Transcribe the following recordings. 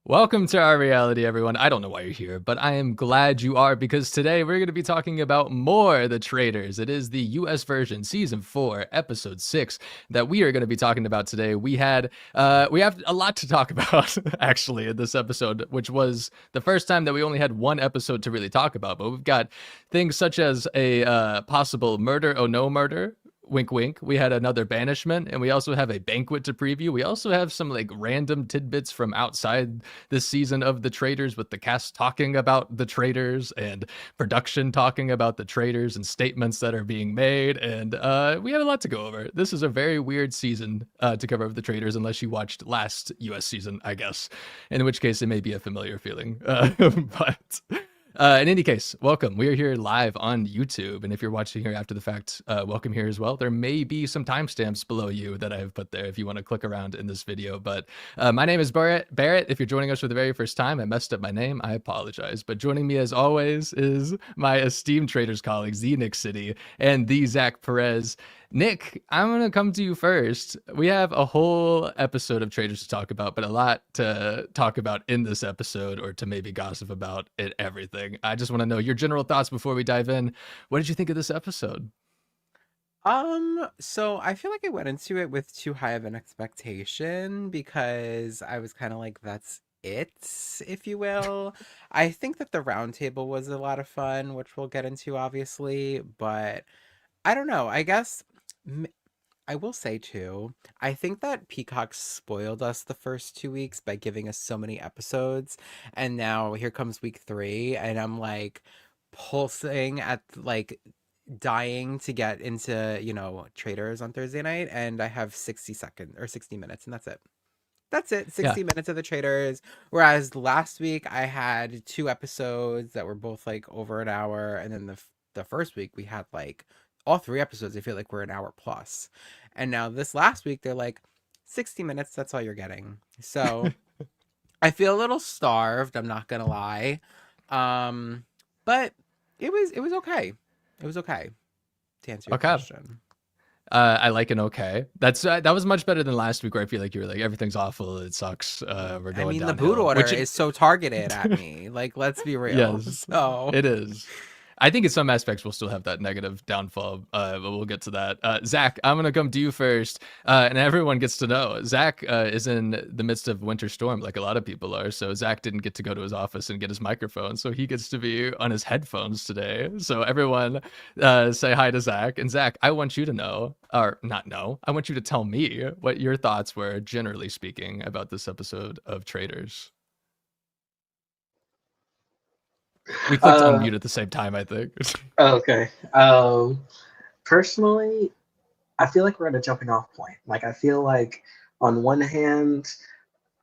Welcome to our reality, everyone. I don't know why you're here, but I am glad you are because today we're going to be talking about more The Traitors. It is the US version, season 4, episode 6 that we are going to be talking about today. We have a lot to talk about actually in this episode, which was the first time that we only had one episode to really talk about. But we've got things such as a possible murder, oh no murder, wink wink. We had another banishment, and we also have a banquet to preview. We also have some like random tidbits from outside this season of The Traitors, with the cast talking about the traitors and production talking about the traitors and statements that are being made. And we have a lot to go over. This is a very weird season to cover of the traitors, unless you watched last US season, I guess, in which case it may be a familiar feeling. But in any case, welcome. We are here live on YouTube, and if you're watching here after the fact, welcome here as well. There may be some timestamps below you that I have put there if you want to click around in this video. But my name is Barrett. If you're joining us for the very first time, I messed up my name. I apologize. But joining me as always is my esteemed Traitors colleagues, the Nick City and the Zack Perez. Nick, I'm going to come to you first. We have a whole episode of Traitors to talk about, but a lot to talk about in this episode, or to maybe gossip about it, everything. I just want to know your general thoughts before we dive in. What did you think of this episode? So I feel like I went into it with too high of an expectation because I was kind of like, that's it, if you will. I think that the round table was a lot of fun, which we'll get into obviously, but I don't know. I guess m- I will say too, I think that Peacock spoiled us the first 2 weeks by giving us so many episodes, and now here comes week 3, and I'm like pulsing at like dying to get into, Traders on Thursday night, and I have 60 seconds or 60 minutes, and that's it. That's it. Yeah. 60 minutes of the Traders. Whereas last week I had 2 episodes that were both like over an hour, and then the first week we had like all 3 episodes I feel like were an hour plus. And now this last week they're like 60 minutes, that's all you're getting. So I feel a little starved, I'm not gonna lie. But it was okay. It was okay, to answer your Okay. question. I like an okay. That was much better than last week, where I feel like you were like, everything's awful, it sucks, we're I going mean, the boot downhill. order Which it, is so targeted at me. Like, let's be real. yes, So, it is. I think in some aspects we'll still have that negative downfall, but we'll get to that. Zach, I'm gonna come to you first, and everyone gets to know Zach is in the midst of winter storm, like a lot of people are. So Zach didn't get to go to his office and get his microphone, so he gets to be on his headphones today. So everyone, say hi to Zach. And Zach, I want you to know, or not know, I want you to tell me what your thoughts were, generally speaking, about this episode of Traitors. We clicked Uh, unmute at the same time, I think. okay. Personally, I feel like we're at a jumping off point. Like, I feel like on one hand,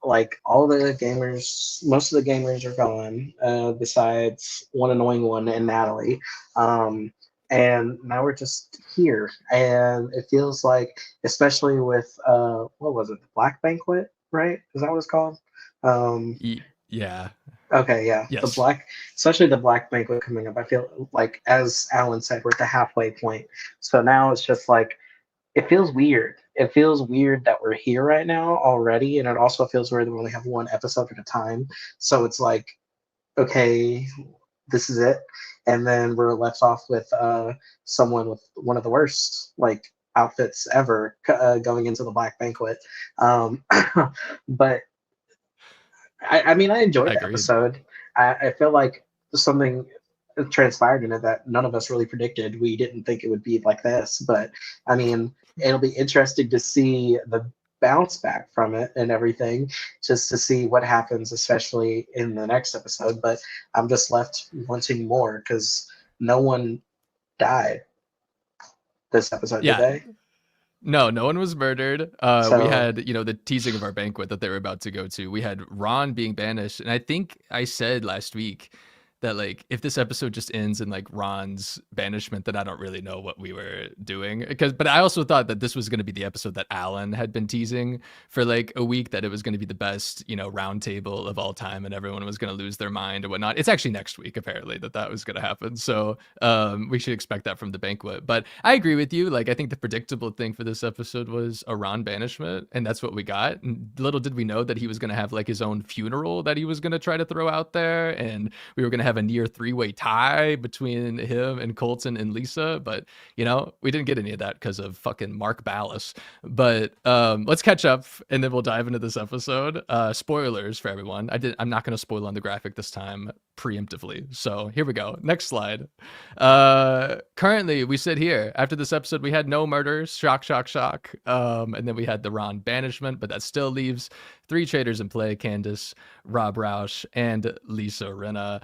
like all the gamers, most of the gamers are gone, besides one annoying one and Natalie. And now we're just here, and it feels like, especially with what was it, the Black Banquet, right? Is that what it's called? Um, Yeah. Okay, yeah. The Yes. black, especially the black banquet coming up. I feel like, as Alan said, we're at the halfway point. So now it's just like, it feels weird. It feels weird that we're here right now already, and it also feels weird that we only have one episode at a time. So it's like, okay, this is it, and then we're left off with someone with one of the worst like outfits ever going into the black banquet. Um, but I mean, I enjoyed the Agreed. episode. I feel like something transpired in it that none of us really predicted. We didn't think it would be like this, but I mean, it'll be interesting to see the bounce back from it and everything, just to see what happens, especially in the next episode. But I'm just left wanting more because no one died this episode, did Yeah. they? No, no one was murdered. We So had, the teasing of our banquet that they were about to go to. We had Ron being banished, and I think I said last week, that like if this episode just ends in like Ron's banishment, then I don't really know what we were doing. But I also thought that this was going to be the episode that Alan had been teasing for like a week, that it was going to be the best, round table of all time, and everyone was going to lose their mind or whatnot. It's actually next week apparently that was going to happen. So we should expect that from the banquet. But I agree with you. Like I think the predictable thing for this episode was a Ron banishment, and that's what we got. And little did we know that he was going to have like his own funeral that he was going to try to throw out there, and we were going to have a near three-way tie between him and Colton and Lisa. But we didn't get any of that because of fucking Mark Ballas. But let's catch up, and then we'll dive into this episode. Spoilers for everyone. I'm not going to spoil on the graphic this time preemptively. So here we go. Next slide. Currently, we sit here. After this episode, we had no murders. Shock, shock, shock. And then we had the Ron banishment, but that still leaves 3 traitors in play: Candace, Rob Rausch, and Lisa Rinna.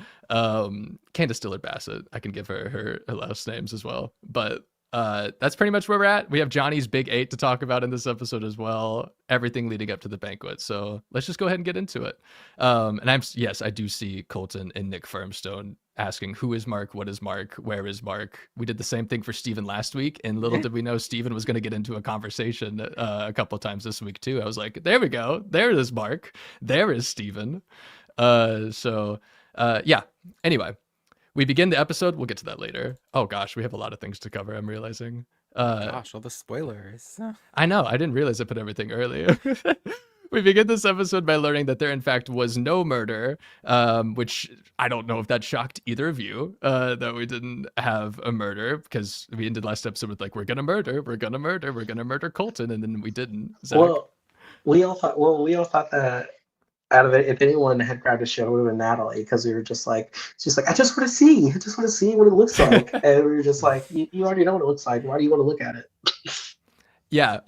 Candace Dillard Bassett. I can give her last names as well. But that's pretty much where we're at. We have Johnny's big 8 to talk about in this episode as well. Everything leading up to the banquet. So let's just go ahead and get into it. And I do see Colton and Nick Firmstone asking, who is Mark? What is Mark? Where is Mark? We did the same thing for Steven last week, and little did we know Steven was going to get into a conversation a couple of times this week too. I was like, there we go. There is Mark. There is Steven. Yeah. Anyway, we begin the episode. We'll get to that later. Oh gosh, we have a lot of things to cover, I'm realizing. Gosh, all the spoilers. I know. I didn't realize I put everything earlier. We begin this episode by learning that there, in fact, was no murder, which I don't know if that shocked either of you, that we didn't have a murder, because we ended last episode with like, we're going to murder Colton, and then we didn't. Zack? Well, we all thought that out of it, if anyone had grabbed a show, it would have been Natalie, because we were just like, she's like, I just want to see what it looks like. And we were just like, you already know what it looks like. Why do you want to look at it? Yeah,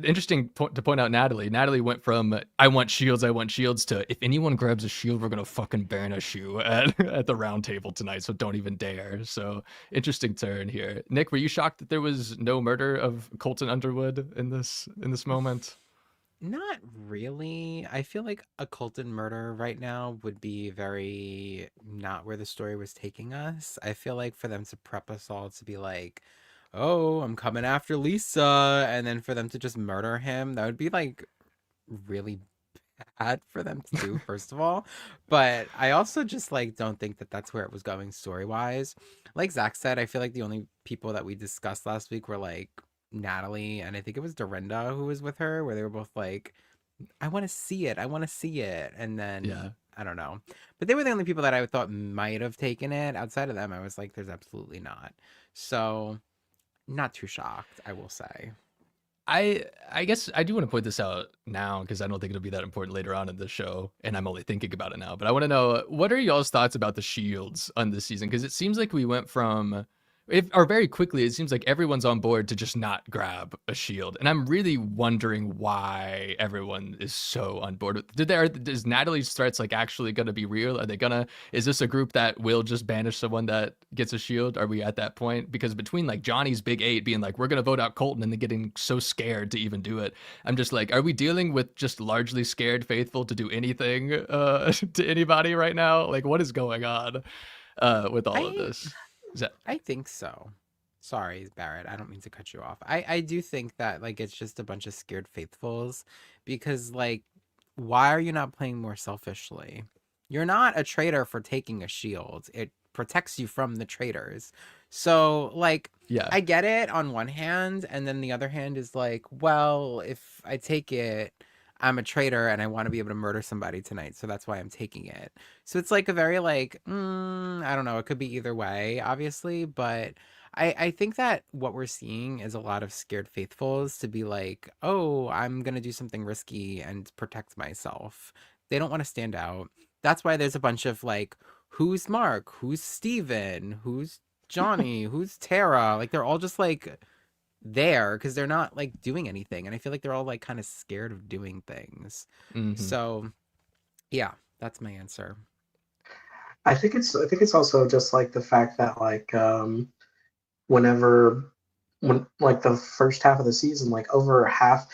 interesting point to point out Natalie. Natalie went from I want shields to if anyone grabs a shield, we're gonna fucking banish you at the round table tonight. So don't even dare. So interesting turn here. Nick, were you shocked that there was no murder of Colton Underwood in this moment? Not really. I feel like a Colton murder right now would be very not where the story was taking us. I feel like for them to prep us all to be like, oh, I'm coming after Lisa, and then for them to just murder him, that would be like really bad for them to do, first of all. But I also just like don't think that that's where it was going story wise. Like Zach said, I feel like the only people that we discussed last week were like Natalie, and I think it was Dorinda who was with her, where they were both like, I want to see it, and then Yeah. I don't know, but they were the only people that I thought might have taken it. Outside of them, I was like, there's absolutely not. So not too shocked, I will say. I guess I do want to point this out now, because I don't think it'll be that important later on in the show, and I'm only thinking about it now. But I want to know, what are y'all's thoughts about the shields on this season? Because it seems like we went from, very quickly, it seems like everyone's on board to just not grab a shield, and I'm really wondering why everyone is so on board. Is Natalie's threats like actually going to be real? Is this a group that will just banish someone that gets a shield? Are we at that point? Because between like Johnny's big 8 being like, we're going to vote out Colton, and then getting so scared to even do it, I'm just like, are we dealing with just largely scared faithful to do anything to anybody right now? Like, what is going on with all of this? I think so. Sorry, Barrett, I don't mean to cut you off. I do think that like it's just a bunch of scared faithfuls, because like, why are you not playing more selfishly? You're not a traitor for taking a shield. It protects you from the traitors. So like, Yeah. I get it on one hand, and then the other hand is like, well, if I take it, I'm a traitor and I want to be able to murder somebody tonight, so that's why I'm taking it. So it's like a very like, I don't know, it could be either way, obviously, but I think that what we're seeing is a lot of scared faithfuls to be like, oh, I'm gonna do something risky and protect myself. They don't want to stand out. That's why there's a bunch of like, who's Mark? Who's Steven? Who's Johnny? Who's Tara? Like they're all just like there because they're not like doing anything, and I feel like they're all like kind of scared of doing things. So yeah, that's my answer. I think it's also just like the fact that like when like the first half of the season, like over half,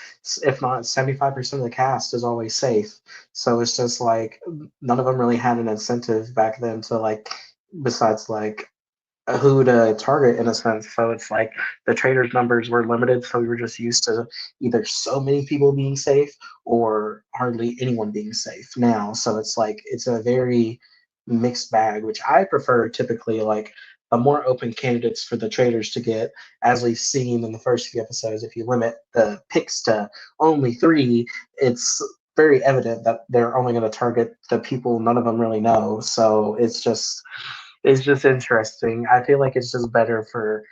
if not 75% of the cast is always safe. So it's just like none of them really had an incentive back then to like besides like who to target in a sense. So it's like the traders numbers were limited, so we were just used to either so many people being safe or hardly anyone being safe now. So it's like it's a very mixed bag, which I prefer typically like a more open candidates for the traders to get, as we've seen in the first few episodes. If you limit the picks to only three, it's very evident that they're only going to target the people none of them really know. So it's just interesting. I feel like it's just better for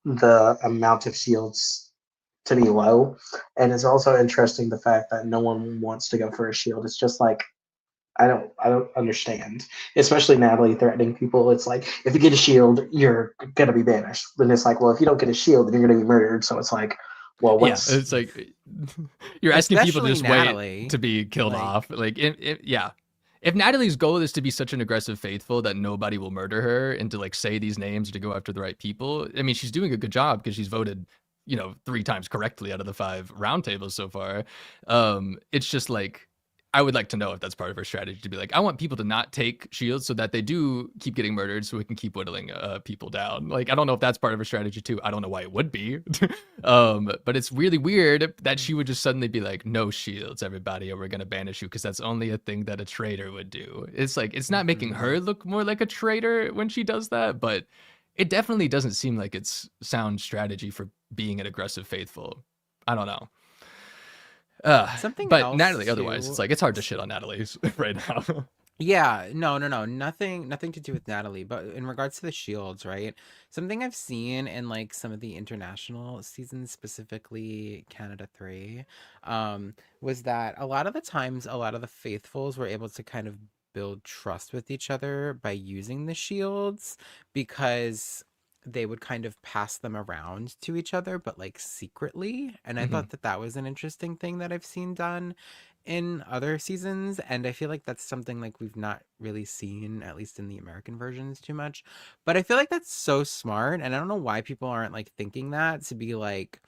the amount of shields to be low. And it's also interesting the fact that no one wants to go for a shield. It's just like I don't understand. Especially Natalie threatening people. It's like if you get a shield, you're gonna be banished. Then it's like, well, if you don't get a shield, then you're gonna be murdered. So it's like, well, Yeah, what's it's like you're asking people to Especially just wait Natalie. to be killed Like, off. Like, yeah, if Natalie's goal is to be such an aggressive faithful that nobody will murder her and to like say these names or to go after the right people, I mean, she's doing a good job because she's voted, 3 times correctly out of the 5 roundtables so far. It's just like I would like to know if that's part of her strategy to be like, I want people to not take shields so that they do keep getting murdered so we can keep whittling people down. Like, I don't know if that's part of her strategy too. I don't know why it would be. But it's really weird that she would just suddenly be like, no shields, everybody, or we're going to banish you because that's only a thing that a traitor would do. It's like, it's not making mhm. her look more like a traitor when she does that, but it definitely doesn't seem like it's sound strategy for being an aggressive faithful. I don't know. Something But else Natalie, otherwise, it's too. like it's hard to shit on Natalie's right now. Yeah, no. Nothing to do with Natalie, but in regards to the shields, right? Something I've seen in like some of the international seasons, specifically Canada 3, was that a lot of the times a lot of the faithfuls were able to kind of build trust with each other by using the shields because they would kind of pass them around to each other, but like secretly. And I Mhm. thought that that was an interesting thing that I've seen done in other seasons, and I feel like that's something like we've not really seen, at least in the American versions, too much. But I feel like that's so smart, and I don't know why people aren't like thinking that, to be like,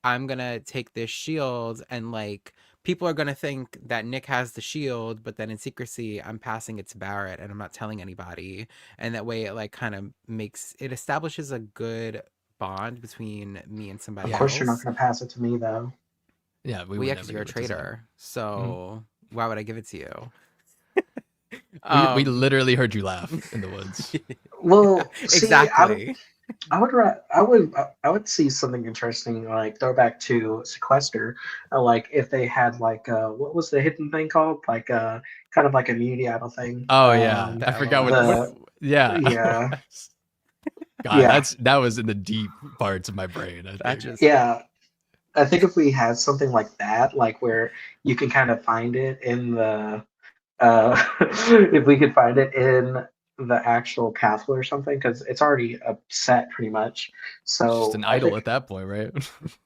I'm gonna take this shield and like people are gonna think that Nick has the shield, but then in secrecy I'm passing it to Barrett and I'm not telling anybody. And that way it like kind of makes it establishes a good bond between me and of somebody Yeah. course you're not else. going to pass it to me though. Yeah, we Well, would yeah, because never you're a give it to Zack. traitor. Mhm. So why would I give it to you? We Um, literally heard you laugh in the woods. yeah, Well, see, exactly. I would see something interesting like throwback to sequester, like if they had like what was the hidden thing called, like kind of like immunity idol thing. Oh yeah, The I forgot what. LOS. The Yeah. Yeah, God, yeah, that was in the deep parts of my brain, I That think. just yeah. I think if we had something like that, like where you can kind of find it in the if we could find it in the actual castle or something, because it's already a set pretty much. It's just So an I idol think, at that point, right?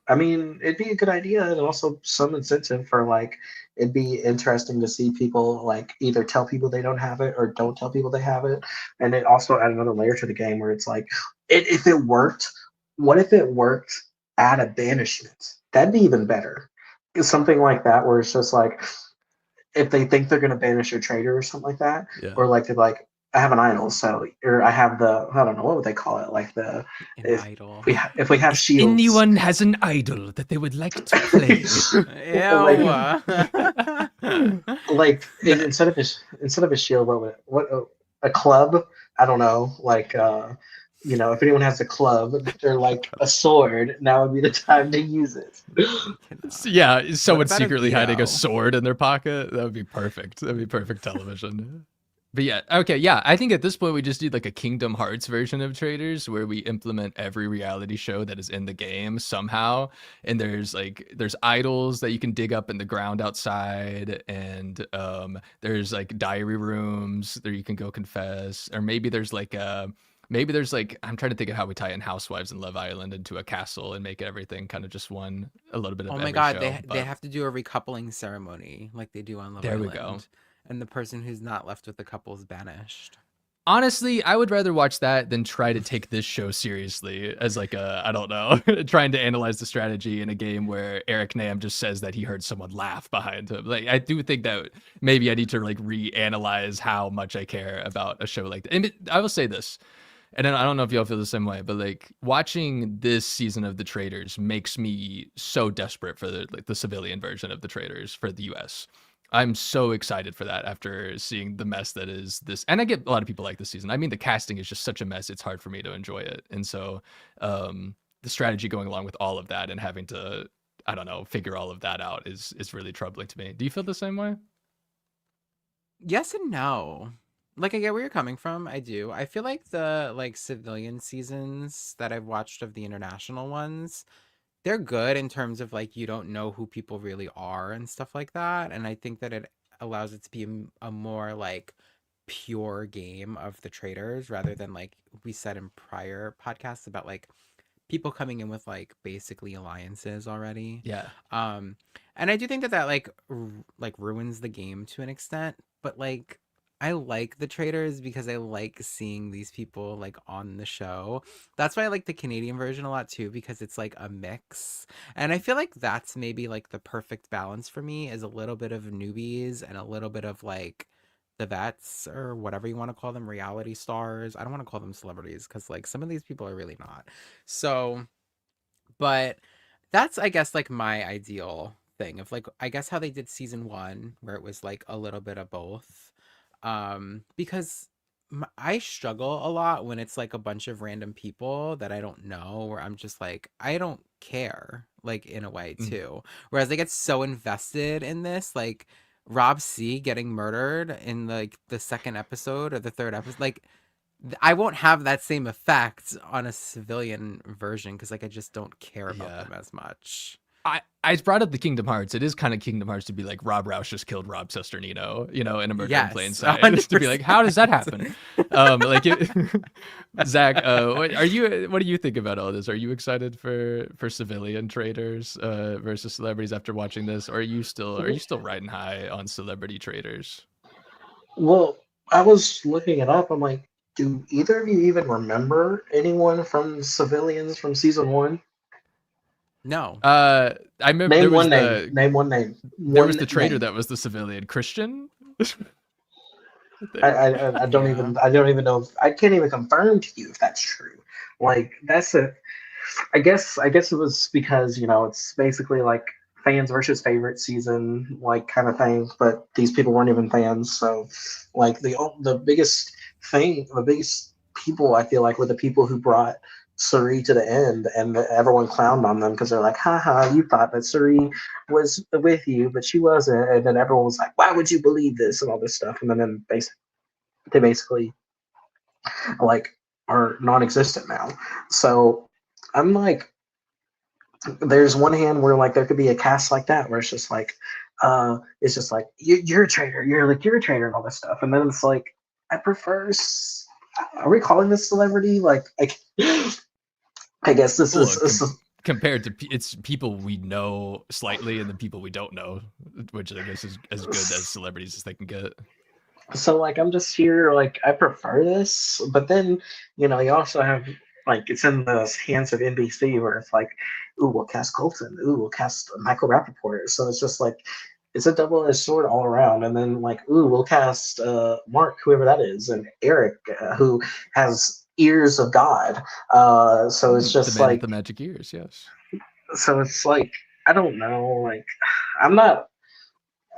I mean, it'd be a good idea and also some incentive for like, it'd be interesting to see people like either tell people they don't have it or don't tell people they have it. And it also add another layer to the game where it's like, if it worked, what if it worked at a banishment? That'd be even better. Something like that where it's just like, if they think they're going to banish a traitor or something like that, Yeah. or like they're like, I have an idol, so or I have the I don't know what would they call it, like the an if idol. if we have If shields, anyone has an idol that they would like to play. like Ew. like No, instead of a shield, what a club? I don't know, like if anyone has a club or like a sword, now would be the time to use it. I cannot. yeah, What someone about a secretly hiding a veto? sword in their pocket. That would be perfect. That'd be perfect television. But yeah, okay, yeah. I think at this point we just need like a Kingdom Hearts version of Traders where we implement every reality show that is in the game somehow. And there's idols that you can dig up in the ground outside, and there's like diary rooms there you can go confess, or maybe there's like I'm trying to think of how we tie in Housewives and Love Island into a castle and make everything kind of just a little bit Oh of my every god, show. they But have to do a recoupling ceremony like they do on Love there we go. Island, and the person who's not left with the couple is banished. Honestly, I would rather watch that than try to take this show seriously as like a, I don't know, trying to analyze the strategy in a game where Eric Nam just says that he heard someone laugh behind him. Like, I do think that maybe I need to like reanalyze how much I care about a show like that. And I will say this, and then I don't know if y'all feel the same way, but like watching this season of The Traitors makes me so desperate for the civilian version of The Traitors for the US. I'm so excited for that after seeing the mess that is this. And I get a lot of people like this season. I mean, the casting is just such a mess. It's hard for me to enjoy it. And so the strategy going along with all of that and having to, I don't know, figure all of that out is really troubling to me. Do you feel the same way? Yes and no. Like I get where you're coming from. I do. I feel like the like civilian seasons that I've watched of the international ones, they're good in terms of like you don't know who people really are and stuff like that. And I think that it allows it to be a more like pure game of the traders rather than like we said in prior podcasts about like people coming in with like basically alliances already. Yeah. Um and I do think that that like like ruins the game to an extent, but like I like the traders because I like seeing these people like on the show. That's why I like the Canadian version a lot too because it's like a mix. And I feel like that's maybe like the perfect balance for me is a little bit of newbies and a little bit of like the vets or whatever you want to call them, reality stars. I don't want to call them celebrities because like some of these people are really not. So, but that's I guess like my ideal thing of like I guess how they did season 1 where it was like a little bit of both. Because I struggle a lot when it's like a bunch of random people that I don't know where I'm just like I don't care like in a way Mm. too. Whereas I get so invested in this like Rob C getting murdered in like the second episode or the third episode like I won't have that same effect on a civilian version because like I just don't care about Yeah. them as much. I brought up the Kingdom Hearts. It is kind of Kingdom Hearts to be like Rob Roush just killed Rob Sesternino, you know, in a murder in plain Yes, sight. To be like, how does that happen? Like, Zach, what do you think about all this? Are you excited for civilian traders versus celebrities after watching this, or are you still riding high on celebrity traders? Well, I was looking it up. I'm like, do either of you even remember anyone from Civilians from season one? No. I remember Name one name. Name one name. there was One the traitor name. that was the civilian Christian. I I, think. I don't Yeah. even I don't even know if I can't even confirm to you if that's true. Like that's a I guess it was because it's basically like fans versus favorite season like kind of thing, but these people weren't even fans. So like the biggest people I feel like were the people who brought Suri to the end, and everyone clowned on them because they're like, haha, you thought that Suri was with you, but she wasn't. And then everyone was like, why would you believe this and all this stuff? And then they basically like are non-existent now. So I'm like, there's one hand where like there could be a cast like that where it's just like you're a traitor, you're a traitor and all this stuff, and then it's like I prefer. Are we calling this celebrity? Like I guess Well, this is compared to it's people we know slightly and the people we don't know, which I guess is as good as celebrities as they can get. so like I'm just here like I prefer this, but then you also have like it's in the hands of NBC where it's like, ooh, we'll cast Colton, ooh, we'll cast Michael Rappaport. So it's just like it's a double-edged sword all around. And then like, ooh, we'll cast Mark, whoever that is, and Eric, who has ears of God. So it's The just man with like the magic ears, yes. so it's like I don't know, like I'm not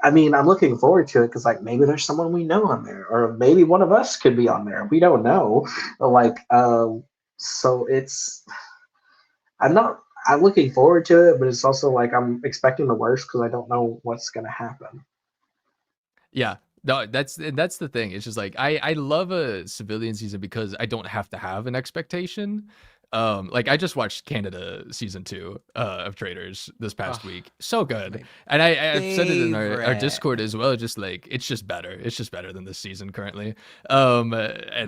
I mean, I'm looking forward to it because, like, maybe there's someone we know on there, or maybe one of us could be on there. We don't know. Like, so I'm not, I'm looking forward to it, but it's also like I'm expecting the worst because I don't know what's going to happen. Yeah. No, that's the thing. It's just like I love a civilian season because I don't have to have an expectation. Like I just watched Canada season 2 of Traitors this Ugh, past week. So good. my And I've said it in our favorite. Discord as well, just like it's just better. It's just better than this season currently. And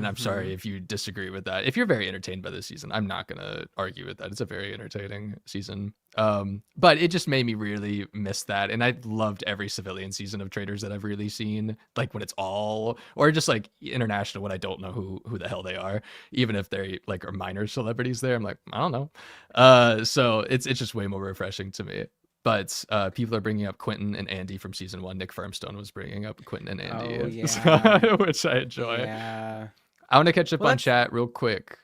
I'm sorry Hmm. if you disagree with that. If you're very entertained by this season, I'm not gonna argue with that. It's a very entertaining season. But it just made me really miss that. And I loved every civilian season of Traitors that I've really seen, like when it's all, or just like international when I don't know who the hell they are, even if they like are minor celebrities there. I'm like, I don't know. So it's just way more refreshing to me. But people are bringing up Quentin and Andy from season 1. Nick Firmstone was bringing up Quentin and Andy, Oh yeah. which I enjoy. Yeah. I want to catch up Well, on that's chat real quick.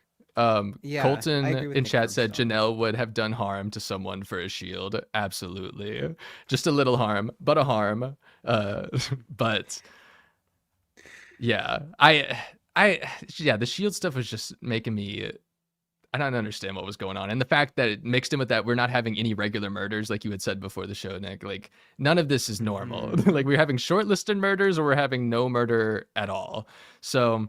yeah. I Colton agree with in Nick chat said Firmstone. Janelle would have done harm to someone for a shield. Absolutely, just a little harm, but a harm. Uh, but yeah, yeah, the shield stuff was just making me. I don't understand what was going on, and the fact that it mixed in with that, we're not having any regular murders, like you had said before the show, Nick. Like none of this is normal. Hmm. Like we're having shortlisted murders, or we're having no murder at all. So,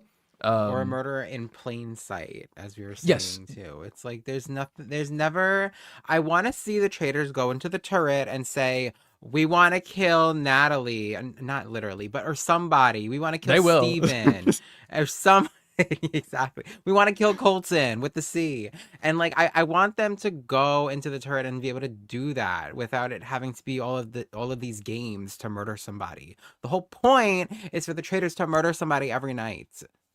Or a um, murder in plain sight, as we were yes, saying too. It's like there's nothing, there's never. I want to see the traitors go into the turret and say, "We want to kill Natalie," and not literally, but or somebody. We want to kill they will. Steven or some. Exactly. We want to kill Colton with the C. And like I want them to go into the turret and be able to do that without it having to be all of these games to murder somebody. The whole point is for the traitors to murder somebody every night.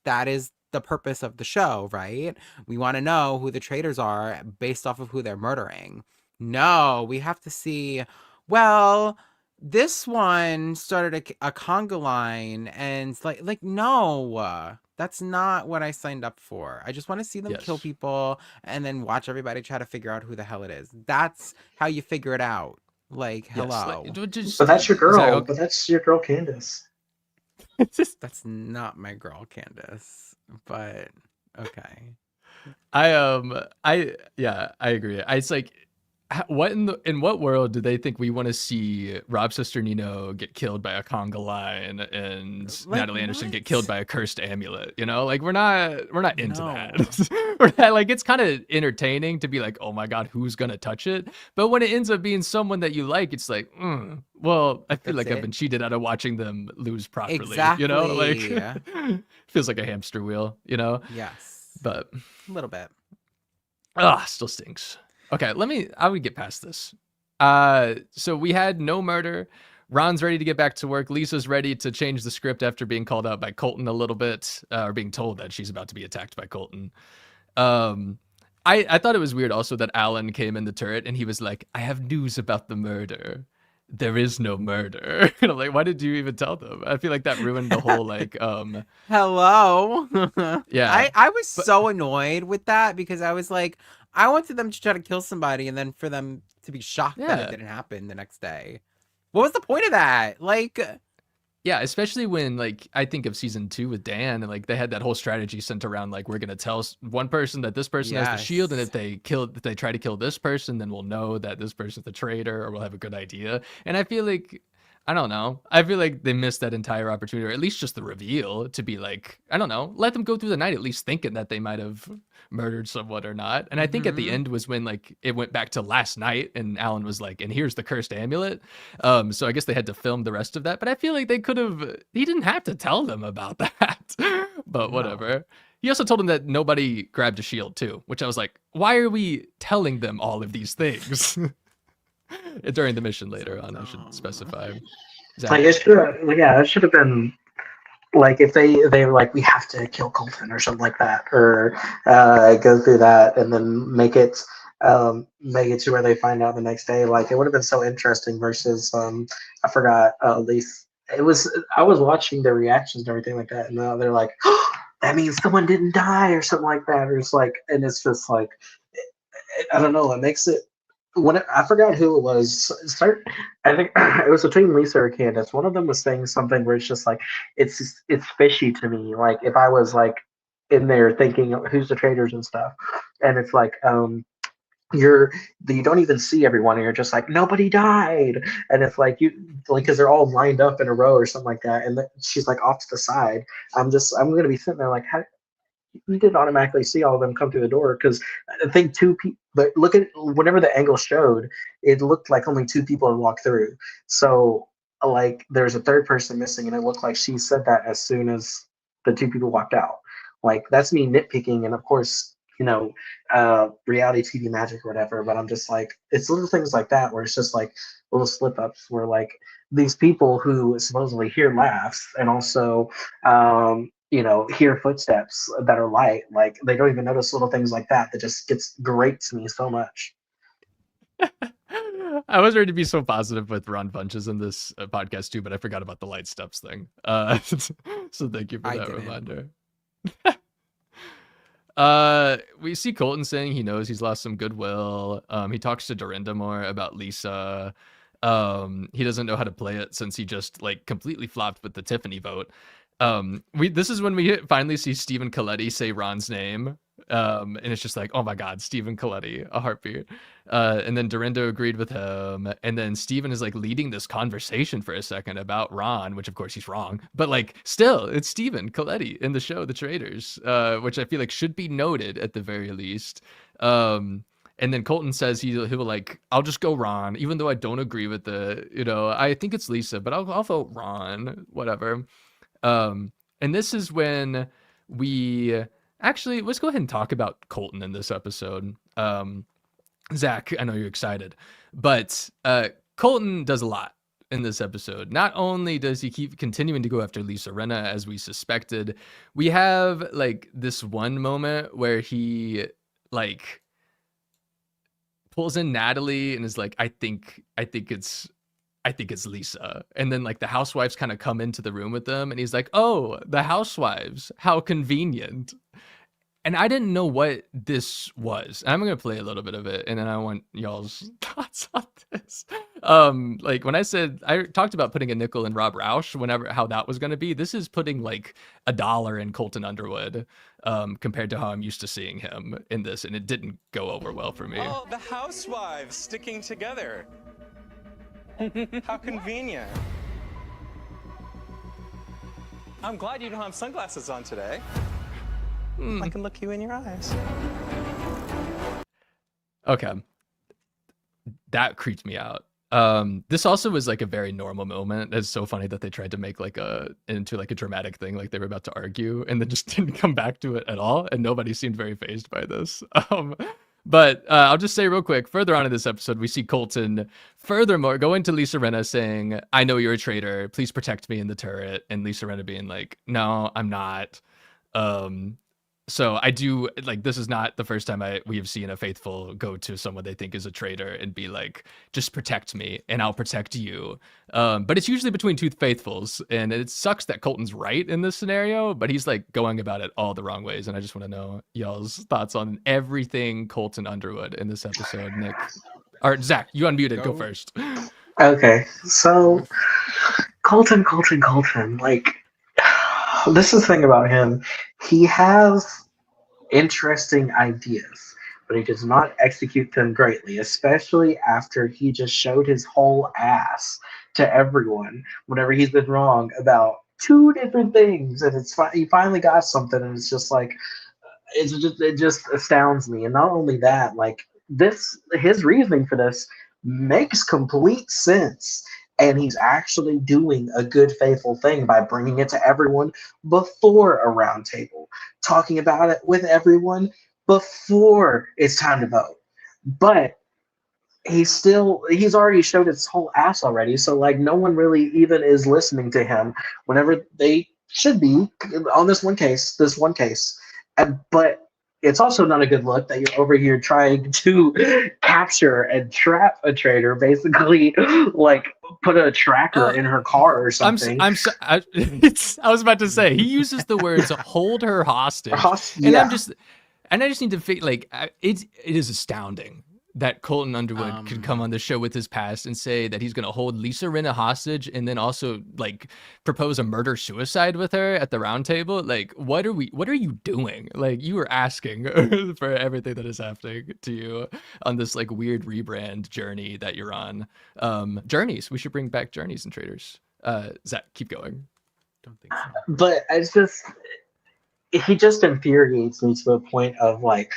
That is the purpose of the show, right? We want to know who the traitors are based off of who they're murdering. No, we have to see, well, this one started a conga line and it's like no, that's not what I signed up for. I just want to see them kill Yes. people and then watch everybody try to figure out who the hell it is. That's how you figure it out. Like, Yes, like hello. But just that's your Zach, girl. okay. But that's your girl, Candace. That's not my girl, Candace. But okay. I yeah, I agree. It's like what in what world do they think we want to see Rob's sister Nino get killed by a conga line and Like Natalie Anderson get killed what? by a cursed amulet? You know, like we're not into No. that. We're not, like it's kind of entertaining to be like, oh my god, who's gonna touch it? But when it ends up being someone that you like, it's like, well, I feel That's like I've it. been cheated out of watching them lose properly. You know, like Exactly. feels like a hamster wheel. You know, Yes. but. A little bit. Still stinks. Okay, I would get past this. So we had no murder. Ron's ready to get back to work. Lisa's ready to change the script after being called out by Colton a little bit, or being told that she's about to be attacked by Colton. Um, I thought it was weird also that Alan came in the turret and he was like, I have news about the murder. There is no murder. And I'm like, why did you even tell them? I feel like that ruined the whole like Hello. yeah. I was But so annoyed with that because I was like, I wanted them to try to kill somebody and then for them to be shocked that it yeah. didn't happen the next day. What was the point of that? Like, Yeah, especially when like I think of season 2 with Dan and like they had that whole strategy centered around like we're gonna tell one person that this person has the shield, and yes. if they try to kill this person, then we'll know that this person's the traitor, or we'll have a good idea. And I feel like I don't know. I feel like they missed that entire opportunity, or at least just the reveal to be like, I don't know, let them go through the night at least thinking that they might have murdered someone or not. And I think at the Mm-hmm. end was when like it went back to last night and Alan was like, and here's the cursed amulet. So I guess they had to film the rest of that, but I feel like they could have, he didn't have to tell them about that, but No. whatever. He also told them that nobody grabbed a shield too, which I was like, why are we telling them all of these things? During the mission So later on, I should dumb. specify. Like Zach. it should, yeah, it should have been like if they were like we have to kill Colton or something like that, or go through that and then make it to where they find out the next day. Like it would have been so interesting. Versus I forgot at least it was I was watching their reactions and everything like that, and now they're like, oh, that means someone didn't die or something like that, or it's like, and it's just like I don't know. It makes it I forgot who it was. I think it was between Lisa or Candace. One of them was saying something where it's just like it's fishy to me. Like if I was like in there thinking who's the traders and stuff, and it's like you're you don't even see everyone, and you're just like nobody died, and it's like you like because they're all lined up in a row or something like that, and she's like off to the side. I'm gonna be sitting there like how you didn't automatically see all of them come through the door because I think two people. But look at whenever the angle showed, it looked like only two people had walked through. So like there's a third person missing, and it looked like she said that as soon as the two people walked out. Like that's me nitpicking, and of course reality TV magic or whatever. But I'm just like, it's little things like that where it's just like little slip ups where like these people who supposedly hear laughs and also hear footsteps that are light, like they don't even notice little things like that just gets grates me so much. I was ready to be so positive with Ron Funches in this podcast too, but I forgot about the light steps thing. So thank you for that reminder. We see Colton saying he knows he's lost some goodwill. He talks to Dorinda more about Lisa. He doesn't know how to play it since he just like completely flopped with the Tiffany vote. This is when we finally see Stephen Coletti say Ron's name. And it's just like, oh my God, Stephen Coletti, a heartbeat. And then Dorinda agreed with him. And then Stephen is like leading this conversation for a second about Ron, which of course he's wrong, but like still it's Stephen Coletti in the show, The Traitors, which I feel like should be noted at the very least. And then Colton says he will like, I'll just go Ron, even though I don't agree with I think it's Lisa, but I'll vote Ron, whatever. And this is when we actually, let's go ahead and talk about Colton in this episode. Zack, I know you're excited, but Colton does a lot in this episode. Not only does he keep continuing to go after Lisa Rinna as we suspected, we have like this one moment where he like pulls in Natalie and is like, I think it's Lisa. And then like the housewives kind of come into the room with them and he's like, oh, the housewives, how convenient. And I didn't know what this was. I'm going to play a little bit of it and then I want y'all's thoughts on this. Like when I talked about putting a nickel in Rob Rausch, how that was going to be, this is putting like $1 in Colton Underwood, compared to how I'm used to seeing him in this. And it didn't go over well for me. Oh, the housewives sticking together. How convenient. I'm glad you don't have sunglasses on today. I can look you in your eyes. Okay. That creeped me out. This also was like a very normal moment. It's so funny that they tried to make into a dramatic thing, like they were about to argue and then just didn't come back to it at all. And nobody seemed very fazed by this. But I'll just say real quick, further on in this episode, we see Colton furthermore go into Lisa Rinna saying, I know you're a traitor. Please protect me in the turret. And Lisa Rinna being like, no, I'm not. So I do like, this is not the first time we have seen a faithful go to someone they think is a traitor and be like, just protect me and I'll protect you. But it's usually between two faithfuls, and it sucks that Colton's right in this scenario, but he's like going about it all the wrong ways. And I just want to know y'all's thoughts on everything Colton Underwood in this episode. Nick, or Zack, you unmuted. Go first. Okay, so Colton, like, this is the thing about him. He has interesting ideas, but he does not execute them greatly, especially after he just showed his whole ass to everyone whenever he's been wrong about 2 different things. And he finally got something, and it's just like, it just astounds me. And not only that, like, his reasoning for this makes complete sense. And he's actually doing a good, faithful thing by bringing it to everyone before a round table, talking about it with everyone before it's time to vote. But he's already showed his whole ass already. So like, no one really even is listening to him whenever they should be on this one case. But it's also not a good look that you're over here trying to capture and trap a traitor, basically like put a tracker in her car or something. I was about to say, he uses the words hold her hostage. And I just need to figure, like, it is astounding that Colton Underwood could come on the show with his past and say that he's going to hold Lisa Rinna hostage and then also like propose a murder-suicide with her at the round table. Like, what are you doing? Like, you were asking for everything that is happening to you on this like weird rebrand journey that you're on. Journeys. We should bring back journeys and Traitors. Zack, keep going. Don't think so. But he just infuriates me to the point of like,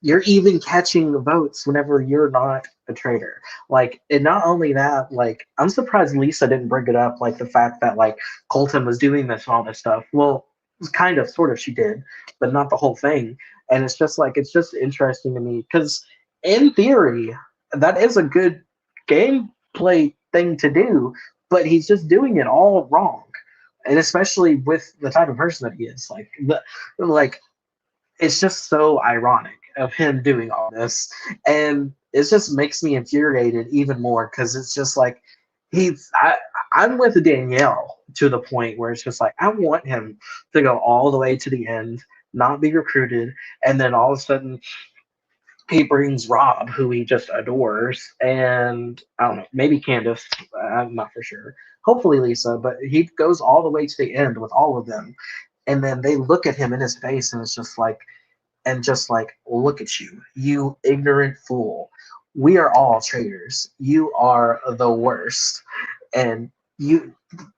you're even catching the votes whenever you're not a traitor. Like, and not only that, like, I'm surprised Lisa didn't bring it up, like the fact that like Colton was doing this and all this stuff. Well, kind of, sort of, she did, but not the whole thing. And it's just like, it's just interesting to me because in theory, that is a good gameplay thing to do, but he's just doing it all wrong. And especially with the type of person that he is, like it's just so ironic of him doing all this, and it just makes me infuriated even more because it's just like I'm with Danielle to the point where it's just like I want him to go all the way to the end, not be recruited, and then all of a sudden he brings Rob, who he just adores, and I don't know, maybe Candace, I'm not for sure. Hopefully Lisa, but he goes all the way to the end with all of them, and then they look at him in his face, and it's just like, look at you, you ignorant fool. We are all traitors. You are the worst, and you.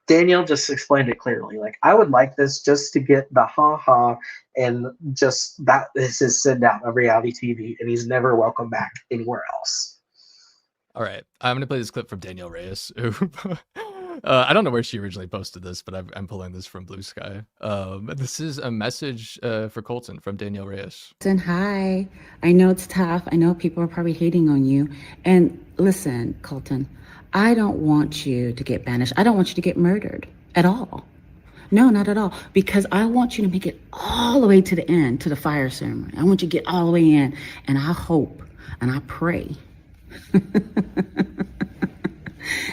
Daniel just explained it clearly. Like, I would like this just to get the ha ha, and just that is his sit down of reality TV, and he's never welcome back anywhere else. All right, I'm gonna play this clip from Danielle Reyes. Who, I don't know where she originally posted this, but I'm pulling this from Blue Sky. This is a message for Colton from Danielle Reyes. Hi, I know it's tough. I know people are probably hating on you. And listen, Colton, I don't want you to get banished. I don't want you to get murdered at all. No, not at all. Because I want you to make it all the way to the end, to the fire ceremony. I want you to get all the way in. And I hope and I pray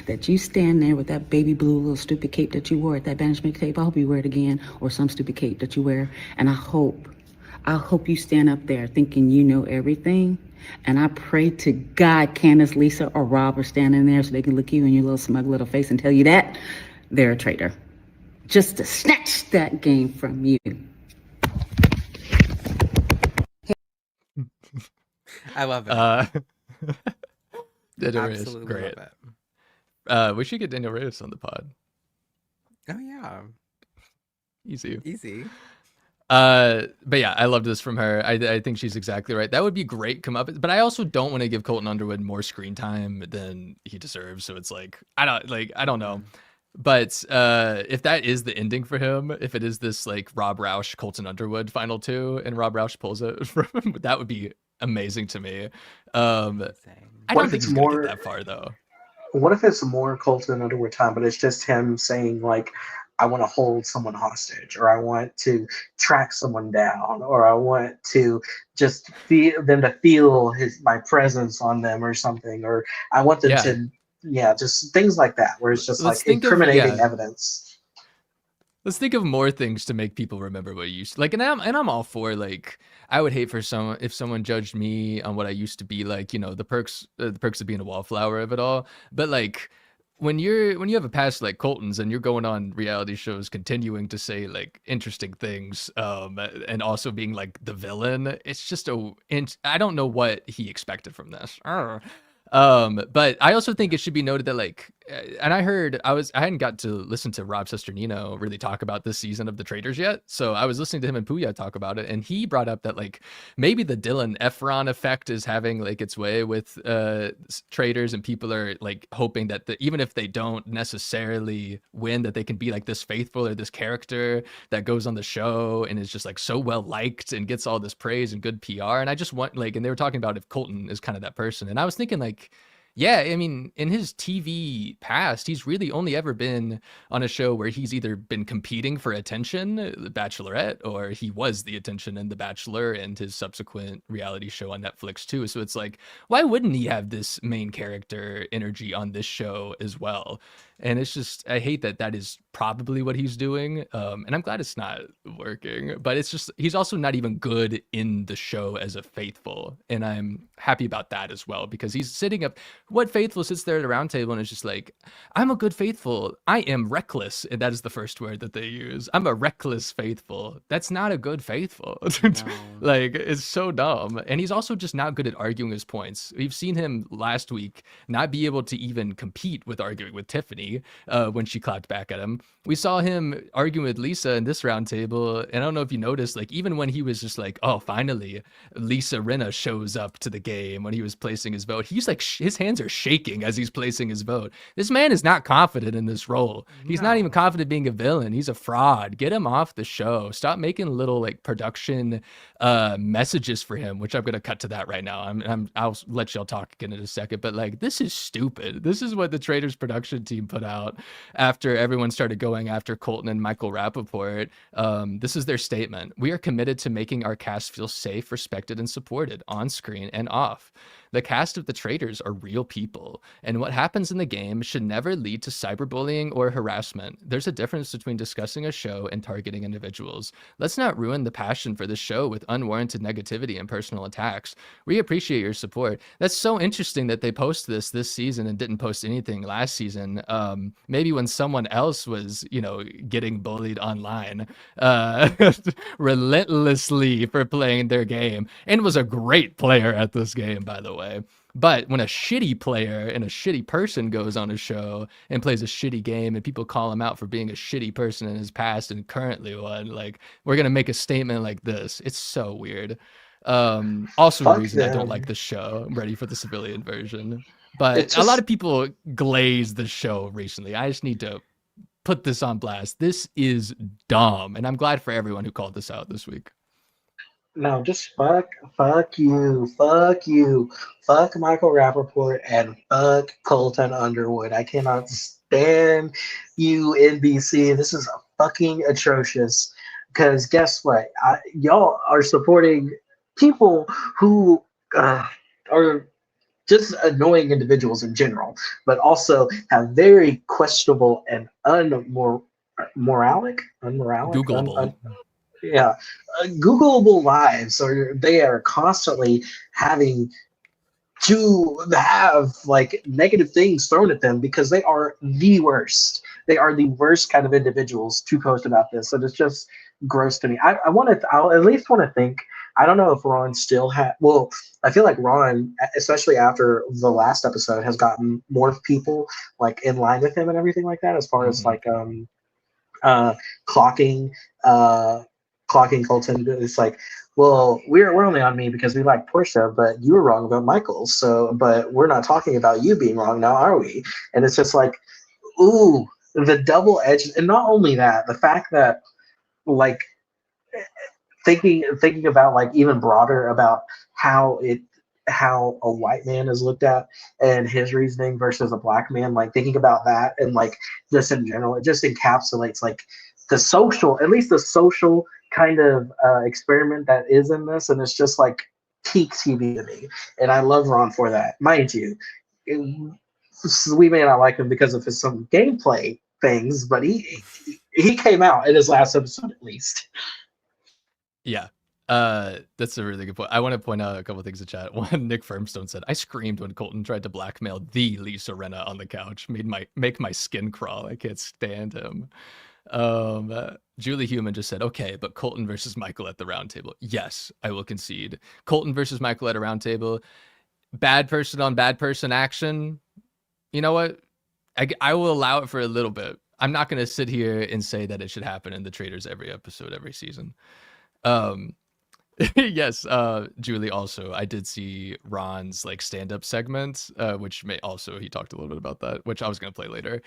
that you stand there with that baby blue little stupid cape that you wore at that banishment tape. I hope you wear it again, or some stupid cape that you wear. And I hope you stand up there thinking you know everything. And I pray to God Candace, Lisa, or Rob are standing there so they can look you in your little smug little face and tell you that they're a traitor. Just to snatch that game from you. I love it. Daniel Reyes, Absolutely great. love it. We should get Daniel Reyes on the pod. Oh yeah, Easy. But yeah, I love this from her. I think she's exactly right. That would be great come up, but I also don't want to give Colton Underwood more screen time than he deserves. So it's like I don't know. But if that is the ending for him, if it is this like Rob Rausch, Colton Underwood final two, and Rob Rausch pulls it from him, that would be amazing to me. I don't think he's gonna get that far though. What if it's more Colton Underwood time, but it's just him saying like, I want to hold someone hostage, or I want to track someone down, or I want to just feel them to feel my presence on them or something, or I want them to, just things like that, where it's just like incriminating evidence. Let's think of more things to make people remember what you used to like, and I'm all for like, I would hate for if someone judged me on what I used to be like, the perks of being a wallflower of it all. But like when you have a past like Colton's and you're going on reality shows, continuing to say like interesting things, and also being like the villain, it's just I don't know what he expected from this. But I also think it should be noted that like, and I hadn't got to listen to Rob Sesternino really talk about this season of the Traitors yet. So I was listening to him and Puya talk about it, and he brought up that like maybe the Dylan Efron effect is having like its way with Traitors, and people are like hoping that even if they don't necessarily win, that they can be like this faithful or this character that goes on the show and is just like so well liked and gets all this praise and good PR. And I just want like, and they were talking about if Colton is kind of that person, and I was thinking like, yeah, I mean, in his TV past, he's really only ever been on a show where he's either been competing for attention, The Bachelorette, or he was the attention in The Bachelor and his subsequent reality show on Netflix too. So it's like, why wouldn't he have this main character energy on this show as well? And it's just, I hate that is probably what he's doing. And I'm glad it's not working, but it's just, he's also not even good in the show as a faithful. And I'm happy about that as well, because he's sitting up, what faithful sits there at a round table and is just like, I'm a good faithful. I am reckless. And that is the first word that they use. I'm a reckless faithful. That's not a good faithful. No. Like, it's so dumb. And he's also just not good at arguing his points. We've seen him last week not be able to even compete with arguing with Tiffany when she clapped back at him. We saw him arguing with Lisa in this round table, and I don't know if you noticed, like even when he was just like, oh, finally Lisa Rinna shows up to the game when he was placing his vote, he's like his hands hands are shaking as he's placing his vote. This man is not confident in this role. He's not even confident being a villain. He's a fraud. Get him off the show. Stop making little like production messages for him, which I'm gonna cut to that right now. I'll let y'all talk again in a second, but like this is stupid. This is what the Traitors production team put out after everyone started going after Colton and Michael Rappaport. This is their statement. We are committed to making our cast feel safe, respected, and supported on screen and off. The cast of the Traitors are real people, and what happens in the game should never lead to cyberbullying or harassment. There's a difference between discussing a show and targeting individuals. Let's not ruin the passion for the show with unwarranted negativity and personal attacks. We appreciate your support. That's so interesting that they post this season and didn't post anything last season. Maybe when someone else was, getting bullied online relentlessly for playing their game, and was a great player at this game, by the way. But when a shitty player and a shitty person goes on a show and plays a shitty game and people call him out for being a shitty person in his past and currently one, like, we're going to make a statement like this. It's so weird. Also a reason I don't like the show. I'm ready for the civilian version. But a lot of people glaze the show recently. I just need to put this on blast. This is dumb. And I'm glad for everyone who called this out this week. No, just fuck you, fuck Michael Rappaport, and fuck Colton Underwood. I cannot stand you, NBC. This is fucking atrocious. Because guess what? Y'all are supporting people who are just annoying individuals in general, but also have very questionable and unmoralic, Googleable. Googleable lives, or they are constantly having to have like negative things thrown at them because they are the worst. They are the worst kind of individuals to post about this. So it's just gross to me. I'll at least want to think. I don't know if Ron still well, I feel like Ron, especially after the last episode, has gotten more people like in line with him and everything like that, as far as like clocking Colton. It's like, well, we're only on me because we like Portia, but you were wrong about Michael. So, but we're not talking about you being wrong now, are we? And it's just like, ooh, the double edge. And not only that, the fact that like thinking about like even broader about how a white man is looked at and his reasoning versus a black man, like thinking about that and like just in general, it just encapsulates like the social kind of experiment that is in this, and it's just like peak TV to me, and I love Ron for that. Mind you, we may not like him because of his some gameplay things, but he came out in his last episode at least. Yeah. That's a really good point. I want to point out a couple of things in chat. One, Nick Firmstone said, I screamed when Colton tried to blackmail the Lisa Rinna on the couch. Make my skin crawl. I can't stand him. Julie Human just said, okay, but Colton versus Michael at the round table. Yes, I will concede. Colton versus Michael at a round table. Bad person on bad person action. You know what? I will allow it for a little bit. I'm not going to sit here and say that it should happen in the Traitors every episode, every season. Yes, Julie, also, I did see Ron's like stand-up segment, which he talked a little bit about that, which I was going to play later.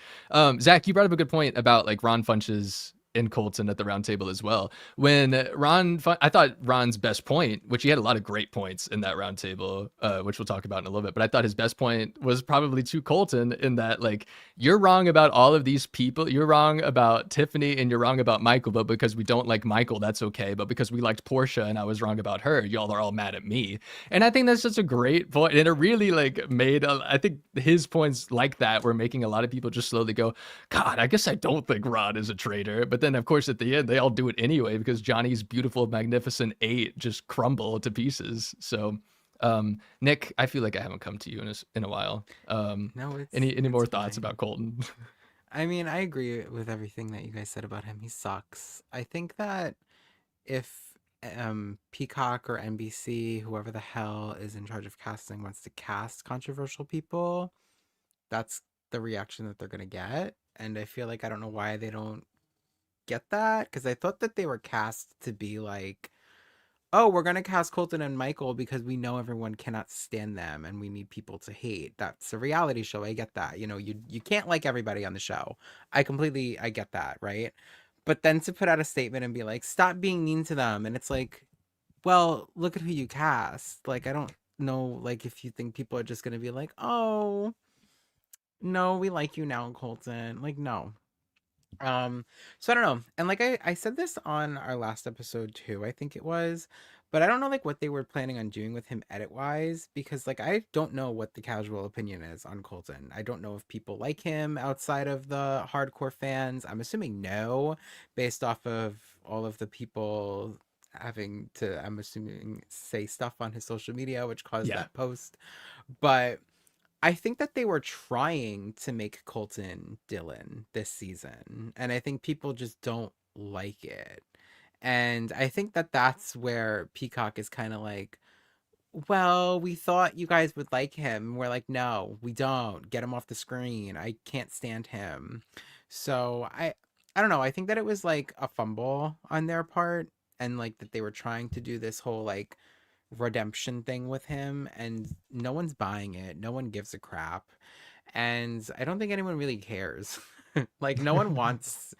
Zach, you brought up a good point about like Ron Funches and Colton at the round table as well. When I thought Ron's best point, which he had a lot of great points in that round table, which we'll talk about in a little bit, but I thought his best point was probably to Colton in that, like, you're wrong about all of these people. You're wrong about Tiffany and you're wrong about Michael, but because we don't like Michael, that's okay. But because we liked Portia and I was wrong about her, y'all are all mad at me. And I think that's just a great point. And it really like made, I think his points like that were making a lot of people just slowly go, God, I guess I don't think Ron is a traitor. But then of course at the end, they all do it anyway, because Johnny's beautiful, magnificent 8 just crumble to pieces. So Nick, I feel like I haven't come to you in a while. No, any more fine. thoughts about Colton? I mean, I agree with everything that you guys said about him. He sucks. I think that if Peacock or NBC, whoever the hell is in charge of casting, wants to cast controversial people, that's the reaction that they're gonna get. And I feel like I don't know why they don't get that, because I thought that they were cast to be like oh, we're gonna cast Colton and Michael because we know everyone cannot stand them and we need people to hate. That's a reality show. I get that. You can't like everybody on the show. I get that, right? But then to put out a statement and be like, stop being mean to them, and it's like, well, look at who you cast. Like, I don't know, like, if you think people are just gonna be like, oh, no, we like you now, Colton. Like, no. So I don't know. And like I said this on our last episode too, I think it was, but I don't know like what they were planning on doing with him edit wise, because like I don't know what the casual opinion is on Colton. I don't know if people like him outside of the hardcore fans. I'm assuming no, based off of all of the people having to, I'm assuming, say stuff on his social media, which caused Yeah. that post. But I think that they were trying to make Colton Dylan this season, and I think people just don't like it. And I think that that's where Peacock is kind of like, well, we thought you guys would like him. And we're like, no, we don't. Get him off the screen. I can't stand him. So I don't know. I think that it was like a fumble on their part, and like that they were trying to do this whole like redemption thing with him, and no one's buying it. No one gives a crap. And I don't think anyone really cares. Like no one wants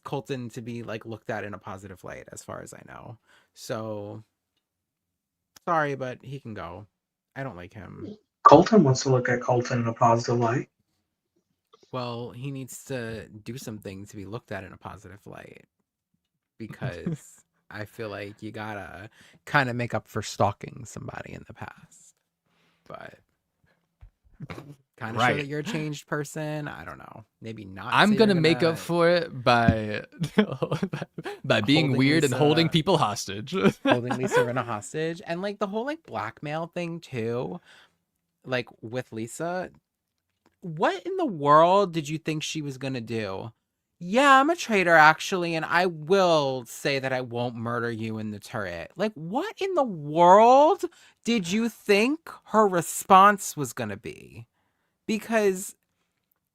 Colton to be like looked at in a positive light as far as I know. So sorry, but he can go. I don't like him. Colton wants to look at Colton in a positive light. Well, he needs to do something to be looked at in a positive light, because I feel like you gotta kind of make up for stalking somebody in the past. But kind of show that Right. you're a changed person. I don't know. Maybe not. I'm say you're gonna make up for it by by being Holding weird and holding Lisa- people hostage. holding Lisa Rinna hostage, and like the whole like blackmail thing too, like with Lisa. What in the world did you think she was gonna do? Yeah, I'm a traitor actually, and I will say that I won't murder you in the turret. Like, what in the world did you think her response was gonna be? Because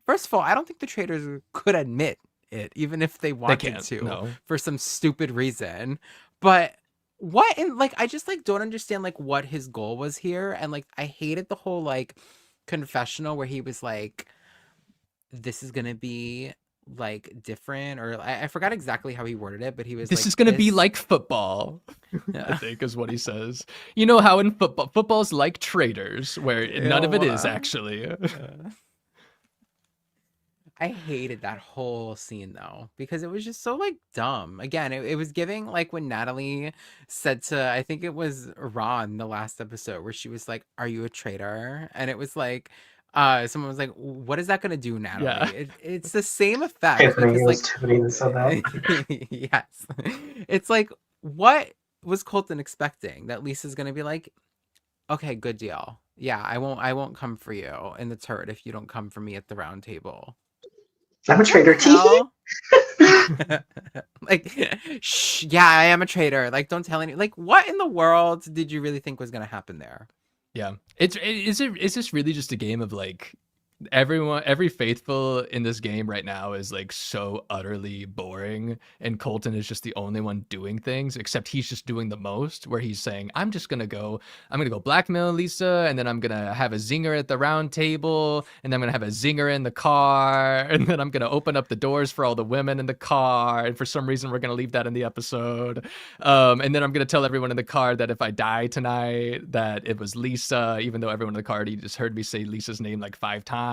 first of all, I don't think the traitors could admit it, even if they They wanted can't. to, No. for some stupid reason. But what in like I just like don't understand like what his goal was here. And like I hated the whole like confessional where he was like, this is gonna be like different, or I forgot exactly how he worded it, but he was This like, is gonna be like football, I think is what he says. You know how in football's like traitors, where none of it is Ew. actually. I hated that whole scene though, because it was just so like dumb. Again, it was giving like when Natalie said to, I think it was Ron the last episode, where she was like, "Are you a traitor?" And it was like, someone was like, "What is that gonna do, Natalie?" Yeah. It's the same effect Tiffany, because it was like, Tiffany that said that. yes, it's like, what was Colton expecting? That Lisa's gonna be like, "Okay, good deal. Yeah, I won't come for you in the turret if you don't come for me at the round table." I'm a traitor. Hell? Like, yeah, I am a traitor. Like, don't tell any. Like, what in the world did you really think was gonna happen there? Yeah. Is this really just a game of like every faithful in this game right now is like so utterly boring, and Colton is just the only one doing things, except he's just doing the most, where he's saying, I'm gonna go blackmail Lisa, and then I'm gonna have a zinger at the round table, and then I'm gonna have a zinger in the car, and then I'm gonna open up the doors for all the women in the car, and for some reason we're gonna leave that in the episode. And then I'm gonna tell everyone in the car that if I die tonight that it was Lisa, even though everyone in the car already just heard me say Lisa's name like 5 times.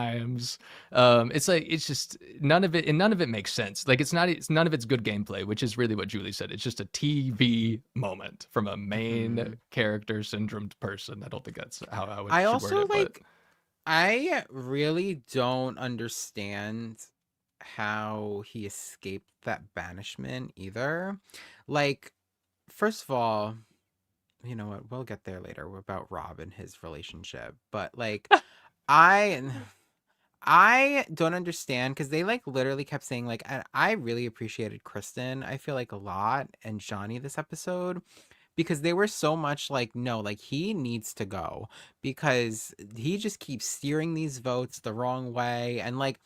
It's like, it's just none of it makes sense. Like, it's none of it's good gameplay, which is really what Julie said. It's just a TV moment from a main character syndromed person. I don't think that's how I would I should also word it, like. I really don't understand how he escaped that banishment either. Like, first of all, you know what? We'll get there later about Rob and his relationship, but like, I. I don't understand, because they like literally kept saying like, and I really appreciated Kristen, I feel like, a lot, and Johnny this episode, because they were so much like, no, like he needs to go because he just keeps steering these votes the wrong way. And like,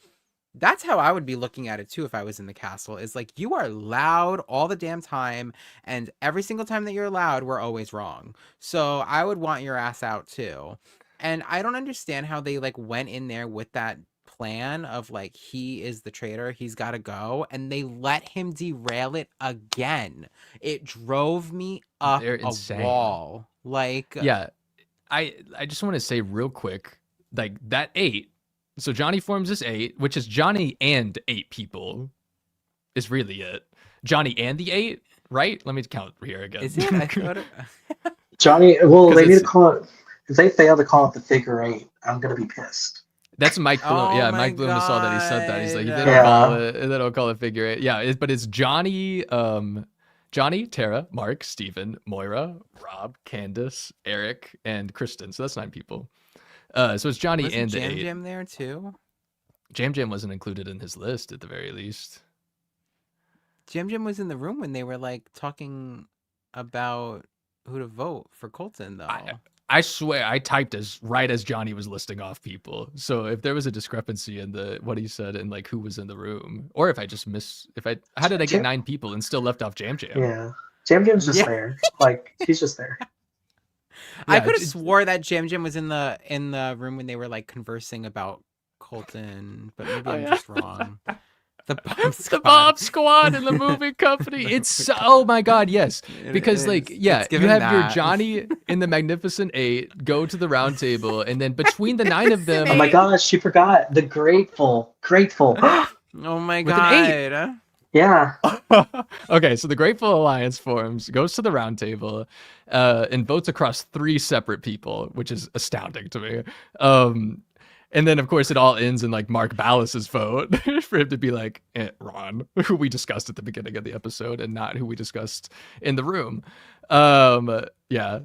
That's how I would be looking at it too if I was in the castle. Is like, you are loud all the damn time, and every single time that you're loud, we're always wrong. So I would want your ass out too. And I don't understand how they like went in there with that plan of like, he is the traitor, he's got to go, and they let him derail it again. It drove me up They're a insane. wall. Like, Yeah, I just want to say real quick, like that 8. So Johnny forms this 8, which is Johnny and 8 people. Is really it. Johnny and the 8, right? Let me count here again. is it? I thought it... Johnny, well, 'Cause they need to it's- call it. If they fail to call it the figure 8, I'm gonna be pissed. That's Mike Bloom. Oh Yeah, my Mike Bloom saw that he said that. He's like, they God. don't Yeah. call it. They don't call it figure 8. Yeah, but it's Johnny, Johnny, Tara, Mark, Steven, Moira, Rob, Candace, Eric, and Kristen. So that's 9 people. So it's Johnny Wasn't and the Jam 8. Jam there too? Jam Jam wasn't included in his list at the very least. Jam Jam was in the room when they were like talking about who to vote for Colton, though. I swear I typed right as Johnny was listing off people. So if there was a discrepancy in what he said and like who was in the room, or if I just how did I get 9 people and still left off Jam Jam? Yeah, Jam Jam's just Yeah. there. Like, he's just there. I Yeah, could have it's- swore that Jam Jam was in the room when they were like conversing about Colton, but maybe Oh, I'm yeah. just wrong. The Bomb Squad. The Bob Squad in the moving company. Oh my God, yes. It Because is. like, yeah, It's you giving have your that. Johnny in the Magnificent 8 go to the round table, and then between the 9 of them, Oh my gosh, she forgot the grateful. Oh my With an god. Yeah. okay, so the Grateful Alliance forms, goes to the round table, and votes across 3 separate people, which is astounding to me. And then, of course, it all ends in like Mark Ballas's vote for him to be like Ron, who we discussed at the beginning of the episode, and not who we discussed in the room. Yeah,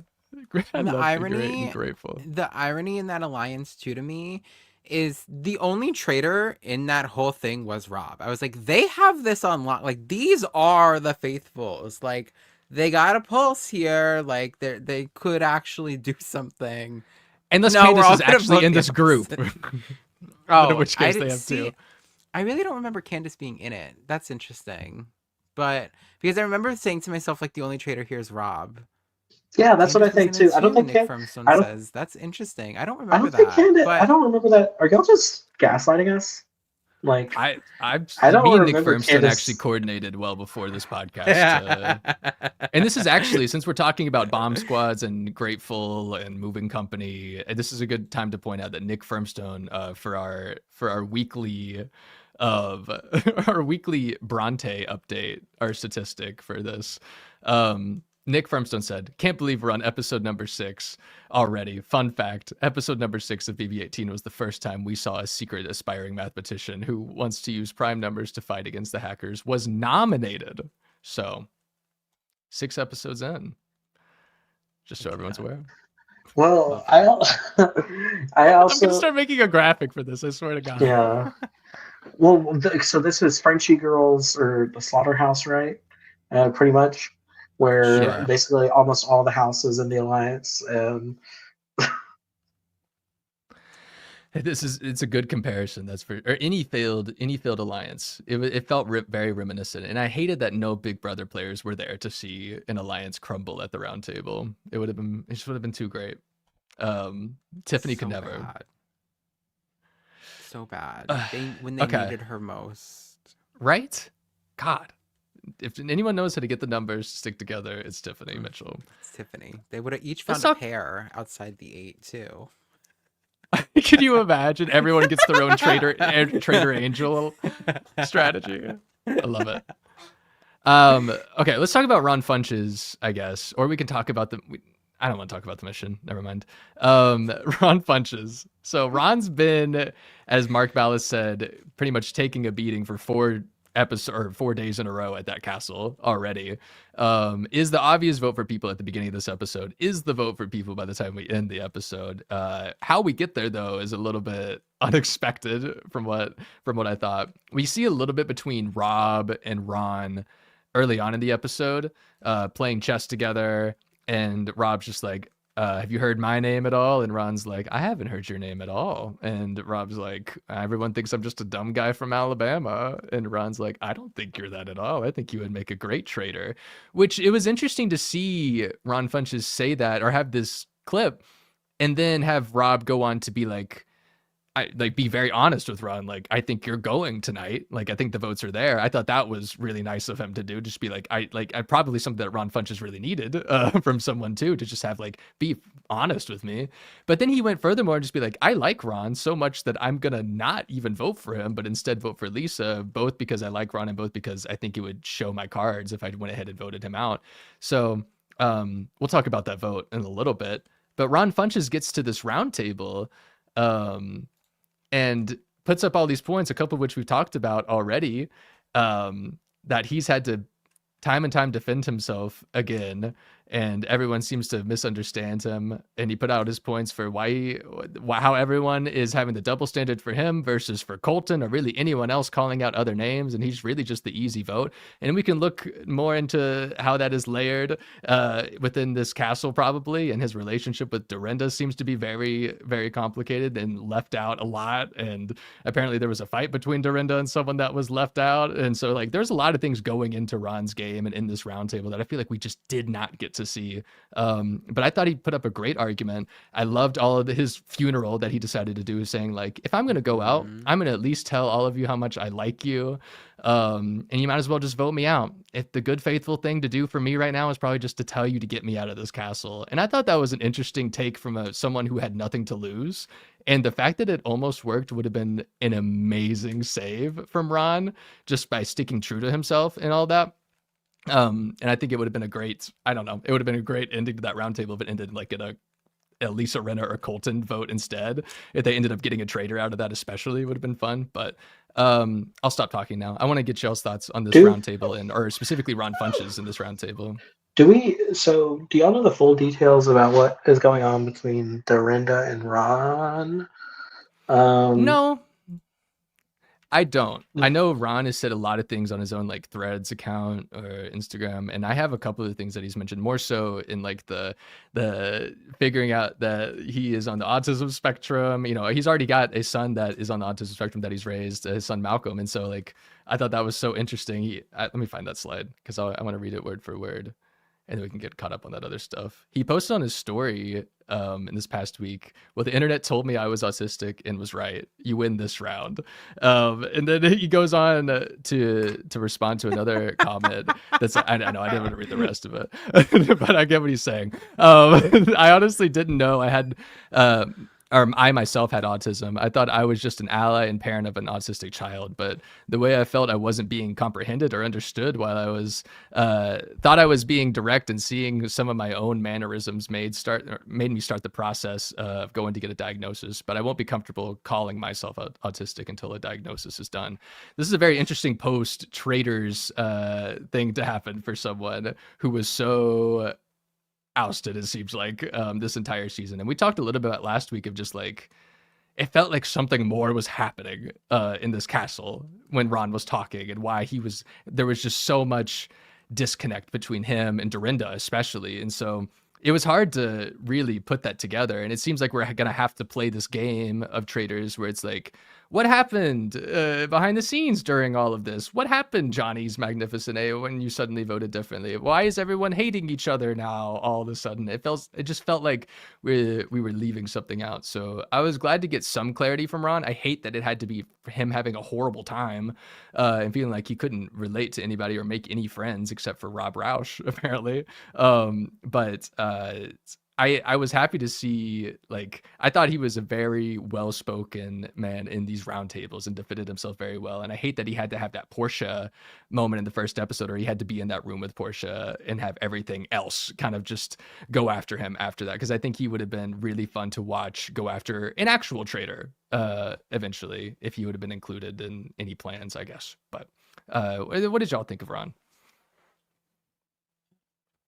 And the irony, grateful. the irony in that alliance too to me is the only traitor in that whole thing was Rob. I was like, they have this on lock. Like, these are the faithfuls. Like, they got a pulse here. Like, they could actually do something. Unless No, we're Candace all is gonna actually vote in the this group. Oh, in which I case they didn't have see. 2. I really don't remember Candace being in it. That's interesting. But because I remember saying to myself, like, the only traitor here is Rob. Yeah, that's what I Candace was think in it too. I don't think Nick Can- Firmstone I don't- says that's interesting. I don't I remember don't think that. Candace. But I don't remember that. Are y'all just gaslighting us? Like, I don't me and Nick remember Firmstone Candace- actually coordinated well before this podcast. And this is actually, since we're talking about bomb squads and Grateful and Moving Company, this is a good time to point out that Nick Firmstone, for our weekly our weekly Bronte update, our statistic for this, Nick Firmstone said, "Can't believe we're on episode number 6 already. Fun fact, episode number 6 of BB-18 was the first time we saw a secret aspiring mathematician who wants to use prime numbers to fight against the hackers was nominated." So 6 episodes in, just so everyone's aware. well, I I'm also gonna start making a graphic for this, I swear to God. yeah. Well, so this is Frenchie Girls or the Slaughterhouse, right? Pretty much, where Yeah. basically almost all the houses in the alliance. It's a good comparison. That's for or any failed alliance. It felt very reminiscent, and I hated that no Big Brother players were there to see an alliance crumble at the round table. It just would have been too great. Tiffany could never. Bad. So bad. When they Okay. needed her most. Right? God, if anyone knows how to get the numbers to stick together, it's Tiffany Mitchell. It's Tiffany. They would have each Let's found talk- a pair outside the 8 too. Can you imagine? Everyone gets their own traitor angel strategy. I love it. Okay, let's talk about Ron Funches, I guess, or we can talk about I don't want to talk about the mission. Never mind. Ron Funches. So Ron's been, as Mark Ballas said, pretty much taking a beating for 4 days in a row at that castle already. Is the obvious vote for people at the beginning of this episode, is the vote for people by the time we end the episode. How we get there though is a little bit unexpected from what I thought. We see a little bit between Rob and Ron early on in the episode, playing chess together, and Rob's just like, have you heard my name at all? And Ron's like, I haven't heard your name at all. And Rob's like, everyone thinks I'm just a dumb guy from Alabama. And Ron's like, I don't think you're that at all. I think you would make a great traitor. Which it was interesting to see Ron Funches say that, or have this clip, and then have Rob go on to be like, be very honest with Ron. Like, I think you're going tonight. Like, I think the votes are there. I thought that was really nice of him to do. Just be like, I probably something that Ron Funches really needed from someone too, to just have like, be honest with me. But then he went furthermore and just be like, I like Ron so much that I'm gonna not even vote for him, but instead vote for Lisa, both because I like Ron and both because I think it would show my cards if I went ahead and voted him out. So we'll talk about that vote in a little bit. But Ron Funches gets to this round table, and puts up all these points, a couple of which we've talked about already, that he's had to time and time defend himself again, and everyone seems to misunderstand him. And he put out his points for how everyone is having the double standard for him versus for Colton, or really anyone else calling out other names, and he's really just the easy vote. And we can look more into how that is layered within this castle probably, and his relationship with Dorinda seems to be very, very complicated and left out a lot. And apparently there was a fight between Dorinda and someone that was left out, and so like there's a lot of things going into Ron's game and in this roundtable that I feel like we just did not get to see. But I thought he put up a great argument. I loved all of his funeral that he decided to do, saying like, if I'm going to go out, I'm going to at least tell all of you how much I like you. And you might as well just vote me out. If the good, faithful thing to do for me right now is probably just to tell you to get me out of this castle. And I thought that was an interesting take from someone who had nothing to lose. And the fact that it almost worked would have been an amazing save from Ron, just by sticking true to himself and all that. And I think it would have been it would have been a great ending to that roundtable if it ended like in a Lisa Rinna or Colton vote instead. If they ended up getting a traitor out of that, especially, it would have been fun. But I'll stop talking now. I want to get y'all's thoughts on this roundtable, or specifically Ron Funches in this roundtable. Do y'all know the full details about what is going on between Dorinda and Ron? No, I don't. I know Ron has said a lot of things on his own like Threads account or Instagram, and I have a couple of things that he's mentioned, more so in like the figuring out that he is on the autism spectrum. You know, he's already got a son that is on the autism spectrum that he's raised, his son Malcolm, and so like I thought that was so interesting. Let me find that slide because I want to read it word for word, and then we can get caught up on that other stuff. He posted on his story in this past week, well, the internet told me I was autistic and was right. You win this round. And then he goes on to respond to another comment that's, I know, I didn't want to read the rest of it, but I get what he's saying. I honestly didn't know I had, or I myself had autism. I thought I was just an ally and parent of an autistic child, but the way I felt I wasn't being comprehended or understood while I was, thought I was being direct, and seeing some of my own mannerisms made me start the process of going to get a diagnosis. But I won't be comfortable calling myself autistic until a diagnosis is done. This is a very interesting post-Traitors thing to happen for someone who was so ousted, it seems like, this entire season. And we talked a little bit about last week of just like, it felt like something more was happening in this castle when Ron was talking, and why there was just so much disconnect between him and Dorinda especially. And so it was hard to really put that together. And it seems like we're going to have to play this game of Traitors where it's like, what happened behind the scenes during all of this? What happened, Johnny's Magnificent A, when you suddenly voted differently? Why is everyone hating each other now all of a sudden? It just felt like we were leaving something out. So I was glad to get some clarity from Ron. I hate that it had to be him having a horrible time and feeling like he couldn't relate to anybody or make any friends except for Rob Rausch, apparently. But I was happy to see, like, I thought he was a very well-spoken man in these roundtables and defended himself very well. And I hate that he had to have that Portia moment in the first episode, or he had to be in that room with Portia and have everything else kind of just go after him after that. Because I think he would have been really fun to watch go after an actual traitor eventually, if he would have been included in any plans, I guess. But what did y'all think of Ron?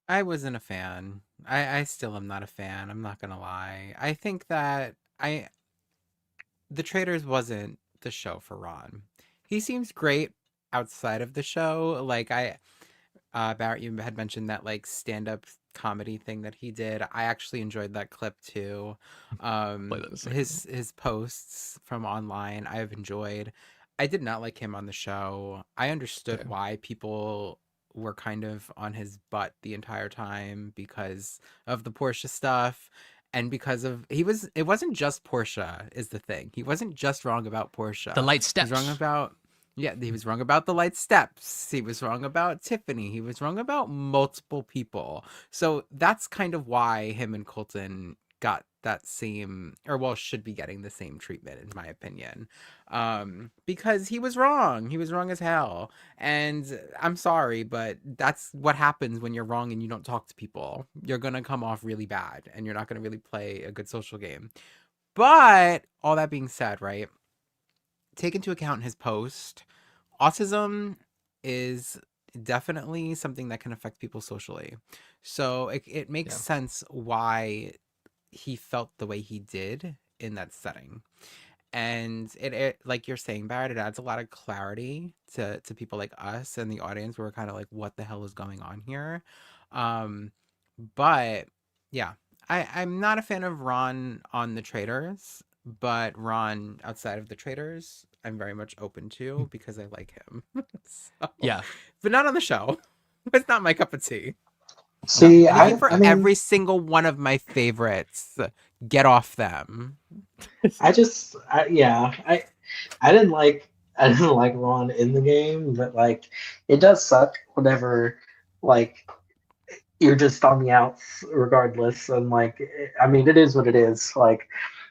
I wasn't a fan. I still am not a fan. I'm not gonna lie. I think that The Traitors wasn't the show for Ron. He seems great outside of the show. Like Barrett, you had mentioned that like stand-up comedy thing that he did. I actually enjoyed that clip too. Play that in a second. His posts from online I've enjoyed. I did not like him on the show. I understood Okay. why people were kind of on his butt the entire time because of the Portia stuff and because of it wasn't just Portia is the thing. He wasn't just wrong about Portia. The light He was wrong steps. about he was wrong about the light steps. He was wrong about Tiffany. He was wrong about multiple people. So that's kind of why him and Colton got that same, or well, should be getting the same treatment, in my opinion. Because he was wrong. He was wrong as hell. And I'm sorry, but that's what happens when you're wrong and you don't talk to people. You're going to come off really bad and you're not going to really play a good social game. But all that being said, right? Take into account his post. Autism is definitely something that can affect people socially. So it makes Yeah. sense why he felt the way he did in that setting. And it like you're saying, Barrett, it adds a lot of clarity to people like us and the audience where we're kind of like, what the hell is going on here? But yeah, I'm not a fan of Ron on the Traitors, but Ron outside of the Traitors, I'm very much open to because I like him. So, Yeah. but not on the show. It's not my cup of tea. See, I'm looking for I mean, every single one of my favorites. Get off them. yeah, I didn't like Ron in the game, but like it does suck whenever like you're just on the outs regardless, and like I mean it is what it is. Like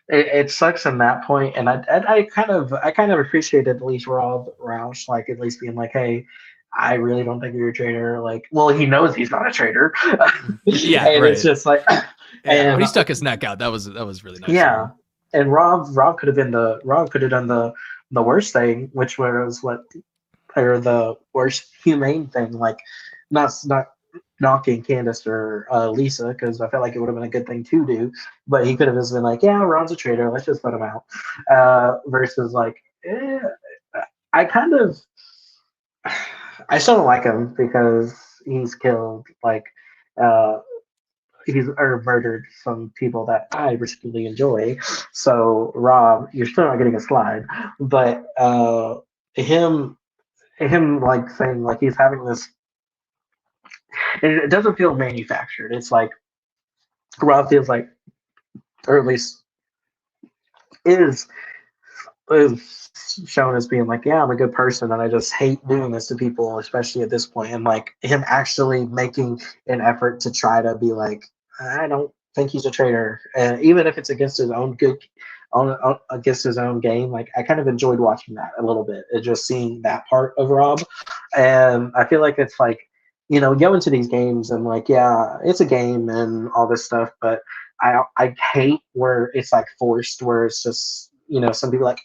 it sucks in that point, and I kind of appreciated at least Rob Rausch like at least being like, hey. I really don't think you're a traitor. Like, well, he knows he's not a traitor, Yeah, and it's right. just like, Yeah. When and he stuck his neck out, that was really nice. yeah, and Rob could have done the worst thing, which was the worst humane thing, like not knocking Candace or Lisa, because I felt like it would have been a good thing to do, but he could have just been like, yeah, Ron's a traitor, let's just let him out, versus like, I kind of, I still don't like him because he's killed like. He's or murdered some people that I particularly enjoy. So Rob, you're still not getting a slide, but him like saying like he's having this, it doesn't feel manufactured. It's like Rob feels like, or at least is is shown as being like, yeah, I'm a good person and I just hate doing this to people, especially at this point. And like him actually making an effort to try to be like, I don't think he's a traitor, and even if it's against his own good, against his own game. Like I kind of enjoyed watching that a little bit, and just seeing that part of Rob. And I feel like it's like, go into these games and like, yeah, it's a game and all this stuff, but I hate where it's like forced, where it's just some people like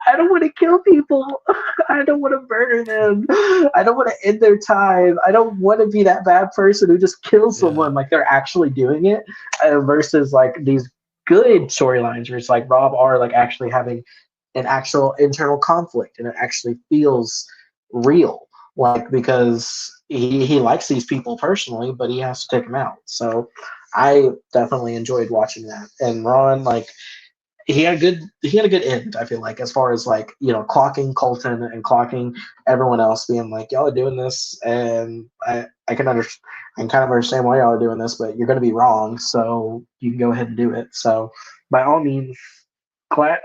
I don't want to kill people. I don't want to murder them. I don't want to end their time. I don't want to be that bad person who just kills someone like they're actually doing it, versus like these good storylines where it's like Rob are like actually having an actual internal conflict and it actually feels real. Like because he likes these people personally, but he has to take them out. So I definitely enjoyed watching that. And Ron, like he had a good end, I feel like, as far as like, clocking Colton and clocking everyone else being like, y'all are doing this, and I can kind of understand why y'all are doing this, but you're gonna be wrong, so you can go ahead and do it. So by all means, glad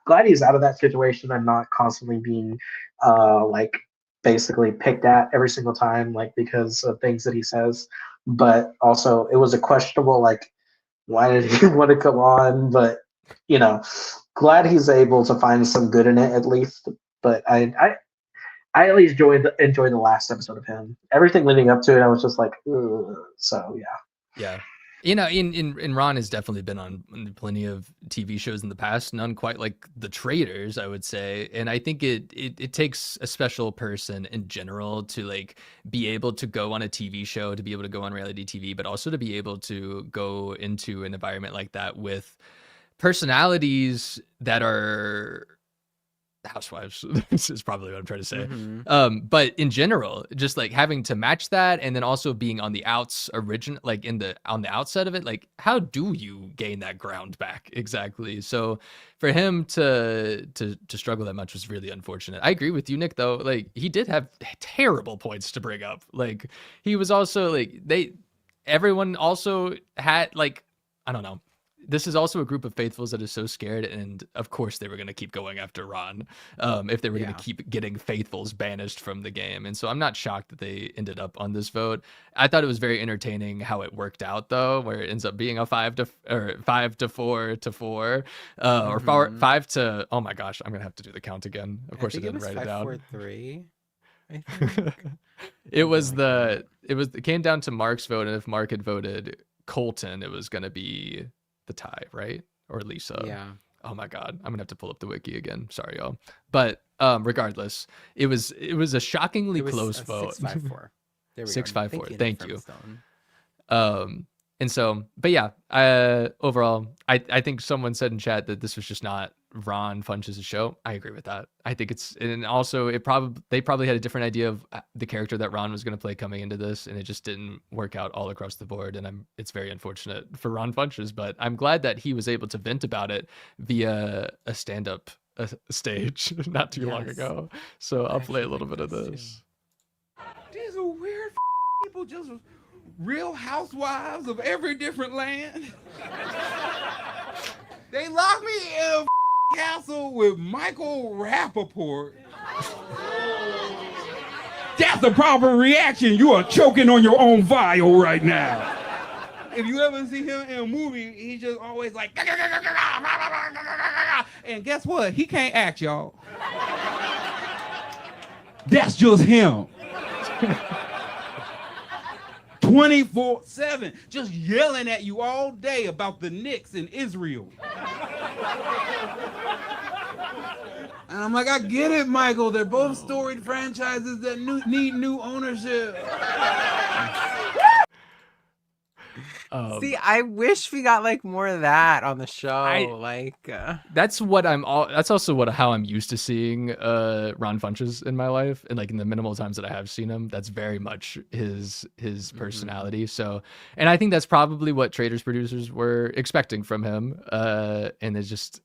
glad he's out of that situation and not constantly being like basically picked at every single time, like because of things that he says. But also it was a questionable like why did he want to come on, but you know, glad he's able to find some good in it at least. But I at least enjoyed the last episode of him. Everything leading up to it, I was just like, ugh. So yeah. Yeah. In Ron has definitely been on plenty of TV shows in the past, none quite like the Traitors, I would say. And I think it takes a special person in general to like be able to go on a TV show, to be able to go on reality TV, but also to be able to go into an environment like that with personalities that are housewives. This is probably what I'm trying to say. Mhm. But in general, just like having to match that, and then also being on the like on the outside of it, like how do you gain that ground back exactly? So for him to struggle that much was really unfortunate. I agree with you, Nick, though. Like he did have terrible points to bring up. Like he was also like everyone also had like, I don't know. This is also a group of faithfuls that is so scared, and of course they were going to keep going after Ron, if they were going Yeah. to keep getting faithfuls banished from the game. And so I'm not shocked that they ended up on this vote. I thought it was very entertaining how it worked out, though, where it ends up being a 5-4 to 4, or Mhm. 5 to, oh my gosh, I'm gonna have to do the count again. Of I course I think it didn't was write it five, down. 4, 3. I think. It came down to Mark's vote, and if Mark had voted Colton, it was gonna be the tie, right? Or Lisa. Yeah. Oh my god, I'm gonna have to pull up the wiki again. Sorry, y'all. But regardless, it was a shockingly It was close vote. 6-5-4. There we go. 6-5-4. Nick Thank you. Firmstone. And so, but yeah, overall, I think someone said in chat that this was just not Ron Funches' show. I agree with that. I think and also they probably had a different idea of the character that Ron was going to play coming into this, and it just didn't work out all across the board. And it's very unfortunate for Ron Funches, but I'm glad that he was able to vent about it via a stand-up stage not too long Yes. ago. So I'll play a actually little like bit of this, too. this. These are weird people, just real housewives of every different land. They locked me in a castle with Michael Rappaport. That's the proper reaction. You are choking on your own vial right now. If you ever see him in a movie, he's just always like, and guess what? He can't act, y'all. That's just him. 24/7, just yelling at you all day about the Knicks in Israel. And I'm like, I get it, Michael. They're both storied franchises that need new ownership. See, I wish we got like more of that on the show. That's also how I'm used to seeing Ron Funches in my life, and like in the minimal times that I have seen him, that's very much his personality. So, and I think that's probably what Traitors producers were expecting from him. And it's just,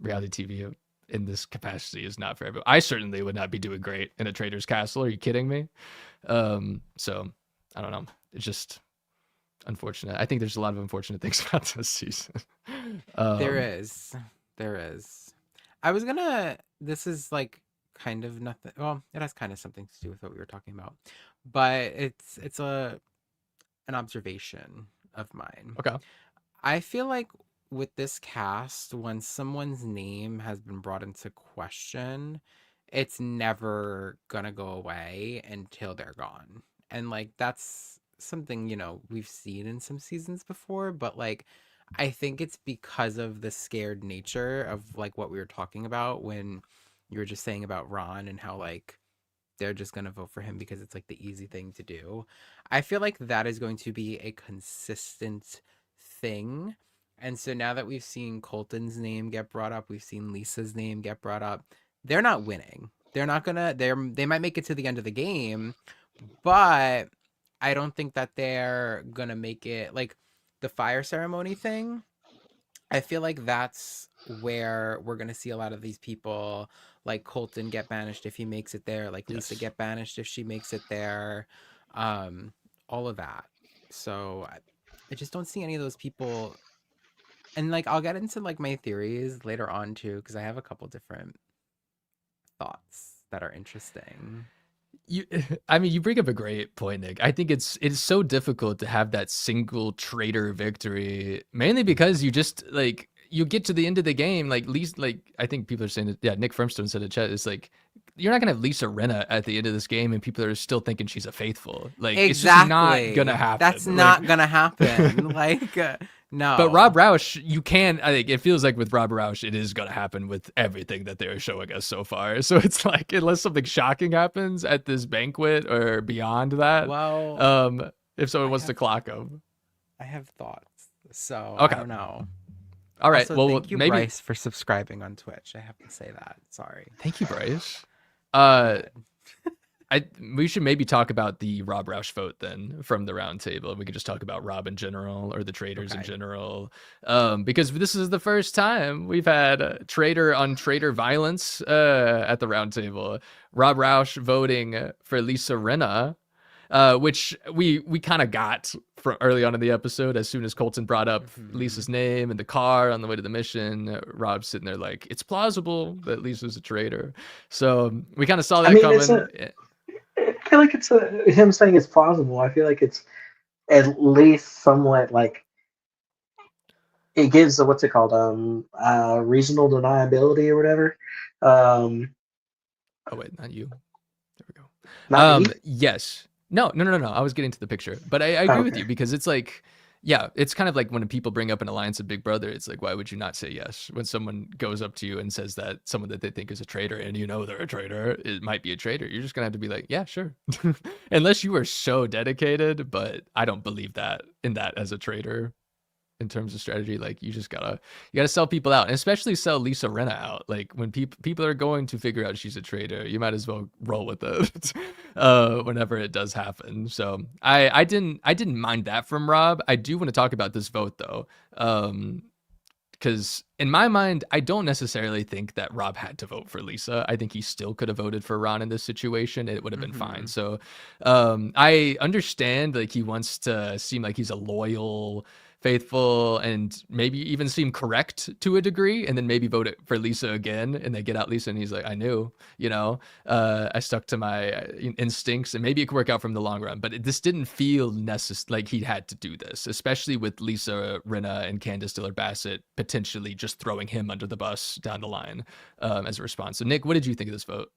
reality TV in this capacity is not for everyone. I certainly would not be doing great in a Traitors castle. Are you kidding me? So I don't know. It's just unfortunate. I think there's a lot of unfortunate things about this season. There is. This is like kind of nothing. Well, it has kind of something to do with what we were talking about, but it's an observation of mine. Okay. I feel like with this cast, when someone's name has been brought into question, it's never gonna go away until they're gone. And like that's something, we've seen in some seasons before, but like I think it's because of the scared nature of like what we were talking about when you were just saying about Ron and how like they're just going to vote for him because it's like the easy thing to do. I feel like that is going to be a consistent thing. And so now that we've seen Colton's name get brought up, we've seen Lisa's name get brought up, they're not winning. They're not going to, they might make it to the end of the game, but I don't think that they're going to make it like the fire ceremony thing. I feel like that's where we're going to see a lot of these people like Colton get banished if he makes it there, like Lisa get banished if she makes it there, all of that. So I just don't see any of those people. And like I'll get into like my theories later on too, because I have a couple different thoughts that are interesting. You bring up a great point, Nick. I think it's so difficult to have that single traitor victory, mainly because you just like you get to the end of the game, like least like I think people are saying that, yeah, Nick Firmstone said in chat, it's like you're not gonna have Lisa Rinna at the end of this game and people are still thinking she's a faithful. Like exactly. It's just not gonna happen. That's not gonna happen. Like no. But Rob Rausch, you can. I think it feels like with Rob Rausch, it is going to happen with everything that they're showing us so far. So it's like, unless something shocking happens at this banquet or beyond that, well, if someone wants to clock him, I have thoughts. So okay. I don't know. All right. Also, Well, thank you, maybe. Bryce, for subscribing on Twitch. I have to say that. Sorry. Thank you, Bryce. Go ahead. We should maybe talk about the Rob Rausch vote then from the round table. We could just talk about Rob in general or the Traitors in Okay. general, because this is the first time we've had traitor on traitor violence at the round table. Rob Rausch voting for Lisa Rinna, which we kind of got from early on in the episode. As soon as Colton brought up Lisa's name in the car on the way to the mission, Rob's sitting there like, it's plausible that Lisa's a traitor. So we kind of saw that I mean, coming. I feel like it's him saying it's plausible. I feel like it's at least somewhat like it gives a, what's it called, reasonable deniability or whatever. Oh wait, not you. There we go. Not me? Yes. No. I was getting to the picture, but I agree with Okay. you because it's like, yeah, it's kind of like when people bring up an alliance of Big Brother, it's like, why would you not say yes when someone goes up to you and says that someone that they think is a traitor and you know they're a traitor, it might be a traitor. You're just gonna have to be like, yeah, sure, unless you were so dedicated. But I don't believe that in that as a traitor. In terms of strategy, like you gotta sell people out, and especially sell Lisa Rinna out. Like when people are going to figure out she's a traitor, you might as well roll with it whenever it does happen. So I didn't mind that from Rob. I do want to talk about this vote though, because in my mind, I don't necessarily think that Rob had to vote for Lisa. I think he still could have voted for Ron in this situation. It would have been fine. So I understand like he wants to seem like he's a loyal, faithful, and maybe even seem correct to a degree, and then maybe vote it for Lisa again, and they get out Lisa, and he's like, I knew, I stuck to my instincts, and maybe it could work out from the long run. But this didn't feel like he had to do this, especially with Lisa Rinna and Candace Dillard-Bassett potentially just throwing him under the bus down the line as a response. So Nick, what did you think of this vote?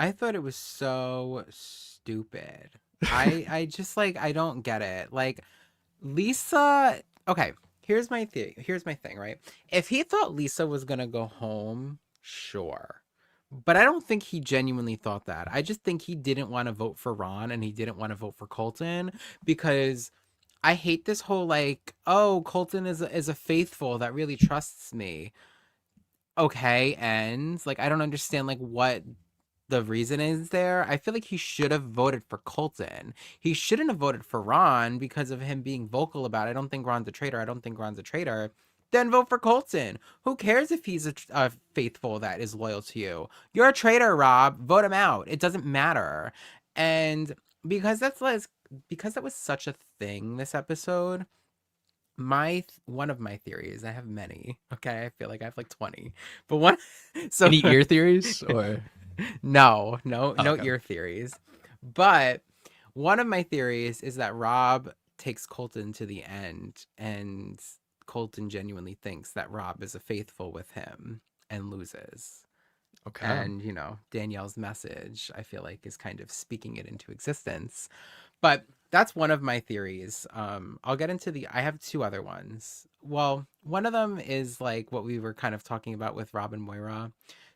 I thought it was so stupid. I just like, I don't get it. Like, Lisa, okay, here's my theory. Here's my thing, right? If he thought Lisa was gonna go home, sure. But I don't think he genuinely thought that. I just think he didn't want to vote for Ron and he didn't want to vote for Colton because I hate this whole like, oh, Colton is a faithful that really trusts me. Okay, and like I don't understand like what the reason is there. I feel like he should have voted for Colton. He shouldn't have voted for Ron because of him being vocal about it. I don't think Ron's a traitor. I don't think Ron's a traitor. Then vote for Colton. Who cares if he's a faithful that is loyal to you? You're a traitor, Rob. Vote him out. It doesn't matter. And because that was such a thing this episode, one of my theories, I have many. Okay, I feel like I have like 20. But one so Any ear theories or no okay. ear theories. But one of my theories is that Rob takes Colton to the end and Colton genuinely thinks that Rob is a faithful with him and loses. Okay. And, Danielle's message, I feel like, is kind of speaking it into existence. But that's one of my theories. I'll get into I have two other ones. Well, one of them is like what we were kind of talking about with Rob and Moira.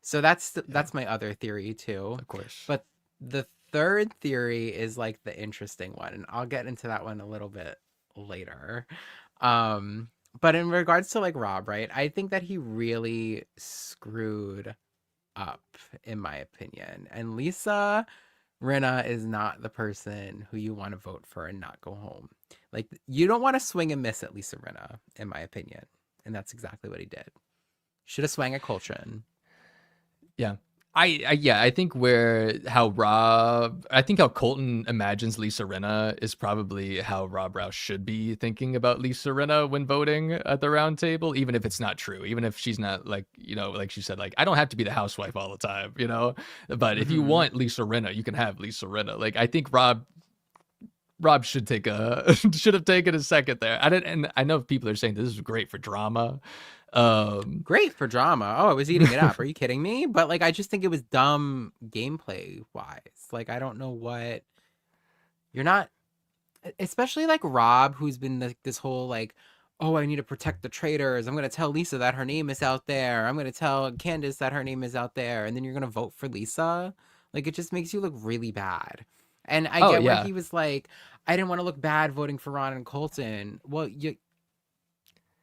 So that's my other theory too. Of course. But the third theory is like the interesting one, and I'll get into that one a little bit later. But in regards to like Rob, right? I think that he really screwed up, in my opinion. And Lisa Rinna is not the person who you want to vote for and not go home. Like, you don't want to swing and miss at Lisa Rinna, in my opinion. And that's exactly what he did. Should have swung at Colton. Yeah. I think how Colton imagines Lisa Rinna is probably how Rob Rausch should be thinking about Lisa Rinna when voting at the round table, even if it's not true, even if she's not like, like she said, like, I don't have to be the housewife all the time, but if you want Lisa Rinna, you can have Lisa Rinna. Like, I think Rob should should have taken a second there. And I know people are saying this is great for drama. Great for drama. Oh, I was eating it up. Are you kidding me? But like, I just think it was dumb gameplay wise. Like, I don't know what you're not, especially like Rob, who's been this whole like, oh, I need to protect the traitors. I'm going to tell Lisa that her name is out there. I'm going to tell Candace that her name is out there. And then you're going to vote for Lisa. Like, it just makes you look really bad. And I get where he was like, I didn't want to look bad voting for Ron and Colton. Well,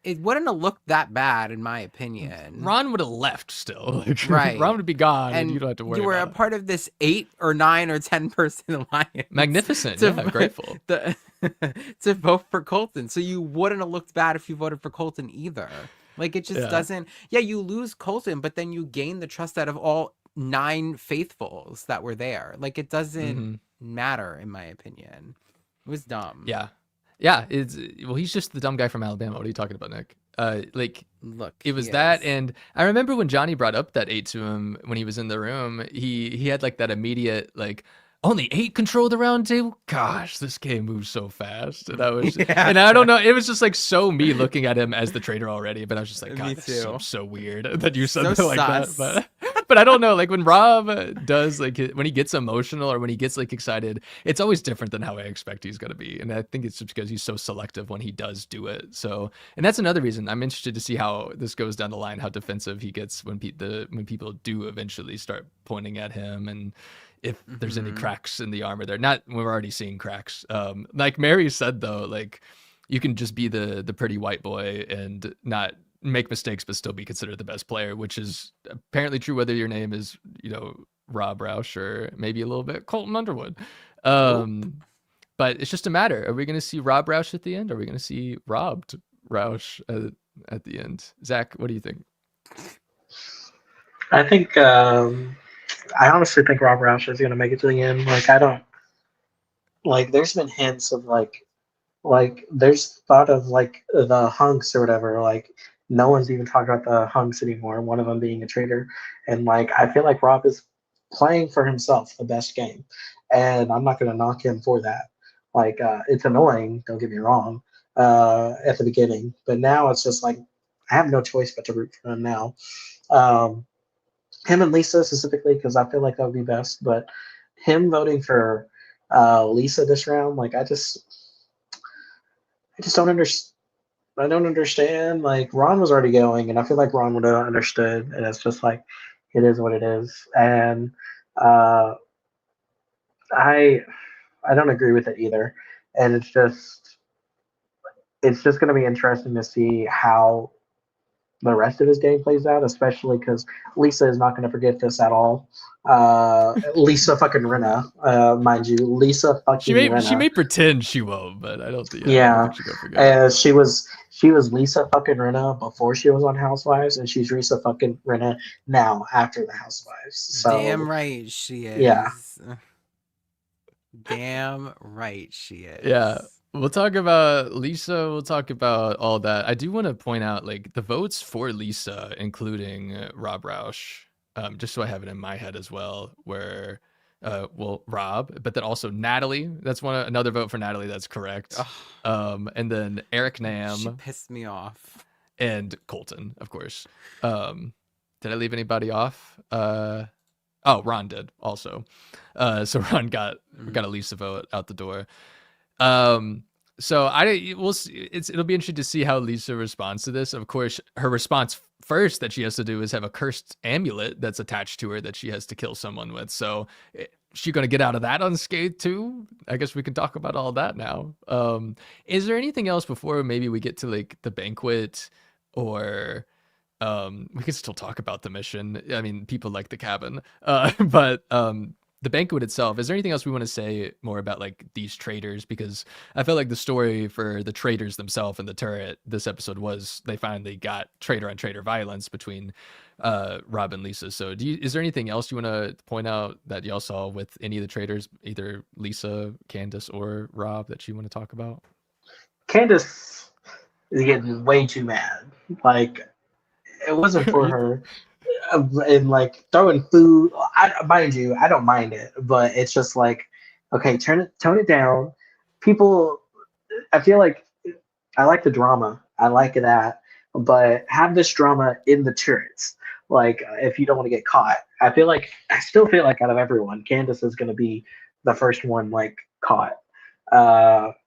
it wouldn't have looked that bad in my opinion. Ron would have left still. Like, Right. Ron would be gone, and you And don't have to worry you were about a it. part of this 8 or 9 or 10-person alliance. Magnificent. to- Yeah, grateful. to vote for Colton. So you wouldn't have looked bad if you voted for Colton either. Like, it just Yeah. doesn't. Yeah, you lose Colton, but then you gain the trust out of all 9 faithfuls that were there. Like, it doesn't matter, in my opinion. It was dumb. Yeah. Well, he's just the dumb guy from Alabama. What are you talking about, Nick? Like, Look, it was he that, is. and I remember when Johnny brought up that 8 to him when he was in the room. He had like that immediate like, only 8 control the round table. Gosh, this game moves so fast, and I was, and I don't know. It was just like so me looking at him as the traitor already, but I was just like, Me God, this too. seems so weird that you said So something like sus. that. But I don't know. Like when Rob does like when he gets emotional or when he gets like excited, it's always different than how I expect he's gonna be, and I think it's just because he's so selective when he does do it. So, and that's another reason I'm interested to see how this goes down the line, how defensive he gets when people do eventually start pointing at him, and if there's any cracks in the armor there. Not, we're already seeing cracks. Like Mary said though, like you can just be the pretty white boy and not make mistakes but still be considered the best player, which is apparently true whether your name is, Rob Rausch or maybe a little bit Colton Underwood. But it's just a matter. Are we going to see Rob Rausch at the end? Or are we going to see robbed Rausch at the end? Zach, what do you think? I think I honestly think Rob Rausch is going to make it to the end. Like, I don't like. There's been hints of like there's thought of like the hunks or whatever. Like, no one's even talking about the hunks anymore. One of them being a traitor, and like I feel like Rob is playing for himself the best game, and I'm not going to knock him for that. Like, it's annoying. Don't get me wrong. At the beginning, but now it's just like I have no choice but to root for him now. Him and Lisa specifically, because I feel like that would be best. But him voting for Lisa this round, like I just don't understand. I don't understand. Like Ron was already going, and I feel like Ron would have understood. And it's just like it is what it is. And I don't agree with it either. And it's just going to be interesting to see how the rest of his game plays out, especially because Lisa is not going to forget this at all. Lisa fucking Rinna, mind you, Lisa fucking Rinna. She may pretend she won't, but I don't think. Yeah, I don't think she's gonna forget. She was Lisa fucking Rinna before she was on Housewives, and she's Lisa fucking Rinna now after the Housewives. So Damn right she is. Yeah. Damn right she is. Yeah. We'll talk about Lisa. We'll talk about all that. I do want to point out, like, the votes for Lisa, including Rob Rausch, just so I have it in my head as well, where, Rob, but then also Natalie. That's another vote for Natalie. That's correct. And then Eric Nam. She pissed me off. And Colton, of course. Did I leave anybody off? Oh, Ron did also. So Ron got a Lisa vote out the door. So we'll see. It'll be interesting to see how Lisa responds to this. Of course, her response first that she has to do is have a cursed amulet that's attached to her that she has to kill someone with. So she going to get out of that unscathed too? I guess we can talk about all that now. Is there anything else before maybe we get to like the banquet, or we can still talk about the mission? I mean, people like the cabin, but the banquet itself, is there anything else we want to say more about like these traitors? Because I felt like the story for the traitors themselves and the turret this episode was they finally got traitor on traitor violence between Rob and Lisa. So is there anything else you want to point out that y'all saw with any of the traitors, either Lisa, Candace, or Rob, that you want to talk about? Candace is getting way too mad. Like, it wasn't for her. And like throwing food, mind you, I don't mind it, but it's just like, okay, tone it down. People, I feel like I like the drama, I like that, but have this drama in the turrets. Like, if you don't want to get caught, I still feel like out of everyone, Candace is going to be the first one like caught,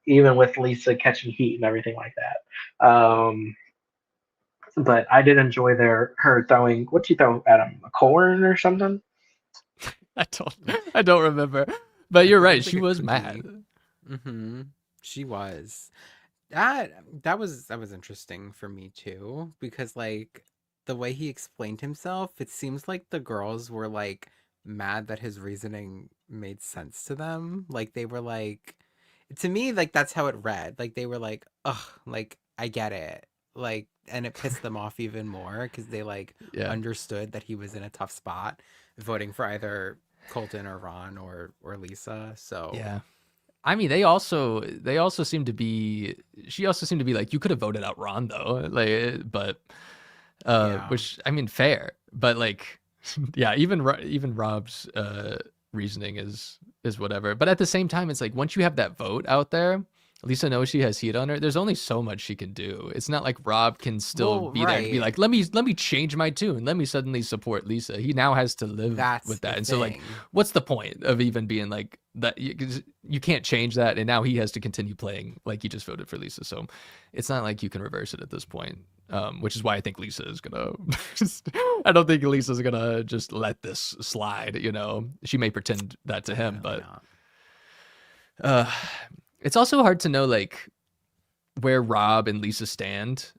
even with Lisa catching heat and everything like that. But I did enjoy her throwing. What'd you throw at him? A corn or something? I don't remember. But you're right. She was mad. She was. That was interesting for me too, because like the way he explained himself, it seems like the girls were like mad that his reasoning made sense to them. Like they were like, to me, like that's how it read. Like they were like, ugh, like I get it. Like, and it pissed them off even more because they like Yeah. understood that he was in a tough spot voting for either Colton or Ron or Lisa. So Yeah. I mean, they also seem to be. She also seemed to be like, you could have voted out Ron though, like, but yeah. which I mean, fair, but like, yeah, even Rob's reasoning is whatever. But at the same time, it's like once you have that vote out there, Lisa knows she has heat on her. There's only so much she can do. It's not like Rob can still Well, be there to be right. like, let me change my tune. Let me suddenly support Lisa. He now has to live That's with the that. And so like, thing. what's the point of even being like that? 'Cause you can't change that. And now he has to continue playing like he just voted for Lisa. So it's not like you can reverse it at this point. Which is why I think Lisa is gonna. I don't think Lisa's gonna just let this slide. She may pretend that to him, Definitely but not. uh, it's also hard to know like where Rob and Lisa stand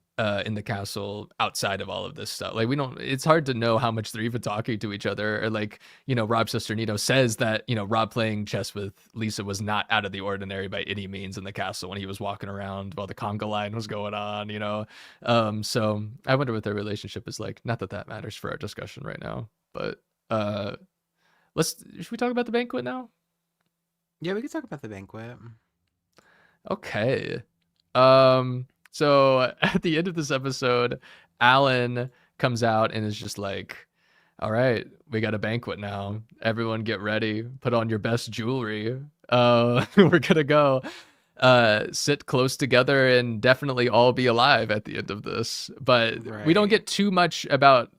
in the castle outside of all of this stuff. Like we don't. It's hard to know how much they're even talking to each other. Or like Rob's sister Nito says that Rob playing chess with Lisa was not out of the ordinary by any means in the castle when he was walking around while the conga line was going on. So I wonder what their relationship is like. Not that that matters for our discussion right now, but uh, should we talk about the banquet now? Yeah, we could talk about the banquet. Okay. So at the end of this episode, Alan comes out and is just like, all right, we got a banquet now. Everyone get ready. Put on your best jewelry. We're gonna go sit close together and definitely all be alive at the end of this. But we don't Right. get too much about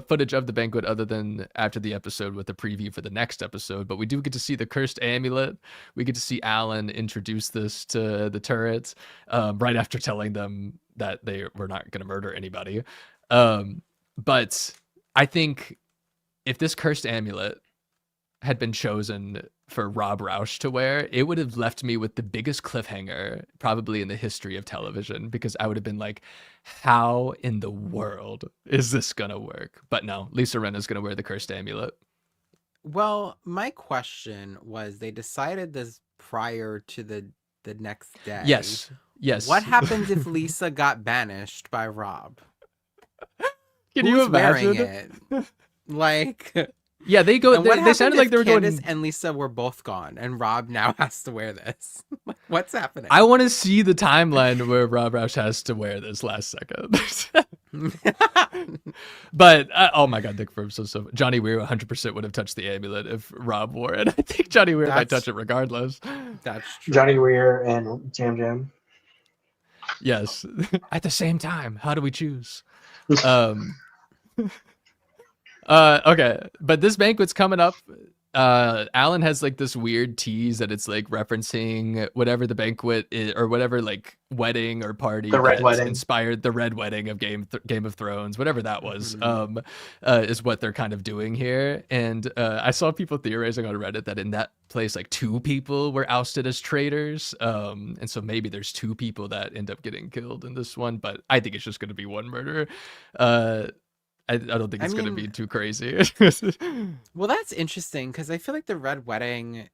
footage of the banquet other than after the episode with the preview for the next episode. But we do get to see the cursed amulet. We get to see Alan introduce this to the turrets right after telling them that they were not going to murder anybody. But I think if this cursed amulet had been chosen for Rob Rausch to wear, it would have left me with the biggest cliffhanger probably in the history of television, because I would have been like, how in the world is this gonna work? But no, Lisa Rinna's gonna wear the cursed amulet. Well, my question was they decided this prior to the next day. Yes. What Yes. happens if Lisa got banished by Rob? Can you Who's wearing imagine? it? Like, Yeah, they go. and what They happened sounded if like they were Candace going. and Lisa were both gone and Rob now has to wear this? Like, what's happening? I want to see the timeline where Rob Roush has to wear this last second. But oh my god, Nick Firm so Johnny Weir 100% would have touched the amulet if Rob wore it. I think Johnny Weir might touch it regardless. That's true. Johnny Weir and Jam Jam. Yes, at the same time. How do we choose? Um. Okay, but this banquet's coming up. Alan has like this weird tease that it's like referencing whatever the banquet is, or whatever like wedding or party The Red that Wedding. inspired the Red Wedding of Game of Thrones, whatever that was. Is what they're kind of doing here. And I saw people theorizing on Reddit that in that place like 2 people were ousted as traitors, and so maybe there's 2 people that end up getting killed in this one, but I think it's just going to be one murder. I don't think it's going to be too crazy. Well, that's interesting because I feel like the Red Wedding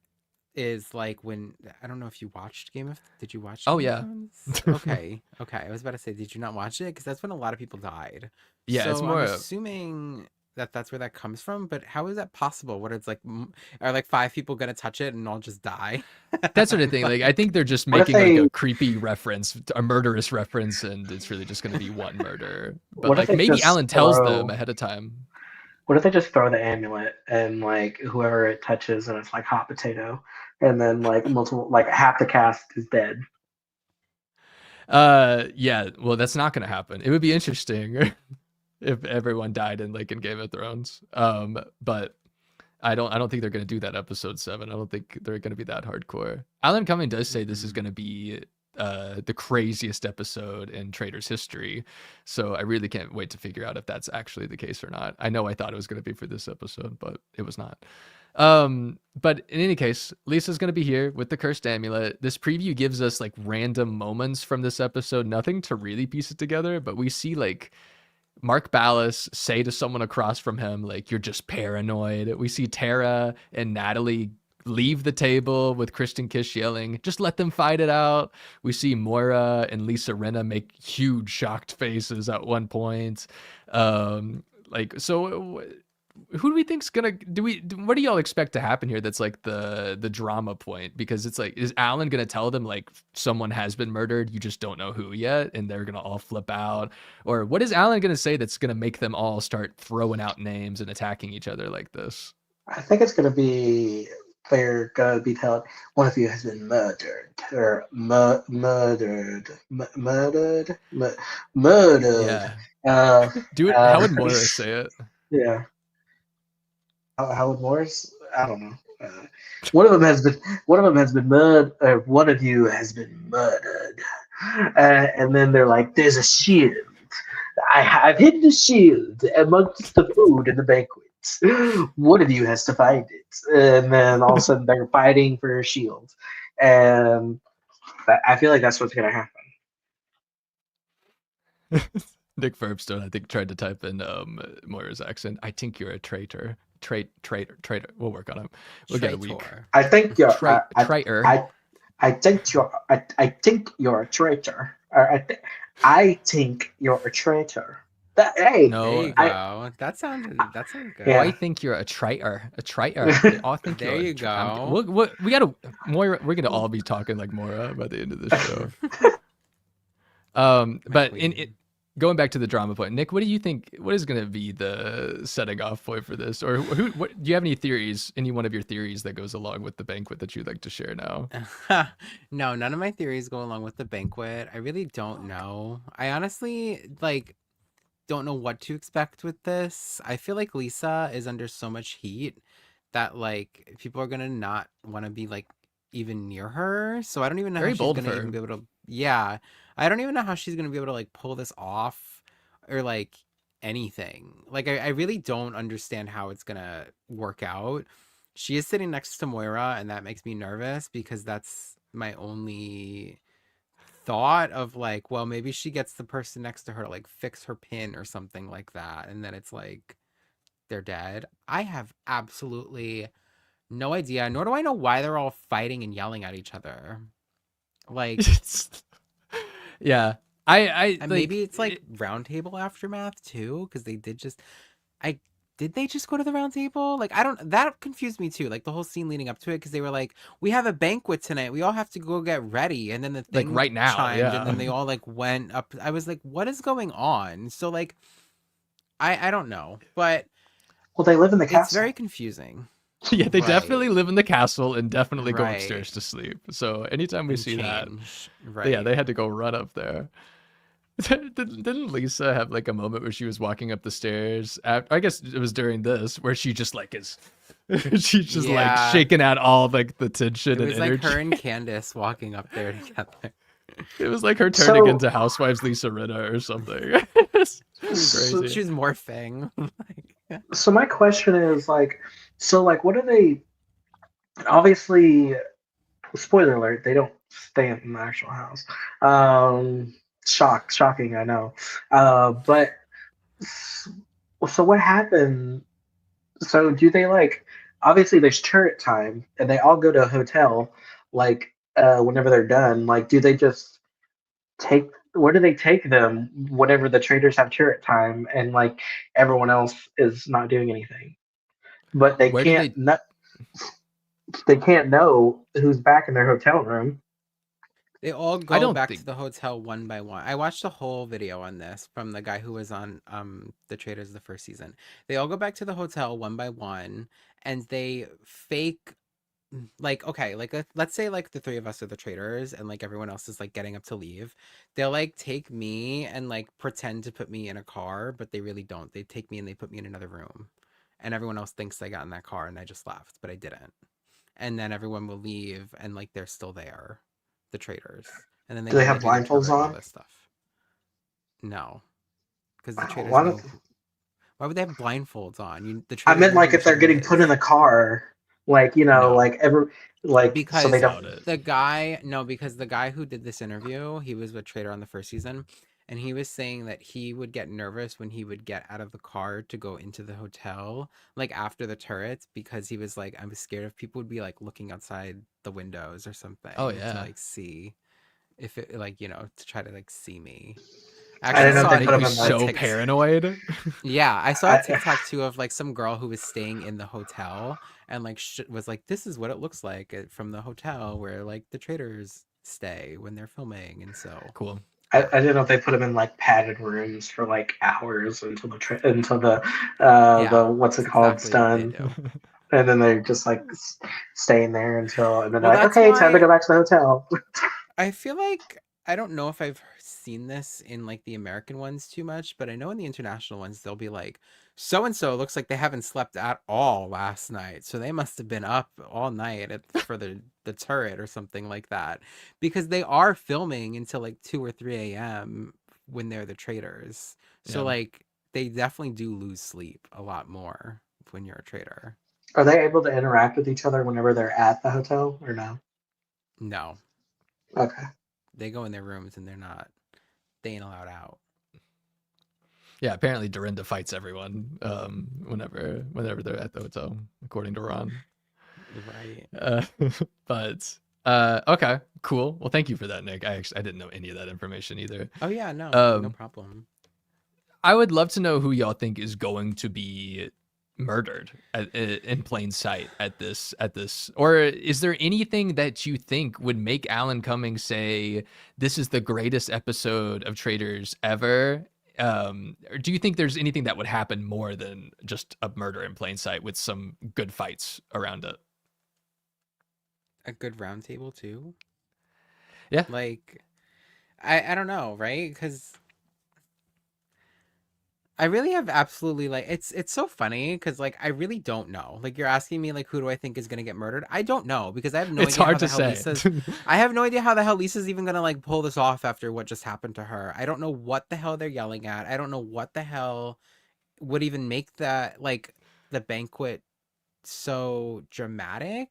is like when I don't know if you watched Did you watch? Oh, Game of yeah. Thrones? Okay. I was about to say, did you not watch it? Because that's when a lot of people died. Yeah, it's So more I'm of- assuming that that's where that comes from. But how is that possible? What it's like, are like 5 people gonna touch it and all just die? that sort of thing. Like I think they're just What if making like they- a creepy reference, a murderous reference, and it's really just going to be one murder. But What if like they maybe just Alan tells throw- them ahead of time. What if they just throw the amulet and like whoever it touches and it's like hot potato, and then like multiple, like half the cast is dead. Yeah, well, that's not going to happen. It would be interesting if everyone died in Game of Thrones. But I don't think they're going to do that episode 7. I don't think they're going to be that hardcore. Alan Cumming does say this is going to be the craziest episode in Traitors history. So I really can't wait to figure out if that's actually the case or not. I know I thought it was going to be for this episode, but it was not. But in any case, Lisa's gonna be here with the cursed amulet. This preview gives us like random moments from this episode, nothing to really piece it together, but we see like Mark Ballas say to someone across from him, like, "You're just paranoid." We see Tara and Natalie leave the table with Kristen Kish yelling, "Just let them fight it out." We see Moira and Lisa Rinna make huge shocked faces at one point. Like, so who do we think's gonna what do y'all expect to happen here that's like the drama point? Because it's like, is Alan gonna tell them like someone has been murdered, you just don't know who yet, and they're gonna all flip out? Or what is Alan gonna say that's gonna make them all start throwing out names and attacking each other like this? I think it's gonna be they're gonna be telling one of you has been murdered or murdered. Yeah. Do it. How would Uh, Moira say it? yeah. How would Morris? I don't know. One of them has been murdered. One of you has been murdered. And then they're like, "There's a shield. I've hidden the shield amongst the food in the banquet. One of you has to find it." And then all of a sudden they're fighting for a shield. And I feel like that's what's gonna happen. Nick Verbstone, I think, tried to type in Moira's accent. "I think you're a traitor." Traitor. We'll work on him. We'll get a week. I think you're traitor. I think you're a traitor. Or I think you're a traitor. Hey, No, There you go. That sounded good. Yeah. I think you're a traitor. A traitor. I think There you're you a tra- go. we gotta Moira. We're gonna all be talking like Moira by the end of the show. But going back to the drama point, Nick, what do you think? What is going to be the setting off point for this? Or what do you have any theories? Any one of your theories that goes along with the banquet that you'd like to share now? No, none of my theories go along with the banquet. I really don't know. I honestly don't know what to expect with this. I feel like Lisa is under so much heat that like people are gonna not want to be like even near her. So I don't even know Very how she's bold of gonna her. even be able to. Yeah, I don't even know how she's gonna be able to like pull this off or like anything. Like I really don't understand how it's gonna work out. She is sitting next to Moira, and that makes me nervous because that's my only thought of like, well, maybe she gets the person next to her to like fix her pin or something like that, and then it's like they're dead. I have absolutely no idea, nor do I know why they're all fighting and yelling at each other. Like, Yeah, I and maybe it's like round table aftermath too, because they did just did they just go to the round table? Like, I don't, that confused me too. Like the whole scene leading up to it, because they were like, "We have a banquet tonight. We all have to go get ready." And then the Like, thing right now, chimed, yeah. and then they all like went up. I was like, "What is going on?" So like, I don't know, but well, they live in the it's castle. very confusing. Yeah, they Right. definitely live in the castle and definitely go Right. upstairs to sleep. So anytime we And see that, change. Right. yeah, they had to go run up there. Didn't Lisa have like a moment where she was walking up the stairs? I guess it was during this where she just like is, she's just like Yeah. shaking out all like the tension It and was like energy. her and Candace walking up there together. It was like her turning So- into Housewives Lisa Rinna or something. It's crazy. She was morphing. Like, So my question is like, what do they? Obviously, spoiler alert: they don't stay in the actual house. Shocking, I know. But so what happened? So do they like? Obviously, there's turret time, and they all go to a hotel. Like, whenever they're done, like, do they just take? Where do they take them whenever the traders have turret time, and like everyone else is not doing anything? But they Where do can't. They can't know who's back in their hotel room. they all I go don't back think- to the hotel one by one. I watched a whole video on this from the guy who was on the Traitors the first season. They all go back to the hotel one by one, and they fake like, okay, like let's say like the three of us are the traitors and like everyone else is like getting up to leave. They'll like take me and like pretend to put me in a car, but they really don't. They take me and they put me in another room, and everyone else thinks I got in that car and I just left, but I didn't. And then everyone will leave and like they're still there, the traitors. And then Do they go have do their blindfolds turret and all on? this stuff. No, because the traitors Why know. don't- Why would they have blindfolds on? The I traitors meant know like who if they're each other getting put is. in the car, Like, you know, No. like so they Because don't. Doubt it. because the guy who did this interview, he was with Trader on the first season, and he was saying that he would get nervous when he would get out of the car to go into the hotel, like after the turrets, because he was like, I was scared if people would be like looking outside the windows or something Oh to yeah. like see if it like, to try to like see me. I I actually didn't know That if saw they would a, make put me him in like. so TikTok. paranoid. Yeah, I saw a I, TikTok too of like some girl who was staying in the hotel and like was like, this is what it looks like from the hotel where like the traders stay when they're filming, and so Cool. I, yeah, I didn't know if they put him in like padded rooms for like hours until the yeah, what's it that's called exactly what they done, do. and then they're just like staying there until, and then they're Well, like, that's okay, time to why go back to the hotel. I feel like I don't know if I've seen this in like the American ones too much, but I know in the international ones they'll be like, so and so looks like they haven't slept at all last night, so they must have been up all night for the turret or something like that, because they are filming until like 2 or 3 a.m. when they're the traders. So Yeah. like they definitely do lose sleep a lot more when you're a trader. Are they able to interact with each other whenever they're at the hotel or no? No, Okay. they go in their rooms and they ain't allowed out. Yeah, apparently Dorinda fights everyone whenever they're at the hotel, according to Ron. Right. Uh, but okay, cool. Well, thank you for that, Nick. I didn't know any of that information either. Oh yeah, no, no Um, problem. I would love to know who y'all think is going to be murdered in plain sight at this, or is there anything that you think would make Alan Cumming say this is the greatest episode of Traitors ever? Or do you think there's anything that would happen more than just a murder in plain sight with some good fights around it? A good round table too. Yeah. Like, I don't know, right? Because I really have absolutely like it's so funny because like I really don't know. Like you're asking me like who do I think is gonna get murdered? I don't know because I have no It's idea how hard the to hell say. Lisa's. I have no idea how the hell Lisa's even gonna like pull this off after what just happened to her. I don't know what the hell they're yelling at. I don't know what the hell would even make that like the banquet so dramatic.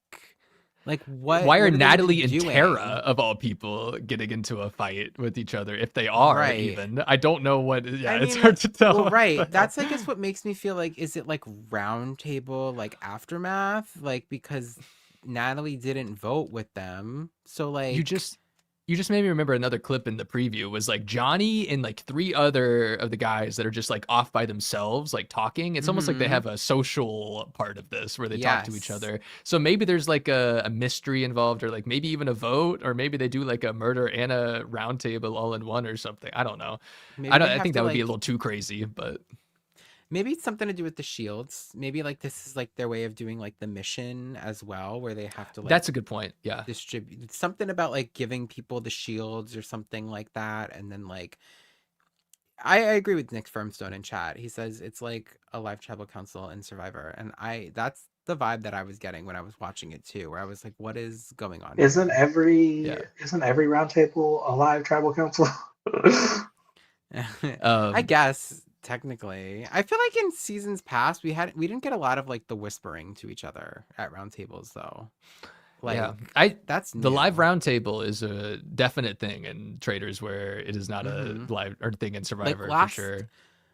Like Why are what are they even Natalie and Tara, doing? of all people, getting into a fight with each other? If they are Right. even, I don't know what. Yeah, I it's mean, hard to tell. well, What right. the hell. That's I guess what makes me feel like is it like round table like aftermath like because Natalie didn't vote with them. So You like just you just made me remember another clip in the preview. It was like Johnny and like three other of the guys that are just like off by themselves, like talking. It's almost like they mhm. have a social part of this where they talk to each Yes. other. So maybe there's like a mystery involved, or like maybe even a vote, or maybe they do like a murder and a round table all in one or something. I don't know. Maybe they I have think to that would be a like little too crazy, but maybe it's something to do with the shields. Maybe like this is like their way of doing like the mission as well where they have to like that's a good point. Yeah. distribute something about like giving people the shields or something like that and then like I agree with Nick Firmstone in chat. He says it's like a live tribal council in Survivor, and that's the vibe that I was getting when I was watching it too, where I was like, "What is going on Isn't here?" every Yeah. isn't every round table a live tribal council? I Um, guess technically, I feel like in seasons past we didn't get a lot of like the whispering to each other at round tables though. yeah. Like I that's The live new. roundtable is a definite thing in Traders where it is not a hmm live or thing in Like Survivor for last sure.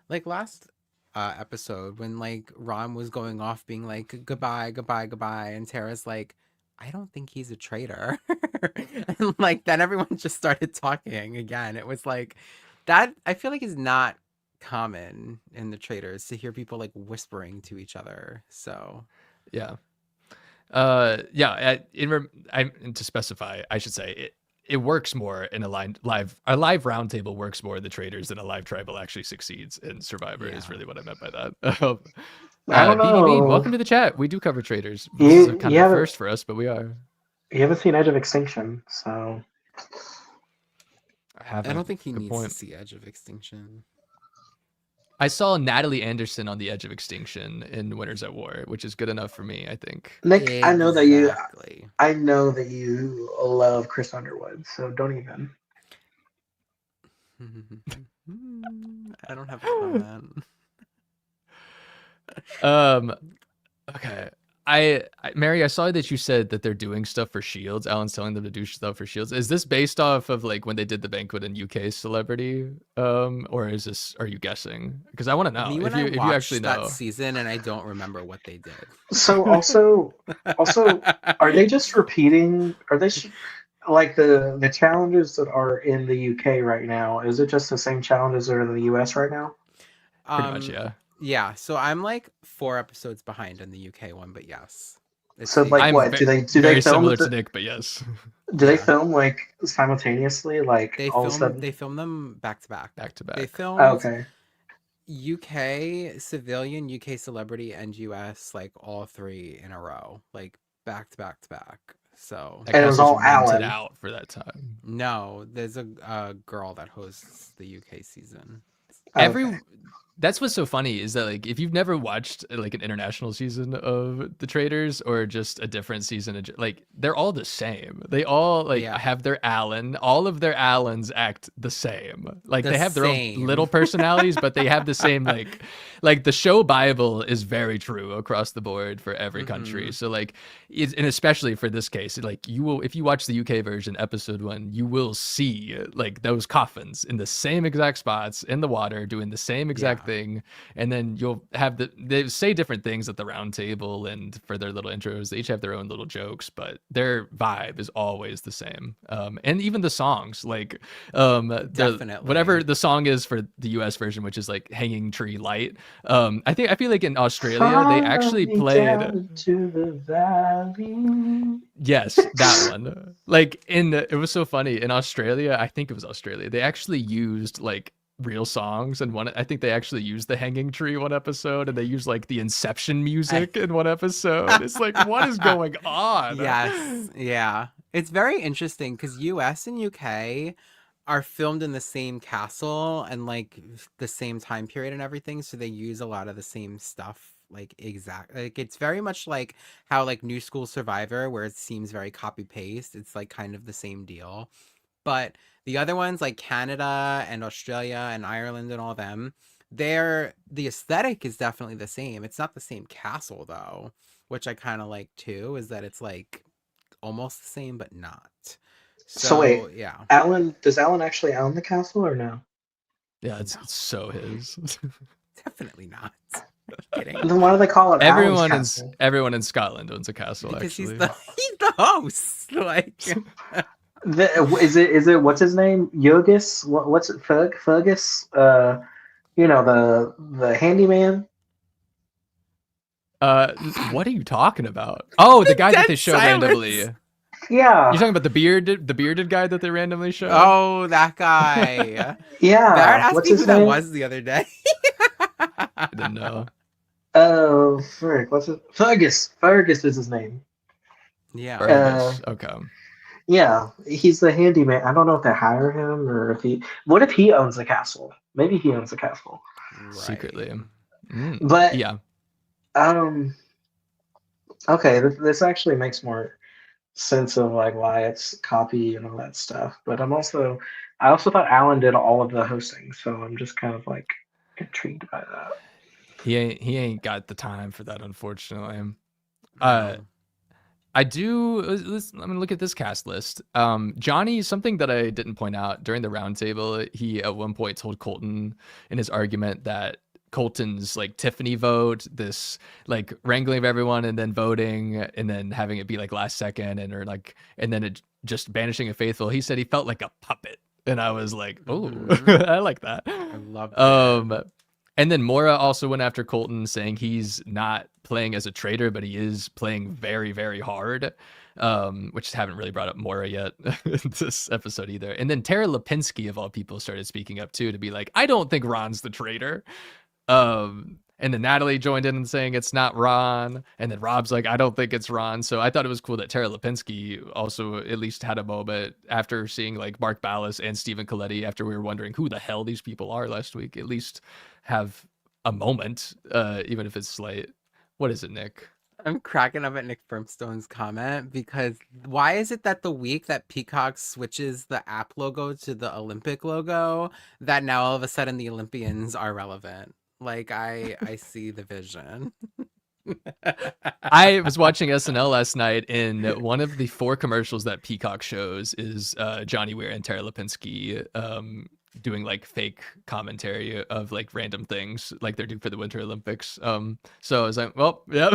like last episode when like Ron was going off being like goodbye, goodbye, goodbye, and Tara's like, I don't think he's a traitor. And like then everyone just started talking again. It was like that I feel like is not common in the traders to hear people like whispering to each other. So Yeah. And to specify, I should say it works more in a live roundtable works more in the Traders than a live tribal actually succeeds in Survivor is yeah. really what I meant by that. I don't BB Bean, know. welcome to the chat. We do cover Traders. This is a You kind you of a haven't first for us, but we are. you haven't seen Edge of Extinction, so I I don't haven't. think he Good needs to point. see Edge of Extinction. I saw Natalie Anderson on the edge of extinction in Winners at War, which is good enough for me, I think. Nick, Exactly. I know that you love Chris Underwood, so don't even. I don't have a comment. Um, okay. Mary, I saw that you said that they're doing stuff for Shields. Alan's telling them to do stuff for Shields. Is this based off of like when they did the banquet in UK Celebrity, or is this? Are you guessing? Because I want to know Me when if you actually that know. season, and I don't remember what they did. So also, are they just repeating? Are they like the challenges that are in the UK right now? Is it just the same challenges that are in the US right now? Pretty much, yeah. Yeah, so I'm like 4 episodes behind in the UK one, but yes. It's So like, I'm what do they very film? similar to Nick, but yes, Do they Yeah. film like simultaneously? Like they all of a sudden? they film them back to back. back to They back. filmed Oh, okay. UK Civilian, UK Celebrity, and US like all 3 in a row, like back to back to back. So That And it was cast all rented Alan. out for that time. no, there's a girl that hosts the UK season. Okay. That's what's so funny is that like if you've never watched like an international season of the Traitors or just a different season of like they're all the same. They all like Yeah. have their Alan. All of their Allens act the same. Like The they have their same. own little personalities, but they have the same like the show Bible is very true across the board for every country. So like and especially for this case, like you will if you watch the UK version episode 1, you will see like those coffins in the same exact spots in the water doing the same exact thing, and then you'll have they say different things at the round table and for their little intros. They each have their own little jokes, but their vibe is always the same. And even the songs, like Definitely. whatever the song is for the US version, which is like Hanging Tree Light. I feel like in Australia they actually played to the valley. yes, that one. Like it was so funny in Australia. I think it was Australia. They actually used like real songs, and I think they actually used the Hanging Tree one episode, and they used like the Inception music in one episode. It's like, what is going on? Yes, yeah. It's very interesting because US and UK are filmed in the same castle and like the same time period and everything, so they use a lot of the same stuff. Like it's very much like how like New School Survivor, where it seems very copy paste. It's like kind of the same deal. But the other ones like Canada and Australia and Ireland and all them, the aesthetic is definitely the same. It's not the same castle though, which I kind of like too, is that it's like almost the same but not. So wait, yeah. does Alan actually own the castle or no? Yeah, it's so his. Definitely not. Kidding. Then why do they call it Everyone Alan's castle? everyone in Scotland owns a castle. Because actually, he's the host. Like Is it what's his name? Yogis? What's it? Fergus? The handyman. what are you talking about? Oh, the guy that they dead show silence. randomly. Yeah. You're talking about the bearded guy that they randomly show? oh, that guy. Yeah. Barrett asked What's me his who that name? was the other day. I didn't know. Oh, frick. What's it? Fergus. Fergus is his name. Yeah. Fergus. Okay. Yeah, he's the handyman. I don't know if they hire him or if he. What if he owns the castle? Maybe he owns the castle. Right. Secretly. But yeah. Okay, this actually makes more sense of like why it's copy and all that stuff. But I also thought Alan did all of the hosting, so I'm just kind of like intrigued by that. He ain't got the time for that, unfortunately. No. I do. Let me look at this cast list. Johnny, something that I didn't point out during the roundtable, he at one point told Colton in his argument that Colton's like Tiffany vote, this like wrangling of everyone and then voting and then having it be like last second and then it just banishing a faithful. He said he felt like a puppet, and I was like, oh, I like that. I love that. And then Mora also went after Colton, saying he's not playing as a traitor, but he is playing very, very hard, which haven't really brought up Mora yet in this episode either. And then Tara Lipinski, of all people, started speaking up too to be like, I don't think Ron's the traitor. And then Natalie joined in and saying it's not Ron. And then Rob's like, I don't think it's Ron. So I thought it was cool that Tara Lipinski also at least had a moment after seeing like Mark Ballas and Stephen Coletti, after we were wondering who the hell these people are last week, at least have a moment, even if it's slight. What is it, Nick? I'm cracking up at Nick Firmstone's comment because why is it that the week that Peacock switches the app logo to the Olympic logo, that now all of a sudden the Olympians are relevant? Like I see the vision. I was watching SNL last night, and one of the 4 commercials that Peacock shows is Johnny Weir and Tara Lipinski doing like fake commentary of like random things like they're doing for the Winter Olympics. So I was like, well, yeah,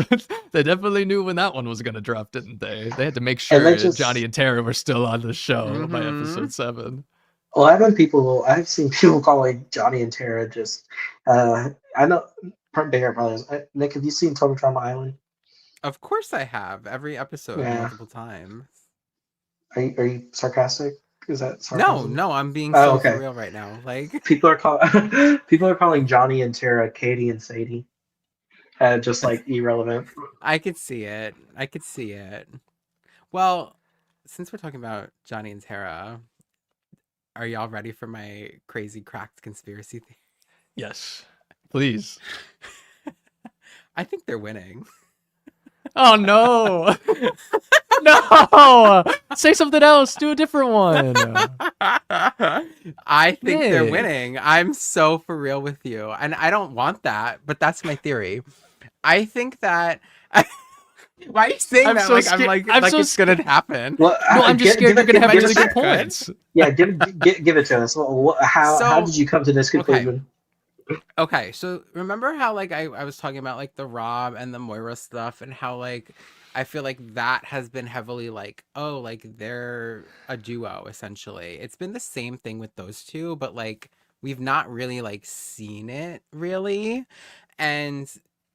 they definitely knew when that one was going to drop, didn't they? They had to make And sure they just Johnny and Tara were still on the show by Mm-hmm. episode 7. well, I've seen people calling Johnny and Tara just I know Barrett brothers. Nick, have you seen Total Drama Island? Of course I have. Every episode Yeah. multiple times. Are you sarcastic? Is that No, sarcasm? no, I'm being Oh, so for okay. real right now. Like, People are calling Johnny and Tara Katie and Sadie. Just like irrelevant. I could see it. I could see it. Well, since we're talking about Johnny and Tara, are y'all ready for my crazy cracked conspiracy theory? Yes, please. I think they're winning. Oh no. No, say something else. Do a different one. I think they're Nick. winning. I'm so for real with you. And I don't want that, but that's my theory. I think that why are you saying I'm that so like scared- I'm like I'm like so it's gonna happen? Well, No, I'm just scared you're gonna have give really us- good points. Yeah, give it to us. How did you come to this conclusion? Okay, so remember how like I was talking about like the Rob and the Moira stuff and how like I feel like that has been heavily like, oh, like they're a duo essentially. It's been the same thing with those two, but like we've not really like seen it really. And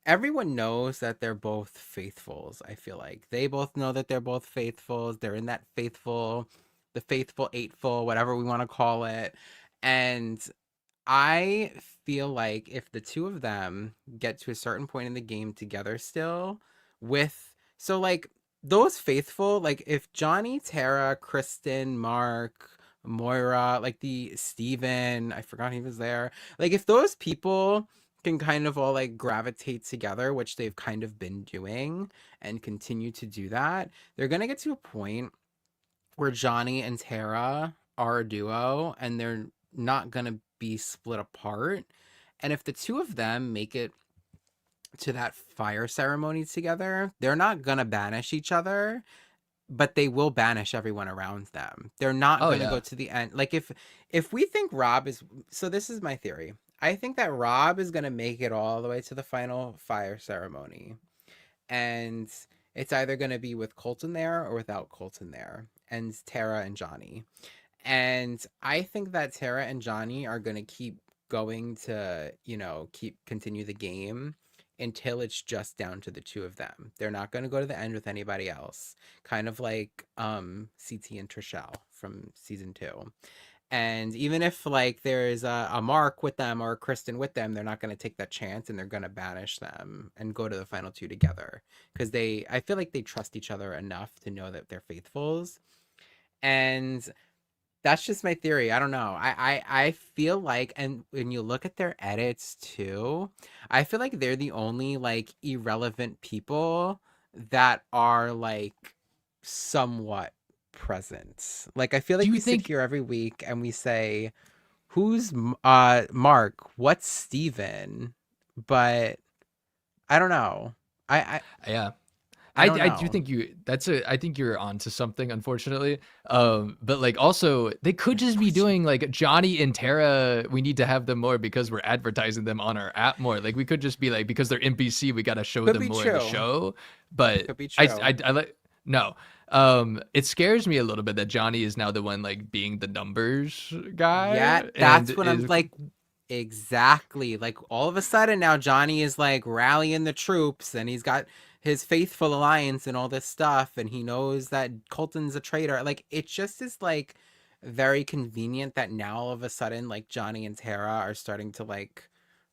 everyone knows that they're both faithfuls. I feel like they both know that they're both faithfuls. They're in that the faithful eightful, whatever we want to call it. And I feel like if the two of them get to a certain point in the game together still with so like those faithful, like if Johnny, Tara, Kristen, Mark, Moira, like the Steven, I forgot he was there. Like if those people can kind of all like gravitate together, which they've kind of been doing and continue to do that, they're gonna get to a point where Johnny and Tara are a duo and they're not gonna be split apart. And if the two of them make it to that fire ceremony together, they're not gonna banish each other, but they will banish everyone around them. They're not Oh, gonna yeah. go to the end. Like if we think Rob is so this is my theory. I think that Rob is gonna make it all the way to the final fire ceremony. And it's either gonna be with Colton there or without Colton there. And Tara and Johnny. And I think that Tara and Johnny are going to keep going to, continue the game until it's just down to the two of them. They're not going to go to the end with anybody else. Kind of like CT and Trishelle from season 2. And even if like there's a Mark with them or a Kristen with them, they're not going to take that chance and they're going to banish them and go to the final 2 together. Because I feel like they trust each other enough to know that they're faithfuls. And that's just my theory. I don't know. I feel like, and when you look at their edits too, I feel like they're the only like irrelevant people that are like somewhat present. Like I feel like Do you we think- sit here every week and we say, "Who's Mark? What's Steven?" But I don't know. Yeah. I don't I do know. think I think you're onto something, unfortunately. But like also they could just be doing like Johnny and Tara, we need to have them more because we're advertising them on our app more. Like we could just be like, because they're NPC, we gotta show Could them be more in the true. show. But Could be true. I like no. It scares me a little bit that Johnny is now the one like being the numbers guy. Yeah, that's and what I'm is- like. Exactly. Like all of a sudden now Johnny is like rallying the troops and he's got his faithful alliance and all this stuff and he knows that Colton's a traitor. Like it just is like very convenient that now all of a sudden like Johnny and Tara are starting to like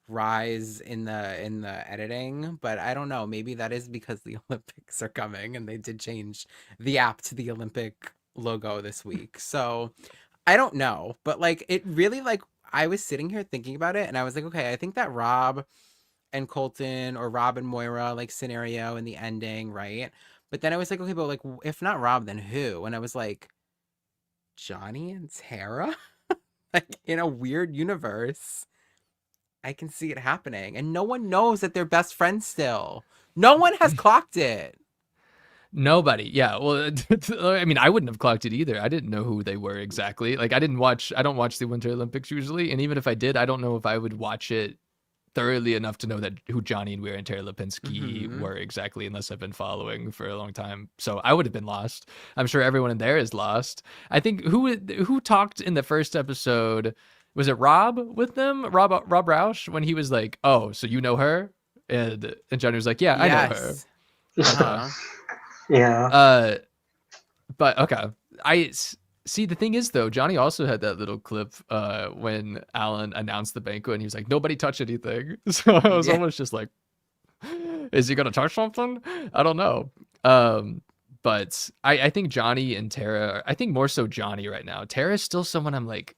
rise in the editing, but I don't know, maybe that is because the Olympics are coming and they did change the app to the Olympic logo this week. So I don't know, but like it really like I was sitting here thinking about it and I was like, okay, I think that Rob and Colton or Rob and Moira like scenario in the ending, right? But then I was like, okay, but like if not Rob, then who? And I was like, Johnny and Tara? Like in a weird universe, I can see it happening. And no one knows that they're best friends still. No one has clocked it. Nobody. Yeah. Well, I mean, I wouldn't have clocked it either. I didn't know who they were exactly. Like, I don't watch the Winter Olympics usually. And even if I did, I don't know if I would watch it thoroughly enough to know that who Johnny and Weir and Tara Lipinski were exactly, unless I've been following for a long time. So I would have been lost. I'm sure everyone in there is lost. I think who talked in the first episode, was it Rob with them? Rob Rausch, when he was like, "Oh, so you know her?" And Johnny was like, "Yeah, I know her." Uh-huh. Yeah. But okay. See, the thing is though, Johnny also had that little clip when Alan announced the banquet and he was like, "Nobody touch anything." So I was almost just like, is he gonna touch something? I don't know. But I think Johnny and Tara, I think more so Johnny right now. Tara is still someone I'm like,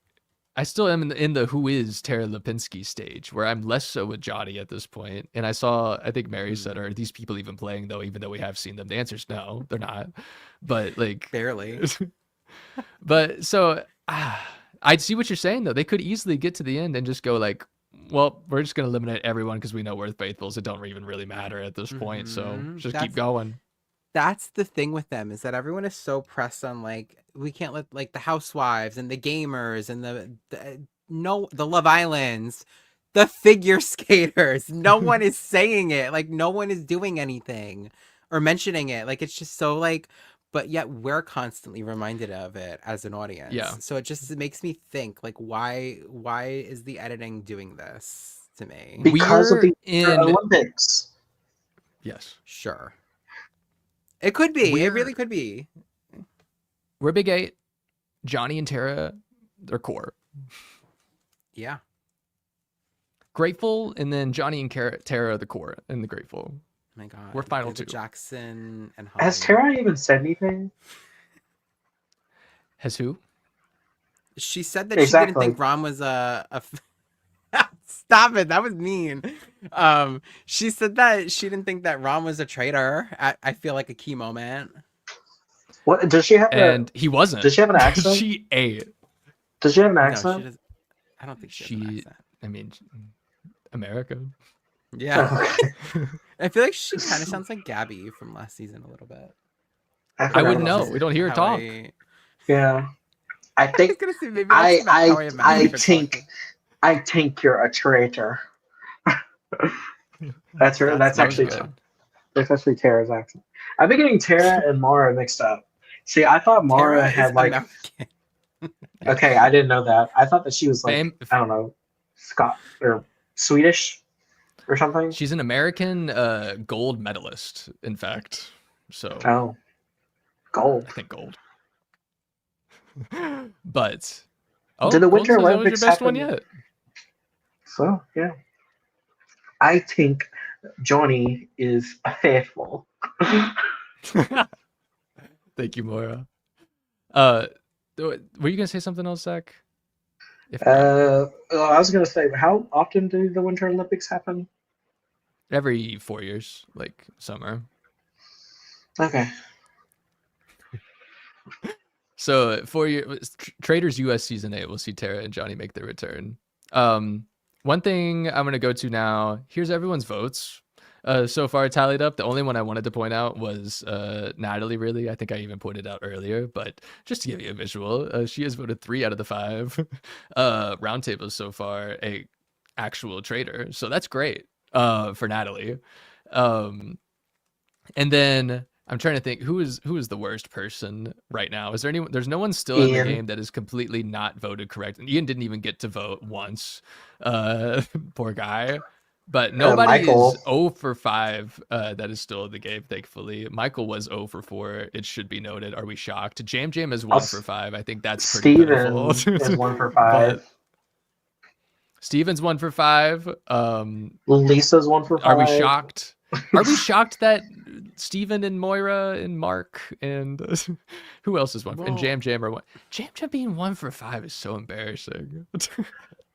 I still am in the who is Tara Lipinski stage, where I'm less so with Johnny at this point. And I think Mary said, "Are these people even playing though, even though we have seen them?" The answer is no, they're not. But like, Barely. but so I see what you're saying though. They could easily get to the end and just go like, "Well, we're just gonna eliminate everyone because we know we're faithfuls. It don't even really matter at this point. So just keep going." That's the thing with them, is that everyone is so pressed on like, we can't let like the housewives and the gamers and the Love Islands, the figure skaters. No one is saying it. Like, no one is doing anything or mentioning it. Like, it's just so like, but yet we're constantly reminded of it as an audience. Yeah. So it makes me think like, why is the editing doing this to me? Because of the in Olympics. Yes. Sure. It could be. It really could be. We're Big 8. Johnny and Tara, they're core. Yeah. Grateful, and then Johnny and Tara are the core and the Grateful. Oh my God. We're final two. Jackson and Holly. Has Tara even said anything? Has who? She said that she didn't think Ron was a Stop it. That was mean. She said that she didn't think that Ron was a traitor. I feel like a key moment. What does she have? He wasn't. Does she have an accent? She ate. Does she have an accent? No, I don't think she has an accent. I mean, America. Yeah. Okay. I feel like she kind of sounds like Gabby from last season a little bit. I wouldn't know. We don't hear her talk. Yeah. I think I think you're a traitor. That's her. That's actually Tara's accent. I've been getting Tara and Mara mixed up. See, I thought Mara had like. American. Okay, I didn't know that. I thought that she was like, I don't know, Scott or Swedish or something. She's an American gold medalist, in fact. So. Gold. I think gold. But. Did the Winter Olympics your best happen? one yet? So yeah, I think Johnny is faithful. Thank you, Moira. Were you gonna say something else, Zach? I was gonna say, how often do the Winter Olympics happen? Every 4 years, like summer. Okay. So 4 years, Traitors US season 8, we'll see Tara and Johnny make their return. One thing I'm gonna go to now. Here's everyone's votes. So far tallied up. The only one I wanted to point out was Natalie, really. I think I even pointed out earlier, but just to give you a visual, she has voted 3 out of the 5 roundtables so far, a actual traitor. So that's great for Natalie. And then I'm trying to think who is the worst person right now. Is there anyone? There's no one still in the game that is completely not voted correct. And Ian didn't even get to vote once. Poor guy. But nobody is 0 for 5 that is still in the game, thankfully. Michael was 0 for 4. It should be noted. Are we shocked? Jam is 1 for 5. I think that's pretty pitiful. Steven is 1 for 5. Steven's 1 for 5. Lisa's 1 for 5. Are we shocked? Are we shocked that Steven and Moira and Mark and who else is 1 for? And Jam are 1. Jam being 1 for 5 is so embarrassing.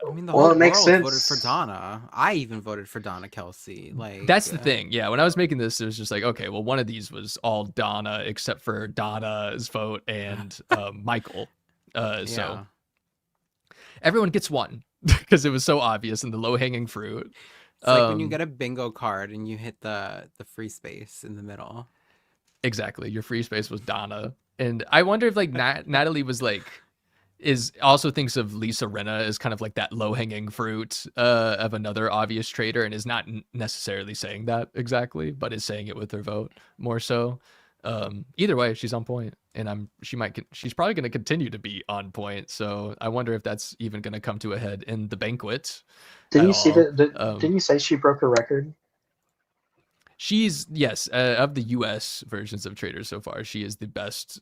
I mean, the whole world voted for Donna. I even voted for Donna Kelsey. Like, that's the thing. Yeah, when I was making this, it was just like, okay, well, one of these was all Donna except for Donna's vote and Michael. So everyone gets 1 because it was so obvious and the low-hanging fruit. It's like when you get a bingo card and you hit the free space in the middle. Exactly. Your free space was Donna. And I wonder if like Natalie was like also thinks of Lisa Rinna as kind of like that low-hanging fruit of another obvious traitor, and is not necessarily saying that exactly, but is saying it with her vote more so. Either way, she's on point, and she's probably going to continue to be on point. So I wonder if that's even going to come to a head in the banquet. Didn't you see didn't you say she broke her record? She's yes, of the U.S. versions of Traitors so far, she is the best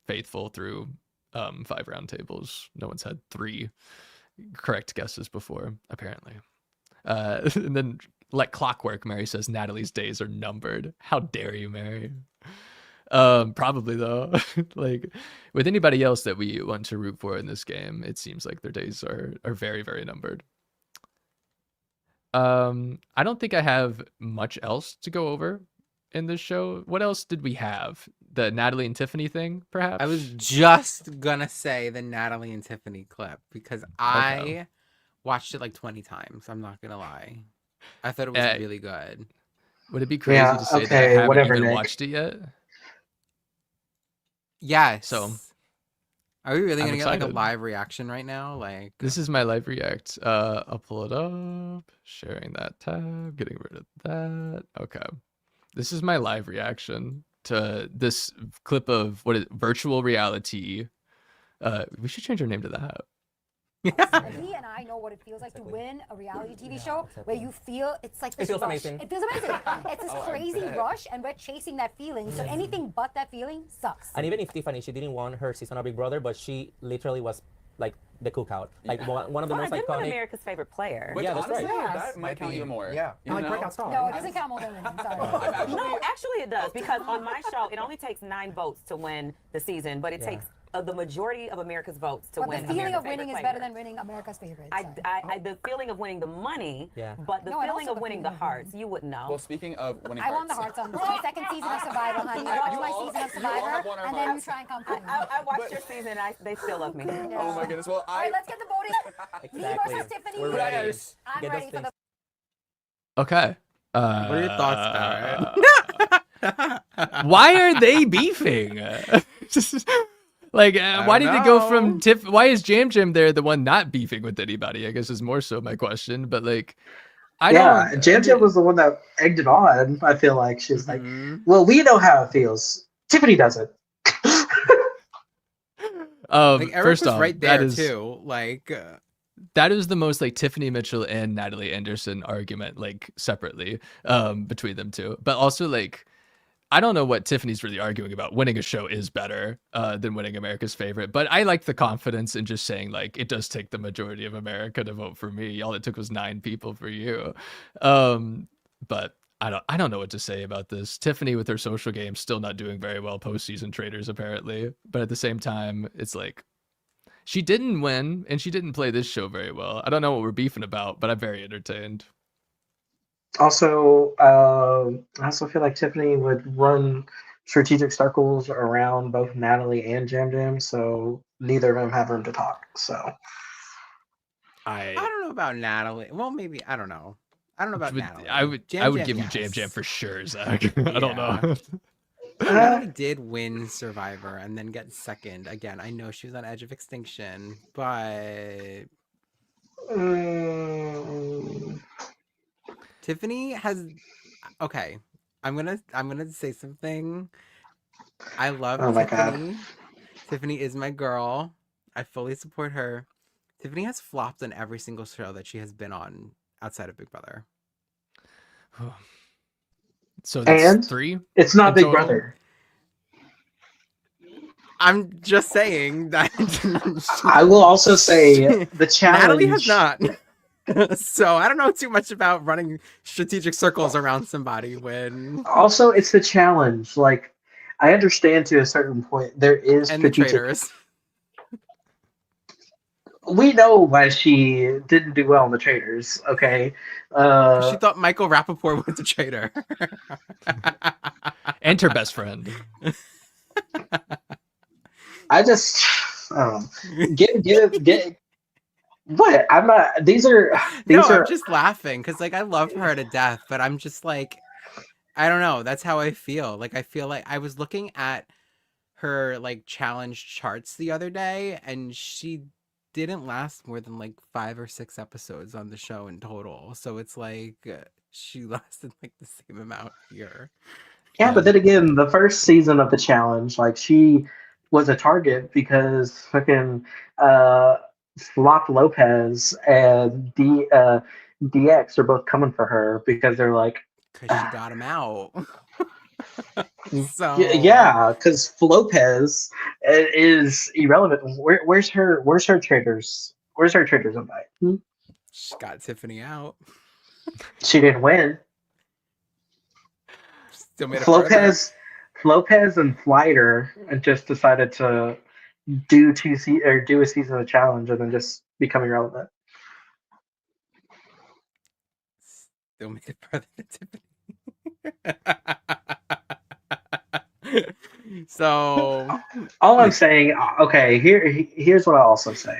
faithful through 5 round tables. No one's had 3 correct guesses before, apparently. And then, like clockwork, Mary says Natalie's days are numbered. How dare you, Mary? Probably though. Like with anybody else that we want to root for in this game, it seems like their days are very, very numbered. I don't think I have much else to go over in this show. What else did we have? The Natalie and Tiffany thing, perhaps? I was just gonna say the Natalie and Tiffany clip because I watched it like 20 times. I'm not gonna lie. I thought it was really good. Would it be crazy to say that I haven't even watched it yet? Yes. So are we really I'm gonna get like a excited. live reaction right now? Like This is my live react. I'll pull it up, sharing that tab, getting rid of that. Okay. This is my live reaction to this clip of virtual reality. We should change our name to that. He and I know what it feels like to win a reality TV show where you feel it's like this feels rush. amazing. It feels amazing. It's this crazy rush, and we're chasing that feeling. So anything but that feeling sucks. And even if Tiffany, she didn't want her season of Big Brother, but she literally was like the cookout, like one of the most I did iconic. want America's favorite player. Yeah, that's honestly, right. that might count even more. Yeah, You like know? breakout star. No, it doesn't count more than winning. Sorry. No, actually it does, because on my show, it only takes 9 votes to win the season, but it takes the majority of America's votes to But win. the feeling America's of winning is favorite better player. than winning America's favorite. The feeling of winning the money, but the No, and feeling also of the winning feeling the of hearts, you wouldn't know. Well, speaking of winning I won the hearts on the second season of Survivor, honey. Watch my season of Survivor, and then you try and come for me. I watched your season, and they still love me. Oh my goodness. Well, All right, let's get the voting. Me versus Tiffany. We're ready. I'm Get ready those for the. Okay. what are your thoughts, Barrett? Why are they beefing? Like, why did it go from Tiff? Why is Jam Jam there, the one not beefing with anybody? I guess is more so my question. But like, Jam Jam was the one that egged it on. I feel like she's like, well, we know how it feels. Tiffany doesn't. Like Eric first was off, right there too. Like that is the most like Tiffany Mitchell and Natalie Anderson argument, like separately, between them two. But also like, I don't know what Tiffany's really arguing about. Winning a show is better than winning America's favorite. But I like the confidence in just saying like, it does take the majority of America to vote for me. All it took was 9 people for you. But I don't know what to say about this. Tiffany with her social game still not doing very well postseason Traitors apparently. But at the same time, it's like, she didn't win and she didn't play this show very well. I don't know what we're beefing about, but I'm very entertained. Also, I also feel like Tiffany would run strategic circles around both Natalie and Jam Jam, so neither of them have room to talk. So I don't know about Natalie. Well, maybe I don't know. I don't know about Natalie. I would give you Jam Jam for sure, Zach. I don't know. Natalie did win Survivor and then get second. Again, I know she was on edge of extinction, but Tiffany has okay. I'm gonna say something. I love Oh my Tiffany. God. Tiffany is my girl. I fully support her. Tiffany has flopped on every single show that she has been on outside of Big Brother. So that's And 3. it's not Big total? Brother. I'm just saying that. I will also say the challenge. Natalie has not. So I don't know too much about running strategic circles around somebody when. Also, it's the challenge. Like, I understand to a certain point there is And the strategic. Traitors. We know why she didn't do well in the Traitors. Okay. She thought Michael Rappaport was the traitor. And her best friend. I just get What? I'm not. These are. No, These I'm are. just laughing because like I love her to death, but I'm just like, I don't know. That's how I feel. Like I feel like I was looking at her like challenge charts the other day, and she didn't last more than like 5 or 6 episodes on the show in total. So it's like she lasted like the same amount here. Yeah, but then again, the first season of the challenge, like she was a target because fucking uh, Flop Lopez and DX are both coming for her because they're like, Because she got him out. So yeah, because Lopez is irrelevant. Where's her traders? Where's her traders invite? she got Tiffany out. She didn't win. Still made it further. Lopez and Flighter just decided to do do a season of challenge and then just become irrelevant. Still made it further than Tiffany. So all I'm saying, okay, here's what I also say.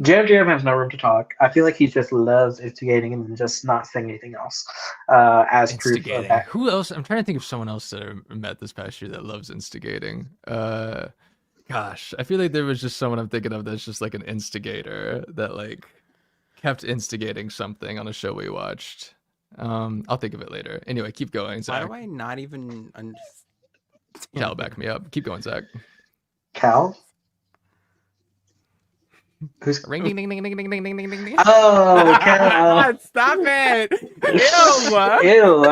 Jam has no room to talk. I feel like he just loves instigating and just not saying anything else. As proof of Instigating. that. Who else? I'm trying to think of someone else that I met this past year that loves instigating. Gosh, I feel like there was just someone I'm thinking of that's just like an instigator that like kept instigating something on a show we watched. I'll think of it later. Anyway, keep going, Zach. why do I not even understand? Cal, back me up. Keep going, Zach. Cal? Who's Ring ding ding ding ding ding ding ding ding ding. Oh, Cal. Stop it! Ew! Ew.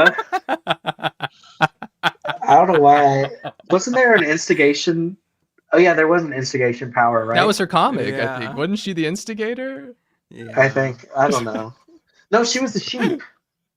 I don't know why. Wasn't there an instigation? Oh yeah, there was an instigation power, right? That was her comic, I Yeah. think. Wasn't she the instigator? Yeah. I think. I don't know. No, she was the sheep.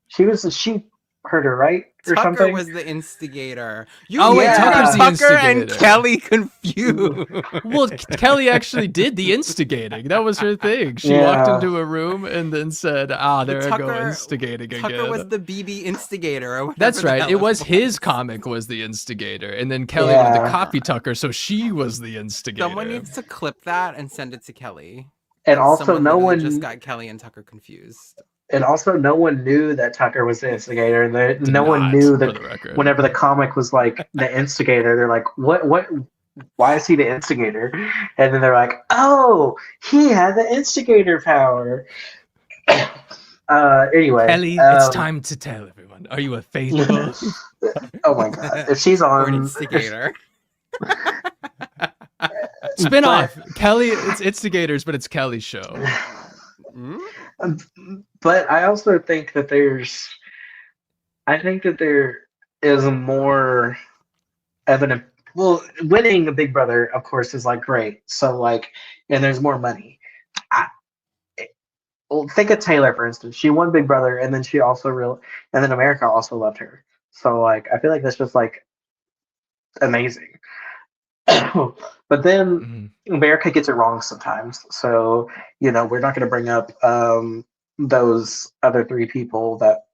She was the sheep herder, right? Or Tucker something. was the instigator. Oh, wait, Yeah. Tucker's the Tucker and instigator. Kelly confused. Well, Kelly actually did the instigating. That was her thing. She walked into a room and then said, there I go instigating Tucker again. was the BB instigator. Or whatever That's the right. hell It was his comic was the instigator. And then Kelly wanted to copy Tucker, so she was the instigator. Someone needs to clip that and send it to Kelly. And also, Someone no literally one just got Kelly and Tucker confused. And also, no one knew that Tucker was the instigator, and no one not, knew for that the record. whenever the comic was like the instigator, they're like, "What? Why is he the instigator?" And then they're like, "Oh, he had the instigator power." Anyway, Kelly, it's time to tell everyone. Are you a faithful? Oh my god! If she's Or an on, instigator. Spin off. Kelly, it's instigators, but it's Kelly's show. But I also think that there is a more evident. Well, winning a Big Brother, of course, is like great. So like, and there's more money. Well, think of Taylor, for instance. She won Big Brother, and then and then America also loved her. So like, I feel like that's just like amazing. But then America gets it wrong sometimes. So we're not going to bring up those other 3 people that.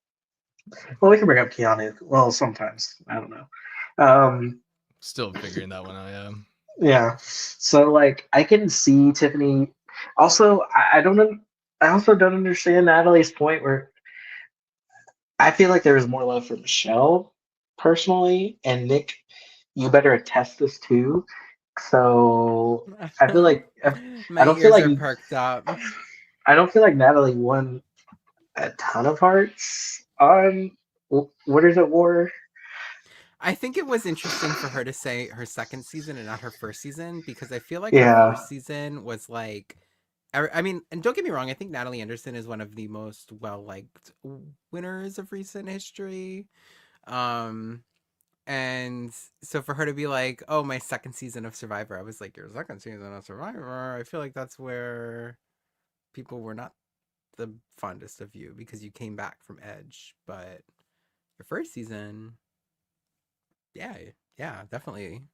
Well, we can bring up Keanu. Well, sometimes I don't know. Still figuring that one out. Yeah. Yeah. So like, I can see Tiffany. Also, I also don't understand Natalie's point where I feel like there was more love for Michelle personally, and Nick. You better attest this too. So I feel like My I don't ears feel like are perked up. I don't feel like Natalie won a ton of hearts on what is it, War? I think it was interesting for her to say her second season and not her first season, because I feel like Yeah. her first season was like, I mean, and don't get me wrong, I think Natalie Anderson is one of the most well-liked winners of recent history. And so for her to be like, oh, my second season of Survivor, I was like, your second season of Survivor? I feel like that's where people were not the fondest of you because you came back from Edge. But your first season, yeah, definitely.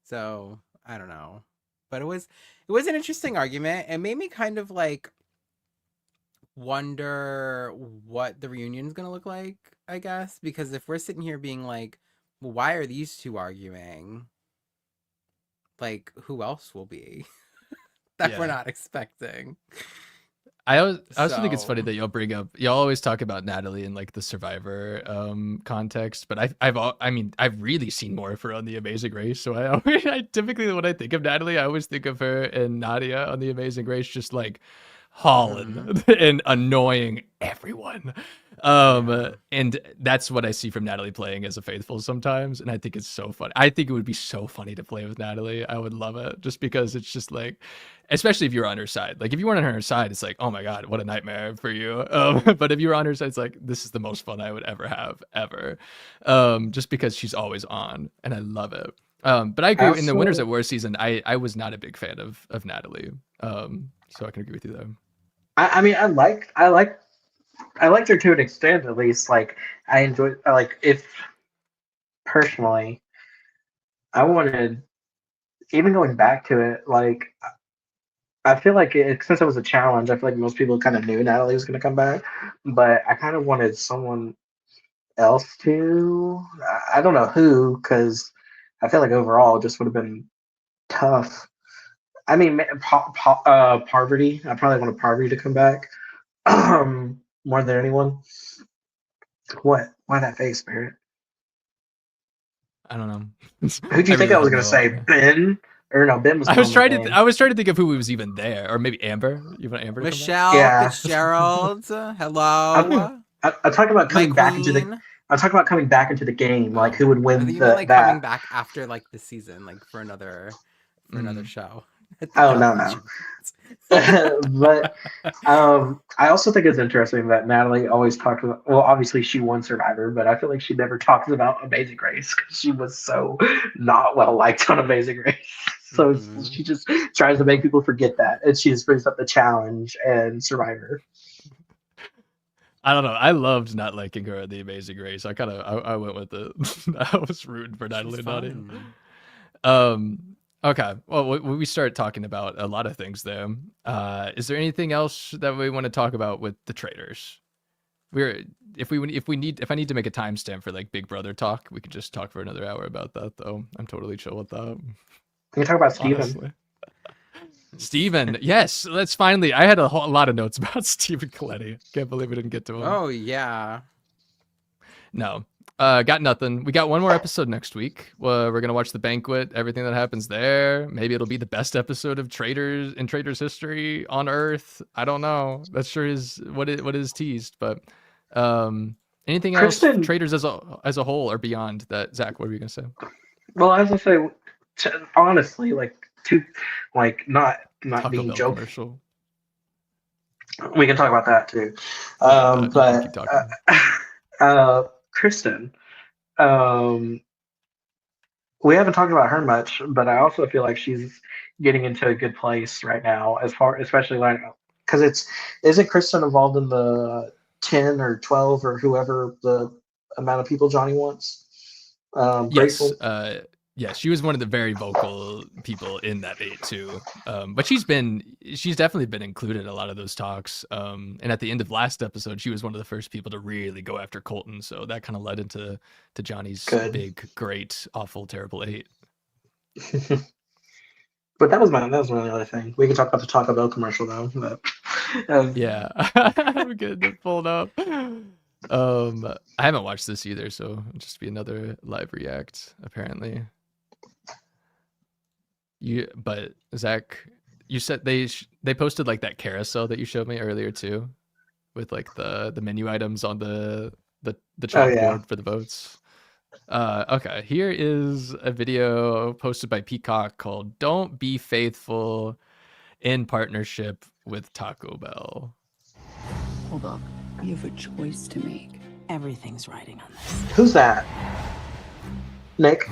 So I don't know. But it was an interesting argument. It made me kind of like wonder what the reunion is going to look like, I guess, because if we're sitting here being like, well, why are these 2 arguing? Like, who else will be? that we're not expecting. I also think it's So- funny that y'all always talk about Natalie in like the Survivor context, but I've really seen more of her on The Amazing Race. So I typically when I think of Natalie, I always think of her and Nadia on The Amazing Race, just like hauling and annoying everyone. And that's what I see from Natalie playing as a faithful sometimes, and I think it's so fun. I think it would be so funny to play with Natalie. I would love it, just because it's just like, especially if you're on her side. Like if you weren't on her side, it's like, oh my god, what a nightmare for you. But if you're on her side, it's like, this is the most fun I would ever have, ever. Just because she's always on, and I love it. But I agree, in the Winners at War season, I was not a big fan of Natalie. So I can agree with you there. I mean, I liked her to an extent, at least. Like, I enjoyed, like, if personally, I wanted, even going back to it, like, I feel like since it was a challenge, I feel like most people kind of knew Natalie was going to come back, but I kind of wanted someone else to. I don't know who, because I feel like overall it just would have been tough. I mean, Parvati. I probably wanted Parvati to come back more than anyone. What? Why that face, Barrett? I don't know. Who do you think I was going to say? Ben? Or no, Ben was. I was trying to think of who was even there, or maybe Amber. You want Amber? Michelle Fitzgerald. Hello. I'm talking about coming back into the. I'm talking about coming back into the game. Like who would win Like coming back after like the season, like for another show. Oh no. But I also think it's interesting that Natalie always talks about. Well, obviously she won Survivor, but I feel like she never talks about Amazing Race because she was so not well liked on Amazing Race. So she just tries to make people forget that, and she just brings up the challenge and Survivor. I don't know. I loved not liking her at The Amazing Race. I went with it. I was rooting for Natalie and Nadia. Okay. Well, we start talking about a lot of things there. Is there anything else that we want to talk about with the Traitors? If I need to make a timestamp for like Big Brother talk, we could just talk for another hour about that. Though I'm totally chill with that. We can talk about Steven. Steven, yes. Let's finally. I had a lot of notes about Steven Coletti. Can't believe we didn't get to him. Oh yeah. No. Got nothing. We got one more episode next week. We're gonna watch the banquet, everything that happens there. Maybe it'll be the best episode of Traitors history on Earth. I don't know. That sure is what is teased. But anything else? Traitors as a whole or beyond that? Zach, what were you gonna say? Well, as I say, honestly, not Taco being Bell joking. commercial. We can talk about that too. Kristen, we haven't talked about her much, but I also feel like she's getting into a good place right now, especially like because isn't Kristen involved in the 10 or 12 or whoever the amount of people Johnny wants? Yes. Yes, she was one of the very vocal people in that 8 too. But she's definitely been included in a lot of those talks. And at the end of last episode, she was one of the first people to really go after Colton. So that kind of led into Johnny's big, great, awful, terrible 8. But that was my only other thing. We can talk about the Taco Bell commercial though. But, yeah, I'm getting it pulled up. I haven't watched this either, so it'll just be another live react apparently. But Zach, you said they posted like that carousel that you showed me earlier too, with like the menu items on the chalkboard for the votes. Okay, here is a video posted by Peacock called "Don't Be Faithful" in partnership with Taco Bell. Hold up. You have a choice to make. Everything's riding on this. Who's that? Nick?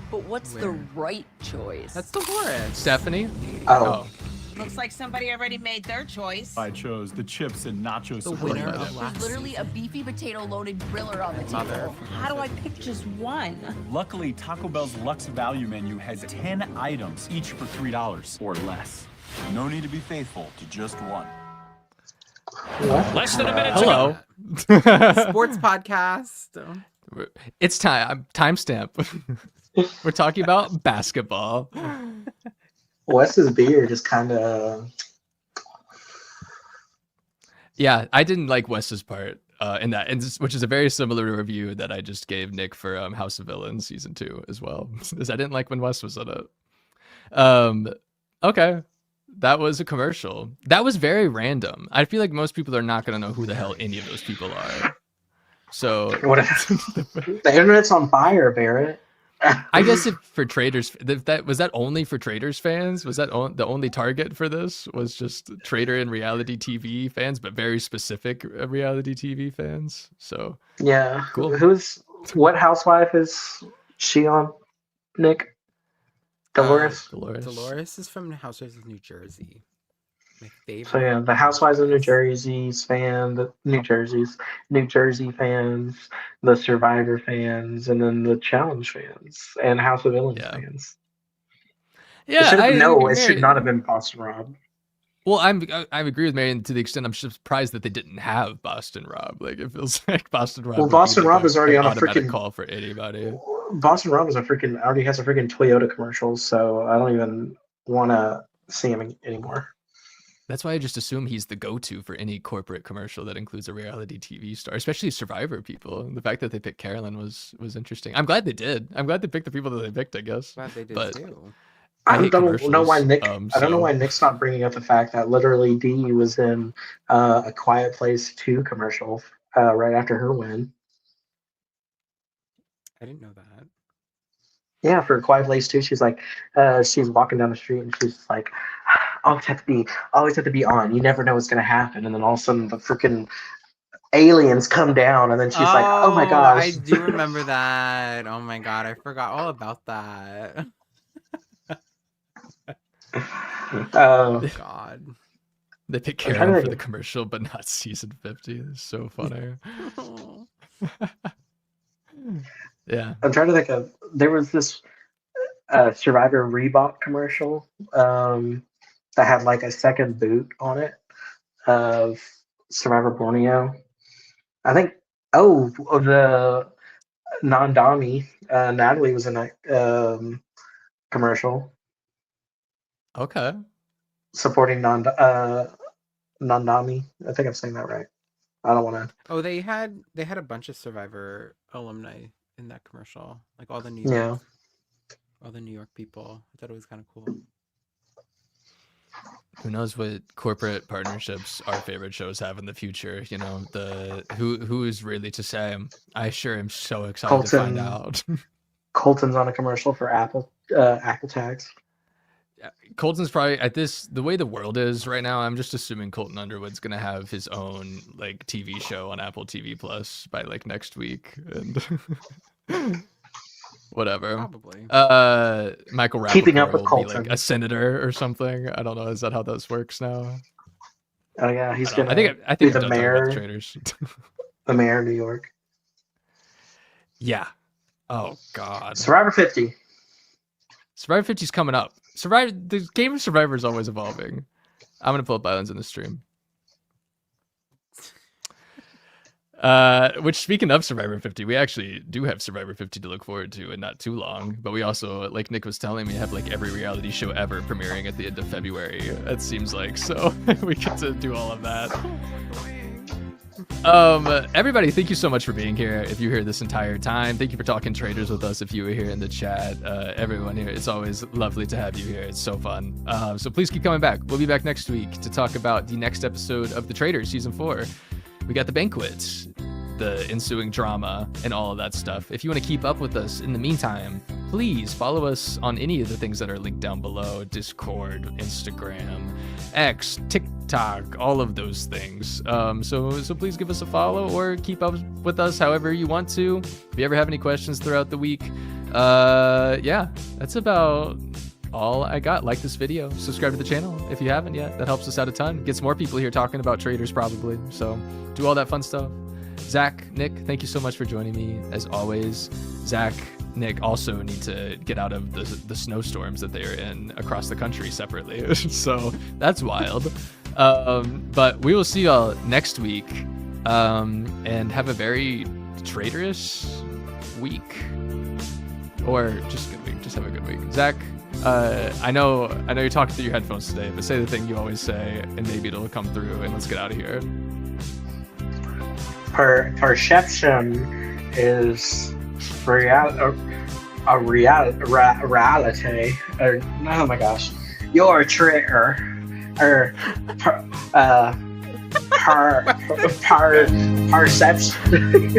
But what's the right choice? That's Dolores. Stephanie? Oh. Looks like somebody already made their choice. I chose the chips and nacho The supreme. winner of There's literally a beefy potato loaded griller on the table. How do I pick just one? Luckily, Taco Bell's Luxe Value menu has 10 items, each for $3 or less. No need to be faithful to just one. Less than a minute. Hello. Sports podcast. It's time. Timestamp. We're talking about basketball. Wes's beard is kind of. Yeah, I didn't like Wes's part in that, which is a very similar review that I just gave Nick for House of Villains season 2 as well. Is I didn't like when Wes was in it. Okay, that was a commercial. That was very random. I feel like most people are not going to know who the hell any of those people are. So the internet's on fire, Barrett. I guess if for Traitors, was that only for Traitors fans? Was that the only target for this? Was just Traitor and reality TV fans, but very specific reality TV fans. So yeah, cool. What housewife is she on, Nick? Dolores. Dolores is from Housewives of New Jersey. My favorite. So yeah, the Housewives of New Jersey's fan, the New Jersey fans, the Survivor fans, and then the Challenge fans and House of Villains fans. Yeah, it should not have been Boston Rob. Well, I agree with Marion to the extent I'm surprised that they didn't have Boston Rob. Like it feels like Boston Rob. Well, Boston Rob is already on a freaking call for anybody. Boston Rob already has a freaking Toyota commercial, so I don't even want to see him anymore. That's why I just assume he's the go-to for any corporate commercial that includes a reality TV star, especially Survivor people. And the fact that they picked Carolyn was interesting. I'm glad they did. I'm glad they picked the people that they picked, I guess. Glad they did too. I don't know why Nick. I don't know why Nick's not bringing up the fact that literally Dee was in a Quiet Place 2 commercial right after her win. I didn't know that. Yeah, for a Quiet Place 2, she's like, she's walking down the street and she's like, always have to be on. You never know what's gonna happen, and then all of a sudden the freaking aliens come down, and then she's like, "Oh my gosh!" I do remember that. Oh my god, I forgot all about that. Oh god. They picked Carolyn for the commercial, but not season 50. It's so funny. Yeah. I'm trying to think of. There was this Survivor Reebok commercial that had like a second boot on it of Survivor Borneo. I think. Oh, the non-Dami Natalie was in that commercial. Okay. Supporting non-Dami. I think I'm saying that right. I don't want to. Oh, they had a bunch of Survivor alumni in that commercial, like all the New York, all the New York people. I thought it was kind of cool. Who knows what corporate partnerships our favorite shows have in the future? You know, who is really to say? I sure am so excited to find out. Colton's on a commercial for Apple tags. Colton's probably the way the world is right now. I'm just assuming Colton Underwood's gonna have his own like TV show on Apple TV Plus by like next week, and whatever. Probably. Michael Rappaport Keeping up with will Colton. be like a senator or something. I don't know. Is that how this works now? Oh yeah, he's gonna. I think be I'm the done talking mayor. about the Traitors. The mayor of New York. Yeah. Oh God. Survivor 50. Survivor 50 is coming up. The game of Survivor is always evolving. I'm gonna pull up Islands in the stream. Which, speaking of Survivor 50, we actually do have Survivor 50 to look forward to, and not too long. But we also, like Nick was telling me, have like every reality show ever premiering at the end of February. It seems like so we get to do all of that. Everybody, thank you so much for being here. If you're here this entire time, thank you for talking Traitors with us. If you were here in the chat, everyone here, it's always lovely to have you here. It's so fun. So please keep coming back. We'll be back next week to talk about the next episode of The Traitors season 4. We got the banquet, the ensuing drama, and all of that stuff. If you want to keep up with us in the meantime, please follow us on any of the things that are linked down below: Discord, Instagram, X, TikTok, all of those things. So please give us a follow or keep up with us however you want to. If you ever have any questions throughout the week, yeah, that's about all I got. Like this video, subscribe to the channel if you haven't yet. That helps us out a ton. Gets more people here talking about Traitors probably. So do all that fun stuff. Zach, Nick, thank you so much for joining me as always. Zach, Nick also need to get out of the snowstorms that they are in across the country separately. So that's wild. But we will see y'all next week, and have a very traitorous week, or just good week. Just have a good week. Zach, I know you're talking through your headphones today, but say the thing you always say, and maybe it'll come through, and let's get out of here. Perception is reality. Oh my gosh, you're a traitor. Perception.